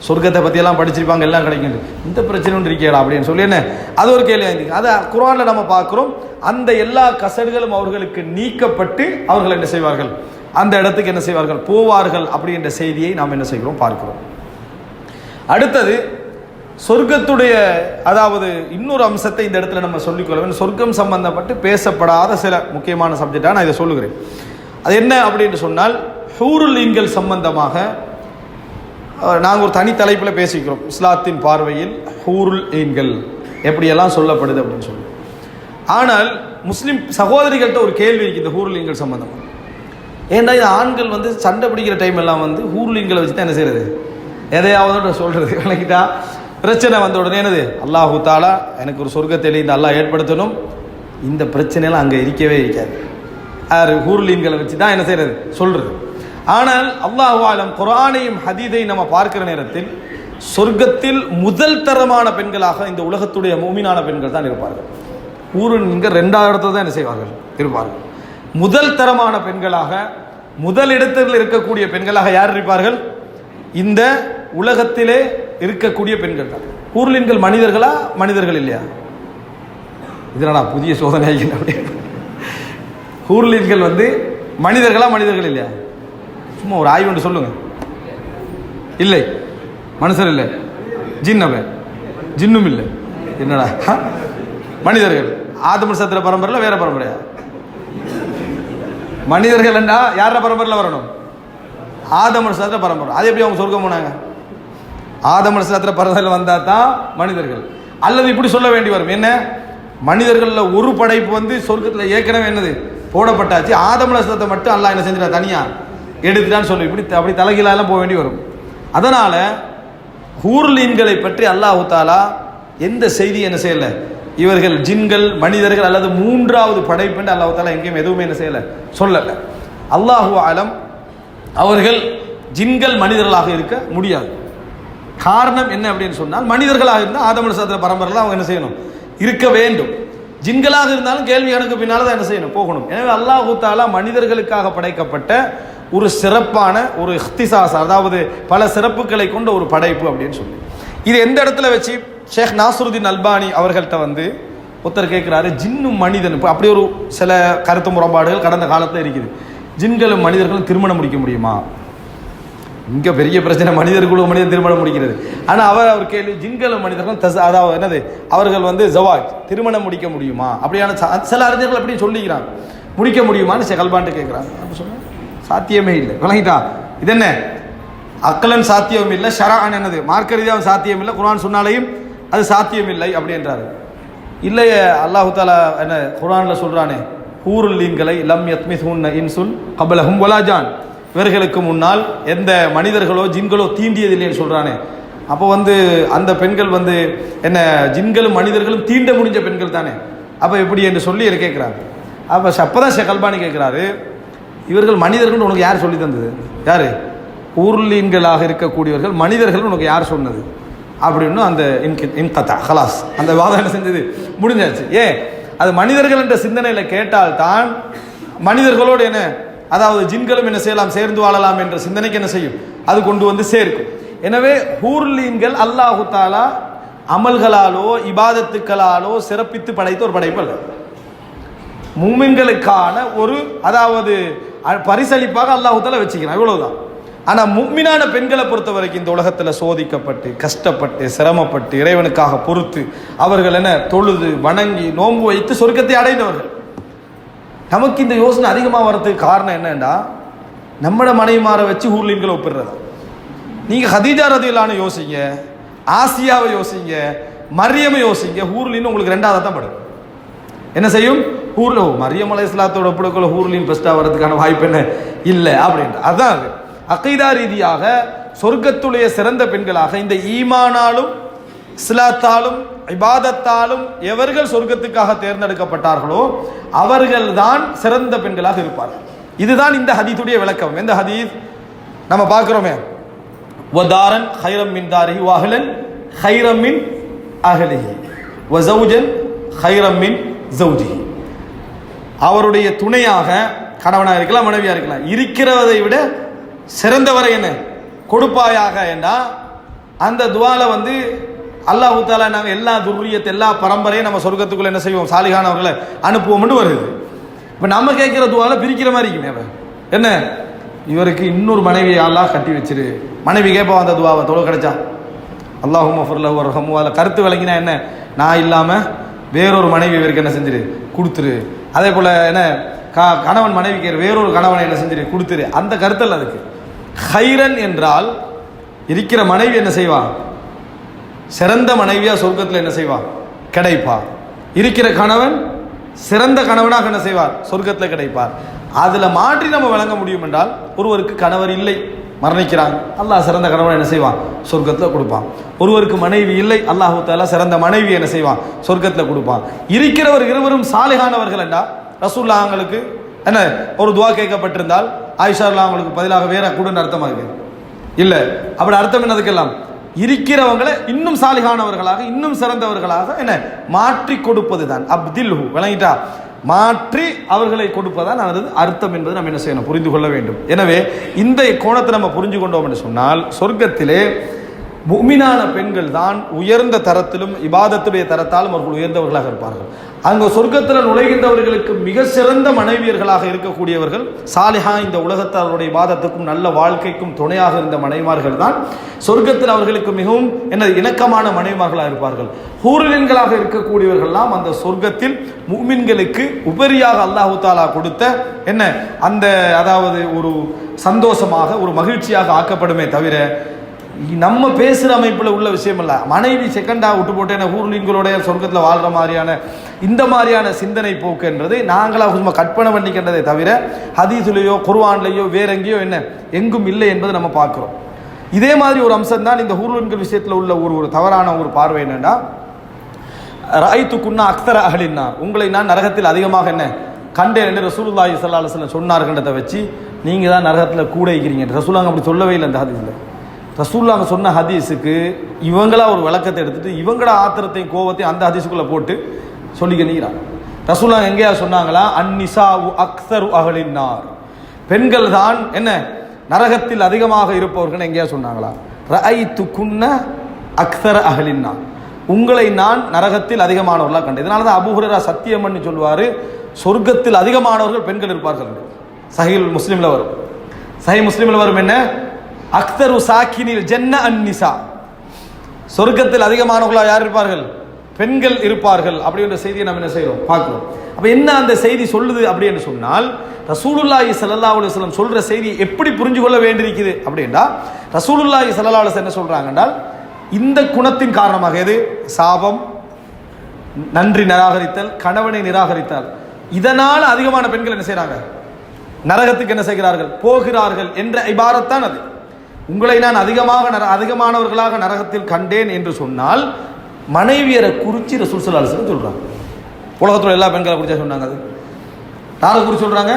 சொர்க்கத்தை பற்றியெல்லாம் படிச்சிருப்பாங்க, எல்லாம் கிடைக்கும், இந்த பிரச்சனை ஒன்று இருக்கேடா அப்படின்னு சொல்லி என்ன, அது ஒரு கேள்வி இருந்துச்சு. அதை குர்ஆன்ல நம்ம பார்க்குறோம். அந்த எல்லா கசடுகளும் அவர்களுக்கு நீக்கப்பட்டு அவர்கள் என்ன செய்வார்கள், அந்த இடத்துக்கு என்ன செய்வார்கள், போவார்கள். அப்படி என்ற செய்தியை நாம் என்ன செய்கிறோம், பார்க்கிறோம். அடுத்தது சொர்க்கத்துடைய, அதாவது இன்னொரு அம்சத்தை இந்த இடத்துல நம்ம சொல்லிக்கொள்ள வேண்டும். சொர்க்கம் சம்பந்தப்பட்டு பேசப்படாத சில முக்கியமான சப்ஜெக்டாக நான் இதை சொல்லுகிறேன். அது என்ன அப்படின்னு சொன்னால், ஹூருல் ஈன்கள் சம்பந்தமாக நாங்கள் ஒரு தனி தலைப்பில் பேசிக்கிறோம். இஸ்லாத்தின் பார்வையில் ஹூருல் ஈன்கள் எப்படியெல்லாம் சொல்லப்படுது அப்படின்னு சொல்லி. ஆனால் முஸ்லீம் சகோதரிகள்கிட்ட ஒரு கேள்வி இருக்குது இந்த ஹூருல் ஈன்கள் சம்பந்தமாக. ஏன்னா இது ஆண்கள் வந்து சண்டை பிடிக்கிற டைம் எல்லாம் வந்து ஹூருல் ஈன்களை வச்சு தான் என்ன செய்யறது, எதையாவது சொல்றது, விளக்கிட்டா பிரச்சனை வந்த உடனே என்னது, அல்லாஹு தாலா எனக்கு ஒரு சொர்க்கத்தை இந்த அல்லாஹ் ஏற்படுத்தணும், இந்த பிரச்சனையெல்லாம் அங்கே இருக்கவே இருக்காது. ஹூர்லீன்களை வச்சு தான் என்ன செய்யறது சொல்றது. ஆனால் அல்லாஹு ஆலம் குர்ஆனையும் ஹதீஸையும் நம்ம பார்க்கிற நேரத்தில் சொர்க்கத்தில் முதல் தரமான பெண்களாக இந்த உலகத்துடைய மூமினான பெண்கள் தான் இருப்பார்கள். ஹூர்லீன்கள் 2வது இடத்துல தான் என்ன செய்வார்கள் இருப்பார்கள். முதல் தரமான பெண்களாக முதல் இடத்தில் இருக்கக்கூடிய பெண்களாக யார் இருப்பார்கள்? இந்த உலகத்திலே இருக்கக்கூடிய பெண்கள் தான். ஹூர்லீன்கள் மனிதர்களா மனிதர்கள் இல்லையா? இதனடா புதிய சோதனை. ஹூர்லீன்கள் மனிதர்களா மனிதர்கள் இல்லையா? சும்மா ஒரு ஆய்வு ஒன்று சொல்லுங்க. இல்லை, மனுஷர் இல்லை, ஜின்னவன் ஜின்னும் இல்லை. என்னடா மனிதர்கள்? ஆதம் சத்திர பரம்பரையில் வேற பரம்பரையா? மனிதர்கள் என்ன யார பரம்பரையில் வரணும்? ஆதம் சத்திர பரம்பரை. அது எப்படி அவங்க சொர்க்கம் போனாங்க? ஆதம் சத்திர பரம்பரையில் வந்தா தான் மனிதர்கள். அல்லது இப்படி சொல்ல வேண்டி வரும், என்ன மனிதர்களில் ஒரு படைப்பு சொர்க்கத்தில் ஏற்கனவே என்னது போடப்பட்டாச்சு, ஆதம் சத்திரத்தை மட்டும் அல்லாஹ் என்ன செஞ்சிடா தனியா எடுத்துட்டான்னு சொல்லி இப்படி அப்படி தலைகீழெல்லாம் போக வேண்டி வரும். அதனால ஹூர்லீன்களை பற்றி அல்லாஹு தாலா எந்த செய்தி என்ன செய்யல, இவர்கள் ஜின்கள் மனிதர்கள் அல்லது 3வது படைப்பு என்று அல்லாஹு தாலா எங்கேயும் எதுவுமே என்ன செய்யல சொல்லல. அல்லாஹு ஆலம் அவர்கள் ஜின்கள் மனிதர்களாக இருக்க முடியாது. காரணம் என்ன அப்படின்னு சொன்னால், மனிதர்களாக இருந்தால் ஆதம் அலைஹிஸ்ஸலாத்து பரம்பரையில் அவங்க என்ன செய்யணும் இருக்க வேண்டும். ஜின்களாக இருந்தாலும் கேள்வி கணக்கு பின்னால் தான் என்ன செய்யணும் போகணும். எனவே அல்லாஹு தாலா மனிதர்களுக்காக படைக்கப்பட்ட ஒரு சிறப்பான ஒரு இஹ்திசாஸ், அதாவது பல சிறப்புகளை கொண்ட ஒரு படைப்பு அப்படின்னு சொல்லி இது எந்த இடத்துல வச்சு ஷேக் நாசருதீன் அல்பானி அவர்கள்ட்ட ஒருத்தர் கேட்குறாரு, ஜின்னும் மனிதன் இப்போ அப்படி ஒரு சில கருத்து முரண்பாடுகள் கடந்த காலத்தில் இருக்குது. ஜின்களும் மனிதர்களும் திருமணம் முடிக்க முடியுமா? இங்கே பெரிய பிரச்சனை, மனிதர்களும் மனிதன் திருமணம் முடிக்கிறது. ஆனால் அவர் கேள்வி, ஜின்களும் மனிதர்களும் அதாவது என்னது அவர்கள் ஜவாஜ் திருமணம் முடிக்க முடியுமா? அப்படியான சில அறிஞர்கள் அப்படி சொல்லிக்கிறாங்க. முடிக்க முடியுமான்னு ஷேக் அல்பான்ட்டு கேட்குறாங்க. அப்படி சொன்னால் சாத்தியமே இல்லை. விளங்கிட்டா? இது என்ன அக்கலன் சாத்தியம் இல்லை, ஷரான் என்னது மார்க்க ரீதியாக சாத்தியம் இல்லை, குர்ஆன் சொன்னாலையும் அது சாத்தியம் இல்லை அப்படின்றாரு. இல்லையே, அல்லாஹு தாலா என்ன குர்ஆனில் சொல்றானே, ஹூர்லீன்களை லம் யத்மிஸ்ஹுன்ன இன்சுன் கப்லஹும் வலா ஜான், இவர்களுக்கு முன்னால் எந்த மனிதர்களோ ஜின்களோ தீண்டியதில்லைன்னு சொல்றானே. அப்போ அந்த பெண்கள் என்ன ஜின்களும் மனிதர்களும் தீண்ட முடிஞ்ச பெண்கள் தானே, அப்போ எப்படி என்று சொல்லி கேட்குறாங்க. அப்பதான் ஷேக் அல்பானி கேட்குறாரு, இவர்கள் மனிதர்கள் உனக்கு யார் சொல்லி தந்தது? யாரு? ஊர்லீன்களாக இருக்கக்கூடியவர்கள் மனிதர்கள் உனக்கு யார் சொன்னது அப்படின்னு அந்த இன்கதா ஹலாஸ் அந்த வாதம் என்ன செஞ்சது முடிஞ்சாச்சு. ஏன் அது மனிதர்கள் என்ற சிந்தனையில் கேட்டால் தான் மனிதர்களோடு என்ன, அதாவது ஜின்களும் என்ன செய்யலாம், சேர்ந்து வாழலாம் என்ற சிந்தனைக்கு என்ன செய்யும், அது கொண்டு சேர்க்கும். எனவே ஹூர்லீன்கள் அல்லாஹு தாலா அமல்களாலோ இபாதத்துக்களாலோ சிறப்பித்து படைத்த ஒரு படைப்பு அல்ல. முஃமின்களுக்கான ஒரு அதாவது பரிசளிப்பாக அல்லாஹு தாலா வச்சுக்கிறான், இவ்வளவுதான். ஆனால் முஃமினான பெண்களை பொறுத்த வரைக்கும் இந்த உலகத்தில் சோதிக்கப்பட்டு கஷ்டப்பட்டு சிரமப்பட்டு இறைவனுக்காக பொறுத்து அவர்கள் என்ன தொழுது வணங்கி நோன்பு வைத்து சொர்க்கத்தை அடைந்தவர்கள். நமக்கு இந்த யோசனை அதிகமாக வர்றதுக்கு காரணம் என்னன்னா, நம்மட மனைவிமாரை வச்சு ஹூர்லீன்களை ஒப்பிடுறதா. நீங்கள் ஹதீஜா ரதியல்லாஹு யோசிங்க, ஆசியாவை யோசிங்க, மரியமை யோசிங்க, ஹூர்லீன் உங்களுக்கு 2வது தான் படும். என்ன செய்யும்? மரியம் அலைஹிஸ்ஸலாத்தோட ஒப்பிடக்குள்ள ஹூர்லீன் பெஸ்ட்டாக வர்றதுக்கான வாய்ப்பு என்ன இல்லை அப்படின்ற. அதான் அது அகீதா ரீதியாக சொர்க்கத்துடைய சிறந்த பெண்களாக இந்த ஈமானாலும் இஸ்லாத்தாலும் இபாதத்தாலும் எவர்கள் சொர்க்கத்துக்காக தேர்ந்தெடுக்கப்பட்டார்களோ அவர்கள் தான் சிறந்த பெண்களாக இருப்பார்கள். இதுதான் இந்த ஹதீஸுடைய விளக்கம். எந்த ஹதீஸ் நம்ம பார்க்கிறோமே, வதாரன் ஹைரம் மின் தாரிஹி வஅஹ்லன் ஹைரம் மின் அஹ்லிஹி வஸௌஜன் ஹைரம் மின் ஸௌஜிஹி. அவருடைய துணையாக கணவனாக இருக்கலாம் மனைவியாக இருக்கலாம், இருக்கிறவதை விட சிறந்தவரை என்ன கொடுப்பாயாக என்றா அந்த துவால அல்லாஹு தாலா நாங்கள் எல்லா துர்ரியத்தை எல்லா பரம்பரையும் நம்ம சொர்க்கத்துக்குள்ள என்ன செய்வோம், சாலிகானவர்களை அனுப்புவோம்னு வருது. இப்போ நம்ம கேட்குற துவால பிரிக்கிற மாதிரி இருக்குமே, என்ன இவருக்கு இன்னொரு மனைவி அல்லாஹ் கட்டி வச்சிரு, மனைவி கேட்போம் அந்த துவாவை தொழு கிடைச்சா அல்லாஹும்ம ஃபிர்லஹு வர்ஹம்ஹு. அதில் கருத்து விளங்கினா என்ன, நான் இல்லாமல் வேறொரு மனைவி இவருக்கு என்ன செஞ்சிரு கொடுத்துரு. அதே போல் என்ன கணவன் மனைவிக்கு வேறொரு கணவனை என்ன செஞ்சிரு கொடுத்துரு. அந்த கருத்தல் அதுக்கு. ஹைரன் என்றால் இருக்கிற மனைவி என்ன செய்வா, சிறந்த மனைவியா சொர்க்கத்தில் என்ன செய்வா கிடைப்பா. இருக்கிற கணவன் சிறந்த கணவனாக என்ன செய்வார், சொர்க்கத்தில் கிடைப்பார். அதில் மாற்றி நம்ம வழங்க முடியும் என்றால், ஒருவருக்கு கணவர் இல்லை, மரணிக்கிறாங்க, அல்லாஹ் சிறந்த கணவன் என்ன செய்வான், சொர்க்கத்தில் கொடுப்பான். ஒருவருக்கு மனைவி இல்லை, அல்லாஹு தஆலா சிறந்த மனைவி என்ன செய்வான், சொர்க்கத்தில் கொடுப்பான். இருக்கிறவர் இருவரும் சாலிஹானவர்கள் என்றா ரசூலுல்லாஹ் அவங்களுக்கு என்ன ஒரு துவா கேட்கப்பட்டிருந்தால் ஆயிஷா அவங்களுக்கு பதிலாக வேற கூட அர்த்தமா இருக்கு இல்லை. அப்படி அர்த்தம் என்னதுக்கெல்லாம் இருக்கிறவங்களை இன்னும் சாலிஹானவர்களாக இன்னும் சிறந்தவர்களாக என்ன மாற்றி கொடுப்பது தான் அப்தில்ஹு, விளங்கிட்டா, மாற்றி அவர்களை கொடுப்பதான் அது அர்த்தம் என்பது நம்ம என்ன செய்யணும், புரிந்து கொள்ள வேண்டும். எனவே இந்த கோணத்தை நம்ம புரிஞ்சு கொண்டோம் என்று சொன்னால் சொர்க்கத்திலே முஃமினான பெண்கள் தான் உயர்ந்த தரத்திலும் இபாதத்துடைய தரத்தாலும் அவர்கள் உயர்ந்தவர்களாக இருப்பார்கள். அங்க சொர்க்கத்தில் நுழைகின்றவர்களுக்கு மிக சிறந்த மனைவியர்களாக இருக்கக்கூடியவர்கள் சாலிஹா, இந்த உலகத்தாருடைய இபாதத்துக்கும் நல்ல வாழ்க்கைக்கும் துணையாக இருந்த மனைவிமார்கள் தான் சொர்க்கத்தில் அவர்களுக்கு மிகவும் இணக்கமான மனைவிமார்களாக இருப்பார்கள். ஹூர்லின்களாக இருக்கக்கூடியவர்கள்லாம் அந்த சொர்க்கத்தில் முஃமின்களுக்கு உபரியாக அல்லாஹு தஆலா கொடுத்த என்ன அந்த அதாவது ஒரு சந்தோஷமாக ஒரு மகிழ்ச்சியாக ஆக்கப்படுமே தவிர நம்ம பேசுகிற அமைப்பில் உள்ள விஷயம் இல்லை. மனைவி செகண்டாக விட்டு போட்டேன் ஊர்லின்களோட சொர்க்கத்தில் வாழ்கிற மாதிரியான இந்த மாதிரியான சிந்தனை போக்குன்றது நாங்களாக சும்மா கற்பனை பண்ணிக்கின்றதை தவிர ஹதீஸுலேயோ குர்ஆன்லேயோ வேற எங்கேயோ என்ன எங்கும் இல்லை என்பதை நம்ம பார்க்குறோம். இதே மாதிரி ஒரு அம்சம் தான் இந்த ஊர்லின்கள் விஷயத்தில் உள்ள ஒரு தவறான ஒரு பார்வை என்னென்னா, ரஅய்துகுன்னா அக்ஸர அஹ்லின்னார், உங்களை நான் நரகத்தில் அதிகமாக என்ன கண்டேன் என்று ரசூலுல்லாஹி ஸல்லல்லாஹு அலைஹி வஸல்லம் சொன்னார்ன்றதை வச்சு நீங்கள் தான் நரகத்தில் கூட இருக்கிறீங்க. ரசூலுல்லாஹ் அப்படி சொல்லவே இல்லை. அந்த ஹதீஸில் ரசூலுல்லாஹ் சொன்ன ஹதீஸுக்கு இவங்களா ஒரு விளக்கத்தை எடுத்துட்டு இவங்களோட ஆத்திரத்தையும் கோபத்தையும் அந்த ஹதீஸுக்குள்ள போட்டு சொல்லிக்க நீங்கிறான். ரசூலுல்லாஹ் எங்கேயா சொன்னாங்களா, அன்னிசாஉ அக்ஸரு அஹ்லின்னார், பெண்கள் தான் என்ன நரகத்தில் அதிகமாக இருப்பவர்கள் எங்கேயா சொன்னாங்களா? ரஅய்துகுன்ன அக்ஸர அஹ்லின்னார், உங்களை நான் நரகத்தில் அதிகமானவர்களாக கண்டேன். இதனால தான் அபூ ஹுரைரா சத்தியம் பண்ணி சொல்வாரு, சொர்க்கத்தில் அதிகமானவர்கள் பெண்கள் இருப்பார்கள். சஹீஹ் முஸ்லிம்ல வரும். சஹீஹ் முஸ்லிம்ல வரும் என்ன, அக்தரு சாக்கினில் ஜன்ன அன்னிசா, சொர்க்கத்தில் அதிகமானவர்களாக யார் இருப்பார்கள், பெண்கள் இருப்பார்கள். அப்படின்ற செய்தியை நம்ம என்ன செய்யறோம், பார்க்கிறோம். அப்ப என்ன அந்த செய்தி சொல்லுது அப்படின்னு சொன்னால், ரசூலுல்லாஹி ஸல்லல்லாஹு அலைஹி வஸல்லம் சொல்ற செய்தி எப்படி புரிஞ்சு கொள்ள வேண்டியிருக்குது அப்படின்னா, ரசூலுல்லாஹி ஸல்லல்லாஹு அலைஹி வஸல்லம் என்ன சொல்றாங்க என்றால், இந்த குணத்தின் காரணமாக எது சாபம், நன்றி நிராகரித்தல், கணவனை நிராகரித்தல், இதனால் அதிகமான பெண்கள் என்ன செய்யறாங்க, நரகத்துக்கு என்ன செய்கிறார்கள், போகிறார்கள் என்ற இபாரத்தான் அது. உங்களை நான் அதிகமானவர்களாக நரகத்தில் கண்டேன் என்று சொன்னால் மனைவியரை குறிச்சி ரசூல் ஸல்லல்லாஹு அலைஹி வஸல்லம் சொல்றாங்க. உலகத்துல எல்லா பெண்களை குறிச்சா சொன்னாங்க. அது யாரை குறிச்சு சொல்றாங்க,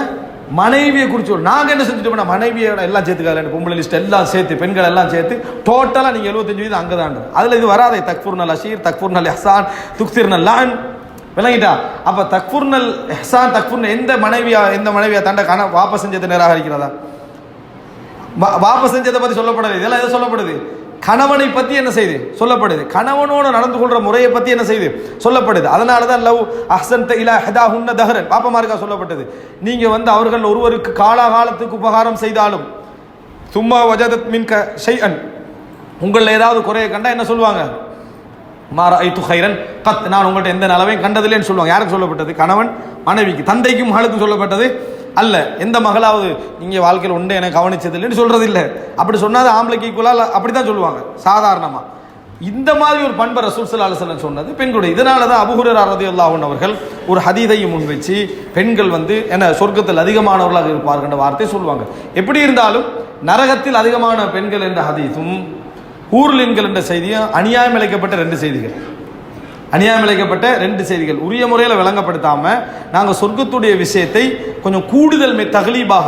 மனைவியை குறிச்சு. நாங்க என்ன செஞ்சுட்டோம்னா மனைவியோட எல்லாம் சேர்த்துக்காத பொம்பளை லிஸ்ட் எல்லாம் சேர்த்து பெண்கள் எல்லாம் சேர்த்து டோட்டலா நீங்க 75% அங்கதான். அதுல இது வராதே, தக்ஃபுர்னல் அஷீர், தக்ஃபுர்னல் இஹ்சான், துக்திர்னல் லான், விளங்கிட்டா? அப்ப தக்ஃபுர்னல் இஹ்சான் தக்ஃபுர்னல் எந்த மனைவியா தண்ட வாபஸ் செஞ்சதை நிராகரிக்கிறதா? வாபஸ் செஞ்சதை பத்தி சொல்லப்படுது. இதெல்லாம் எதை சொல்லப்படுது, கணவனை பத்தி என்ன செய்து சொல்லப்படுது, கணவனோடு நடந்து கொள்ற முறையை பத்தி என்ன செய்து சொல்லப்படுது. அதனாலதான் லவ் அஹ்சன்த இலா ஹதாஹுன்ன தஹரன் பாப்பமார்க்கா சொல்லப்பட்டது. நீங்க அவர்கள் ஒருவருக்கு காலாகாலத்துக்கு உபகாரம் செய்தாலும் சும்மா வஜதத் மின்க ஷைஅன், உங்கள ஏதாவது குறைய கண்டா என்ன சொல்லுவாங்க, மாரா ஐத்து ஹைரன் கத், நான் உங்கள்கிட்ட எந்த நலவையும் கண்டதில்லைன்னு சொல்லுவாங்க. யாருக்கு சொல்லப்பட்டது, கணவன் மனைவிக்கு. தந்தைக்கும் மகளுக்கும் சொல்லப்பட்டது அல்ல. எந்த மகளாவது நீங்க வாழ்க்கையில் உண்டு எனக்கு கவனிச்சது இல்லைன்னு சொல்றது இல்லை. அப்படி சொன்னாது ஆம்பளைக்கு ஈக்குவலா அப்படித்தான் சொல்லுவாங்க சாதாரணமா. இந்த மாதிரி ஒரு பண்பை ரசூல் ஸல்லல்லாஹு அலைஹி வஸல்லம் சொன்னது பெண்களுடைய. இதனால தான் அபூ ஹுரைரா ரலியல்லாஹு அன்ஹு அவர்கள் ஒரு ஹதீஸையும் முன் வச்சு பெண்கள் என்ன சொர்க்கத்தில் அதிகமானவர்களாக இருப்பார்கள் என்ற வார்த்தை சொல்லுவாங்க. எப்படி இருந்தாலும் நரகத்தில் அதிகமான பெண்கள் என்ற ஹதீஸும் ஊர்லின்கள் என்ற செய்தியும் அநியாயம் இழைக்கப்பட்ட ரெண்டு செய்திகள் உரிய முறையில் விளங்கப்படுத்தாம நாங்கள் சொர்க்கத்துடைய விஷயத்தை கொஞ்சம் கூடுதல் தகலீபாக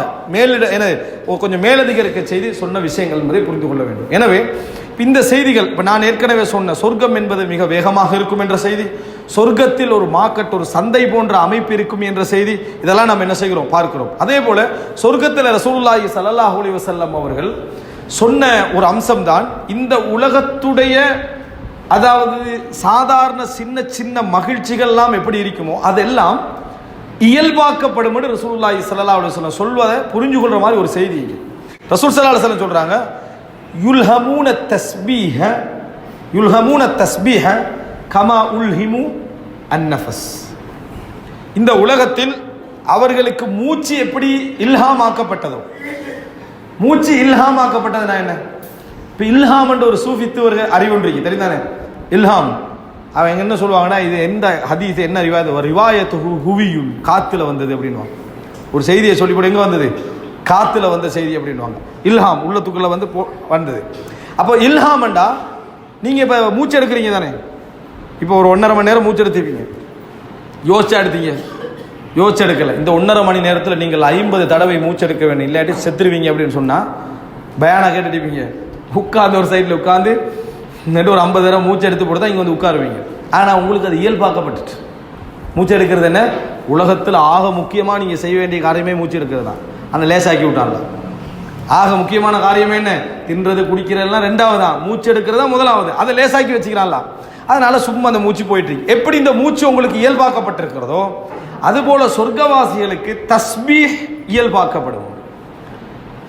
கொஞ்சம் மேலதிகரிக்க செய்தி சொன்ன விஷயங்கள் என்பதை புரிந்து கொள்ள வேண்டும். எனவே இந்த செய்திகள் இப்போ நான் ஏற்கனவே சொன்ன சொர்க்கம் என்பது மிக வேகமாக இருக்கும் என்ற செய்தி, சொர்க்கத்தில் ஒரு மார்க்கெட் ஒரு சந்தை போன்ற அமைப்பு இருக்கும் என்ற செய்தி, இதெல்லாம் நம்ம என்ன செய்கிறோம் பார்க்கிறோம். அதே போல சொர்க்கத்தில் ரசூலுல்லாஹி ஸல்லல்லாஹு அலைஹி வஸல்லம் அவர்கள் சொன்ன ஒரு அம்சம்தான் இந்த உலகத்துடைய அதாவது சாதாரண சின்ன சின்ன மகிழ்ச்சிகள்லாம் எப்படி இருக்குமோ அதெல்லாம் இயல்பாக்கப்படும் என்று ரசூலுல்லாஹி ஸல்லல்லாஹு அலைஹி வஸல்லம் சொல்வதை புரிஞ்சு கொள்ற மாதிரி ஒரு செய்தி. ரசூல் ஸல்லல்லாஹு அலைஹி வஸல்லம் சொல்றாங்க, யுல்ஹமூன தஸ்பீஹ கமா உல்ஹிமு அன்னஃபஸ். இந்த உலகத்தில் அவர்களுக்கு மூச்சு எப்படி இல்ஹாமாக்கப்பட்டதோ, மூச்சு இல்ஹாமாக்கப்பட்டதுனா என்ன, இப்போ இல்ஹாம் என்ற ஒரு சூஃபித்துவர்கள் அறிவொன்றிக்கு தெரிந்தானே இல்ஹாம். அவங்க என்ன சொல்லுவாங்கன்னா, இது எந்த ஹதீஸ் என்ன ரிவாயத்து ஹுவியுன் காத்துல வந்தது அப்படின்னு ஒரு செய்தியை சொல்லி கூட எங்க வந்தது, காத்துல வந்த செய்தி அப்படின்வாங்க. இல்ஹாம் உள்ளத்துக்குள்ள வந்து வந்தது. அப்போ இல்ஹாம்ண்டா நீங்க இப்ப மூச்சு எடுக்கிறீங்க தானே, இப்போ ஒரு 1.5 மணி நேரம் மூச்சு எடுத்துப்பீங்க, யோசிச்சா எடுத்தீங்க, யோசிச்சு எடுக்கல. இந்த 1.5 மணி நேரத்தில் நீங்கள் 50 தடவை மூச்சு எடுக்க வேண்டும், இல்லாட்டி செத்துருவீங்க அப்படின்னு சொன்னா பயானா கேட்டுட்டீங்க. உட்கார்ந்து ஒரு சைடில் உட்கார்ந்து ஒரு 50 தடவை மூச்சு எடுத்து போட்டு தான் இங்கே வந்து உட்காருவீங்க. ஆனால் உங்களுக்கு அது இயல்பாக்கப்பட்டுட்டு மூச்சு எடுக்கிறது என்ன உலகத்தில் ஆக முக்கியமாக நீங்கள் செய்ய வேண்டிய காரியமே மூச்சு எடுக்கிறது தான். அந்த லேசாக்கி விட்டாங்க. ஆக முக்கியமான காரியமே என்ன, தின்றது குடிக்கிறதுலாம் 2வது தான், மூச்சு எடுக்கிறது தான் 1வது. அதை லேசாக்கி வச்சுக்கிறான்ல. அதனால சும்மா அந்த மூச்சு போயிட்டு இருக்கு. எப்படி இந்த மூச்சு உங்களுக்கு இயல்பாக்கப்பட்டிருக்கிறதோ அதுபோல சொர்க்கவாசிகளுக்கு தஸ்பீஹ் இயல்பாக்கப்படும்.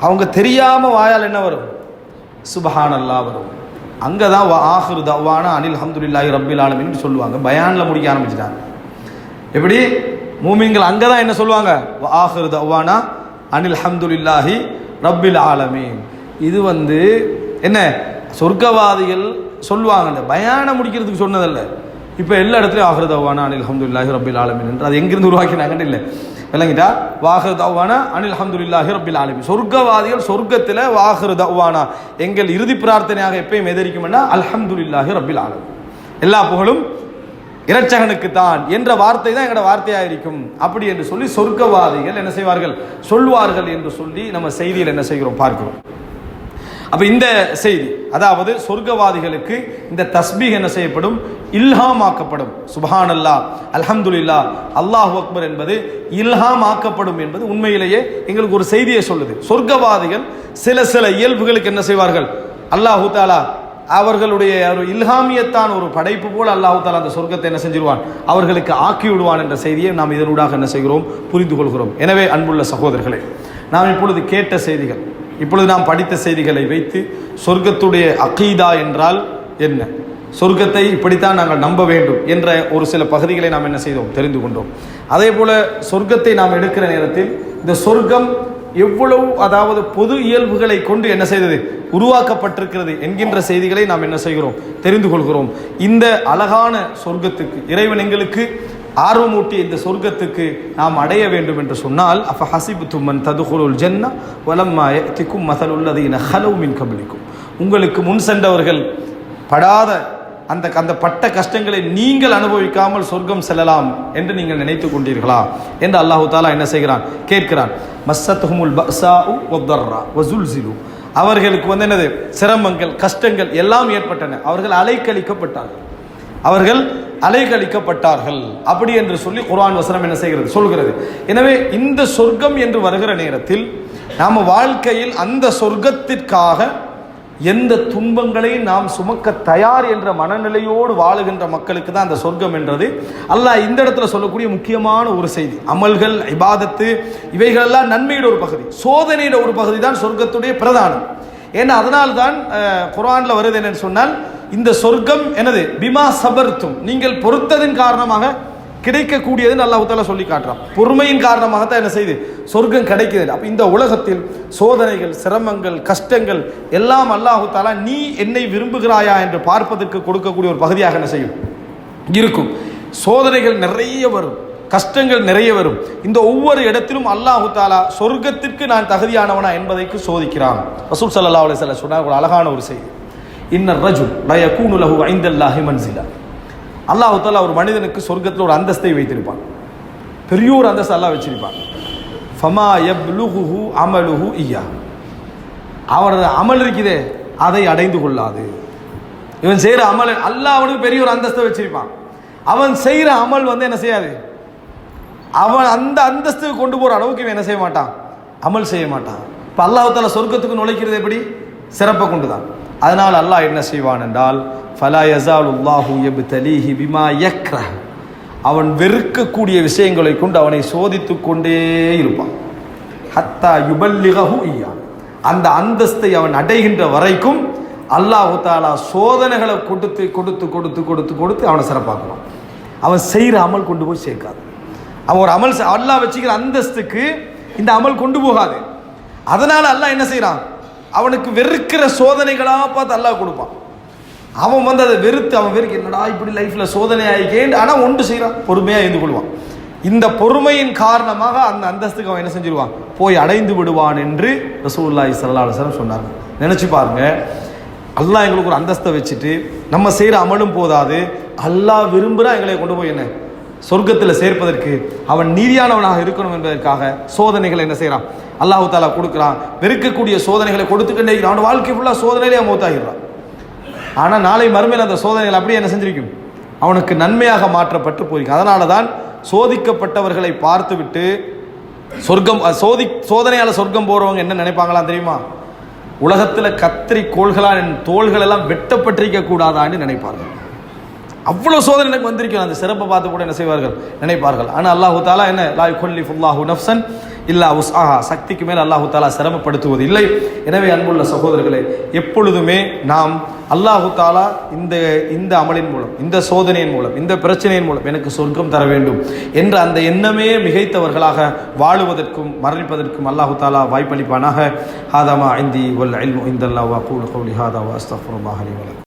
அவங்க தெரியாம வாயால் என்ன வரும், சுப்ஹானல்லாஹ் வரும். அங்கதான் ஆஹிரு தஅவானா அனில் ஹம்துலில்லாஹி ரப்பில் ஆலமீன் சொல்லுவாங்க. பயான்ல முடிக்க ஆரம்பிச்சிட்டாங்க. எப்படி மூமின்கள் அங்கதான் என்ன சொல்லுவாங்க, ஆஹிரு தஅவானா அனில் ஹம்துலில்லாஹி ரப்பில் ஆலமீன். இது வந்து என்ன சொர்க்கவாதிகள் சொல்லுவாங்க, அந்த பயான முடிக்கிறதுக்கு சொன்னதல்ல. இப்போ எல்லா இடத்துலையும் ஆஹிரு தஅவானா அனில் ஹம்துலில்லாஹி ரப்பில் ஆலமீன் என்று அது எங்கிருந்து உருவாக்கினாங்கன்னு இல்லை, விளங்கிட்டா? வாஹிரு தஅவானா அனில் ஹம்துலில்லாஹி ரப்பில் ஆலமீன். சொர்க்கவாதிகள் சொர்க்கத்தில் வாஹிரு தஅவானா எங்கள் இறுதி பிரார்த்தனையாக எப்பயும் எதிரிக்கும்னா அல்ஹம்துலில்லாஹி ரப்பில் ஆலமீன், எல்லா புகழும் இரட்சகனுக்கு தான் என்ற வார்த்தை தான் எங்களோட வார்த்தையாக இருக்கும். அப்படி என்று சொல்லி சொர்க்கவாதிகள் என்ன செய்வார்கள், சொல்வார்கள் என்று சொல்லி நம்ம செய்தியில் என்ன செய்கிறோம் பார்க்கிறோம். அப்ப இந்த செய்தி, அதாவது சொர்க்கவாதிகளுக்கு இந்த தஸ்பீஹ் என்ன செய்யப்படும், இல்ஹாம் ஆக்கப்படும். சுப்ஹானல்லாஹ், அல்ஹம்துலில்லாஹ், அல்லாஹு அக்பர் என்பது இல்ஹாம் ஆக்கப்படும் என்பது உண்மையிலேயே எங்களுக்கு ஒரு செய்தியை சொல்லுது. சொர்க்கவாதிகள் சில இயல்புகளுக்கு என்ன செய்வார்கள், அல்லாஹு தஆலா அவர்களுடைய ஒரு இல்ஹாமியத்தான் ஒரு படைப்பு போல அல்லாஹு தஆலா அந்த சொர்க்கத்தை என்ன செஞ்சிருவான், அவர்களுக்கு ஆக்கி விடுவான் என்ற செய்தியை நாம் இதனூடாக என்ன செய்கிறோம், புரிந்து கொள்கிறோம். எனவே அன்புள்ள சகோதரர்களே, நாம் இப்பொழுது கேட்ட செய்திகள், இப்பொழுது நாம் படித்த செய்திகளை வைத்து சொர்க்கத்துடைய அகீதா என்றால் என்ன, சொர்க்கத்தை இப்படித்தான் நாங்கள் நம்ப வேண்டும் என்ற ஒரு சில பகுதிகளை நாம் என்ன செய்தோம், தெரிந்து கொண்டோம். அதே போல சொர்க்கத்தை நாம் எடுக்கிற நேரத்தில் இந்த சொர்க்கம் எவ்வளவு, அதாவது பொது இயல்புகளை கொண்டு என்ன செய்தது, உருவாக்கப்பட்டிருக்கிறது என்கின்ற செய்திகளை நாம் என்ன செய்கிறோம், தெரிந்து கொள்கிறோம். இந்த அழகான சொர்க்கத்துக்கு இறைவன் எங்களுக்கு ஆர்வமூட்டி இந்த சொர்க்கத்துக்கு நாம் அடைய வேண்டும் என்று சொன்னால், அஃப ஹஸிப்தும் மன் ததுகுலுல் ஜன்னah வலம்மா யஅதிகும் மஸலுல்லதீன ஹலவ் மின் கப்லிக்கும், உங்களுக்கு முன் சென்றவர்கள் படாத அந்த பட்ட கஷ்டங்களை நீங்கள் அனுபவிக்காமல் சொர்க்கம் செல்லலாம் என்று நீங்கள் நினைத்து கொண்டீர்களா என்று அல்லாஹு தஆலா என்ன செய்கிறான், கேட்கிறான். மஸ்ஸத்ஹுமுல் பஸாஉ வத்தர்ரா வஸுல்ஸிலு, அவர்களுக்கு வந்து என்னது, சிரமங்கள் கஷ்டங்கள் எல்லாம் ஏற்பட்டன, அவர்கள் அலைக்கழிக்கப்பட்டார்கள் அப்படி என்று சொல்லி குர்ஆன் வசனம் என்ன செய்கிறது, சொல்கிறது. எனவே இந்த சொர்க்கம் என்று வருகிற நேரத்தில் நாம் வாழ்க்கையில் அந்த சொர்க்கத்திற்காக எந்த துன்பங்களை நாம் சுமக்க தயார் என்ற மனநிலையோடு வாழுகின்ற மக்களுக்கு தான் அந்த சொர்க்கம் என்றது அல்லாஹ் இந்த இடத்துல சொல்லக்கூடிய முக்கியமான ஒரு செய்தி. அமல்கள், இபாதத்து, இவைகளெல்லாம் நன்மையோட ஒரு பகுதி, சோதனையோட ஒரு பகுதி தான் சொர்க்கத்துடைய பிரதானம். ஏன்னா அதனால்தான் குர்ஆன்ல வருது என்னன்னு சொன்னால், இந்த சொர்க்கம் எனது பிமா சபர்த்தும், நீங்கள் பொறுத்ததின் காரணமாக கிடைக்கக்கூடியதுன்னு அல்லாஹ் தஆலா சொல்லி காட்டுறான். பொறுமையின் காரணமாகத்தான் என்ன செய்யுது, சொர்க்கம் கிடைக்குது. அப்ப இந்த உலகத்தில் சோதனைகள், சிரமங்கள், கஷ்டங்கள் எல்லாம் அல்லாஹ் தஆலா நீ என்னை விரும்புகிறாயா என்று பார்ப்பதற்கு கொடுக்கக்கூடிய ஒரு பகுதியாக என்ன செய்யும், இருக்கும். சோதனைகள் நிறைய வரும், கஷ்டங்கள் நிறைய வரும். இந்த ஒவ்வொரு இடத்திலும் அல்லாஹ் தஆலா சொர்க்கத்திற்கு நான் தகுதியானவனா என்பதைக்கு சோதிக்கிறான். ரசூல் ஸல்லல்லாஹு அலைஹி வஸல்லம் சொன்னார் ஒரு அழகான ஒரு செய்தி, இன்னர் ரஜுல் லா யகூனு லஹு இன்தல்லாஹி மன்சிலா, அல்லாஹ் தஆலா ஒரு மனிதனுக்கு சொர்க்கத்தில் ஒரு அந்தஸ்தை வைத்திருப்பான், பெரிய ஒரு அந்தஸ்து அல்லாஹ் வச்சிருப்பான். ஃபமா யப்லுகுஹு அமலுஹு இய்யா, அவரது அமல் இருக்குதே அதை அடைந்து கொள்ளாது. இவன் செய்கிற அமல், அல்லாஹ் அவனுக்கு பெரிய ஒரு அந்தஸ்தை வச்சிருப்பான், அவன் செய்கிற அமல் வந்து என்ன செய்யாது, அவன் அந்த அந்தஸ்துக்கு கொண்டு போகிற அளவுக்கு இவன் என்ன செய்ய மாட்டான், அமல் செய்ய மாட்டான். இப்போ அல்லாஹ் தஆலா சொர்க்கத்துக்கு நுழைக்கிறது எப்படி, சிறப்பை கொண்டு தான். அதனால் அல்லாஹ் என்ன செய்வான் என்றால், ஃபலா யஸாலுல்லாஹு யப்தலீஹி பிமா யக்ரஹ், அவன் வெறுக்கக்கூடிய விஷயங்களை கொண்டு அவனை சோதித்து கொண்டே இருப்பான். ஹத்தா யுபல்லிகஹு இய்யா, அந்த அந்தஸ்தை அவன் அடைகின்ற வரைக்கும் அல்லாஹ் தஆலா சோதனைகளை கொடுத்து கொடுத்து கொடுத்து கொடுத்து கொடுத்து அவனை சிறப்பாக்குவான். அவன் செய்கிற அமல் கொண்டு போய் சேர்க்காது. அவன் ஒரு அமல் அல்லாஹ் வச்சுக்கிற அந்தஸ்துக்கு இந்த அமல் கொண்டு போகாது. அதனால அல்லாஹ் என்ன செய்யறான், அவனுக்கு வெறுக்கிற சோதனைகளாக பார்த்து அல்லாஹ் கொடுப்பான். அவன் வந்து அதை வெறுத்து, அவன் வெறுக்க என்னடா இப்படி லைஃப்ல சோதனை ஆகிக்கேன், ஆனால் ஒன்று செய்கிறான், பொறுமையாக இருந்து கொள்வான். இந்த பொறுமையின் காரணமாக அந்த அந்தஸ்துக்கு அவன் என்ன செஞ்சிருவான், போய் அடைந்து விடுவான் என்று ரசூலுல்லாஹி ஸல்லல்லாஹு அலைஹி வஸல்லம் சொன்னாங்க. நினைச்சு பாருங்க, அல்லாஹ் எங்களுக்கு ஒரு அந்தஸ்தை வச்சுட்டு நம்ம செய்கிற அமலும் போதாது, அல்லாஹ் விரும்புகிறா எங்களை கொண்டு போய் என்ன சொர்க்கத்தில் சேர்ப்பதற்கு, அவன் நீதியானவனாக இருக்கணும் என்பதற்காக சோதனைகளை என்ன செய்கிறான் அல்லாஹு தாலா கொடுக்குறான். வெறுக்கக்கூடிய சோதனைகளை கொடுத்துக்கிட்டே இருக்கிறான். அவன் வாழ்க்கை ஃபுல்லாக சோதனையிலே மௌத்தாகிறான். ஆனால் நாளை மறுமையில் அந்த சோதனைகள் அப்படியே என்ன செஞ்சிருக்கும், அவனுக்கு நன்மையாக மாற்றப்பட்டு போயிருக்கும். அதனால தான் சோதிக்கப்பட்டவர்களை பார்த்துவிட்டு சொர்க்கம் சோதனையால் சொர்க்கம் போகிறவங்க என்ன நினைப்பாங்களாம் தெரியுமா, உலகத்தில் கத்திரி கோள்களால் என் தோள்கள் எல்லாம் வெட்டப்பட்டிருக்க கூடாதான்னு நினைப்பார்கள். அவ்வளோ சோதனை எனக்கு வந்திருக்கும், அந்த சிறப்பை பார்த்து கூட என்ன செய்வார்கள் நினைப்பார்கள். ஆனால் அல்லாஹு தாலா என்ன, லா யுகல்லிஃபுல்லாஹு நஃப்ஸன் இல்லா உஸ்ஆஹா, சக்திக்கு மேல் அல்லாஹு தாலா சிரமப்படுத்துவது இல்லை. எனவே அன்புள்ள சகோதரர்களே, எப்பொழுதுமே நாம் அல்லாஹு தாலா இந்த அமலின் மூலம், இந்த சோதனையின் மூலம், இந்த பிரச்சனையின் மூலம் எனக்கு சொர்க்கம் தர வேண்டும் என்ற அந்த எண்ணமே மிகைத்தவர்களாக வாழுவதற்கும் மரணிப்பதற்கும் அல்லாஹு தாலா வாய்ப்பளிப்பானாக. ஹாதா மா இந்தி வல் இல்மு இந்தல்லாஹ் வ அகூலு கௌலி ஹாதா வ அஸ்தக்ஃபிருல்லாஹ் லி வ லக்கும்.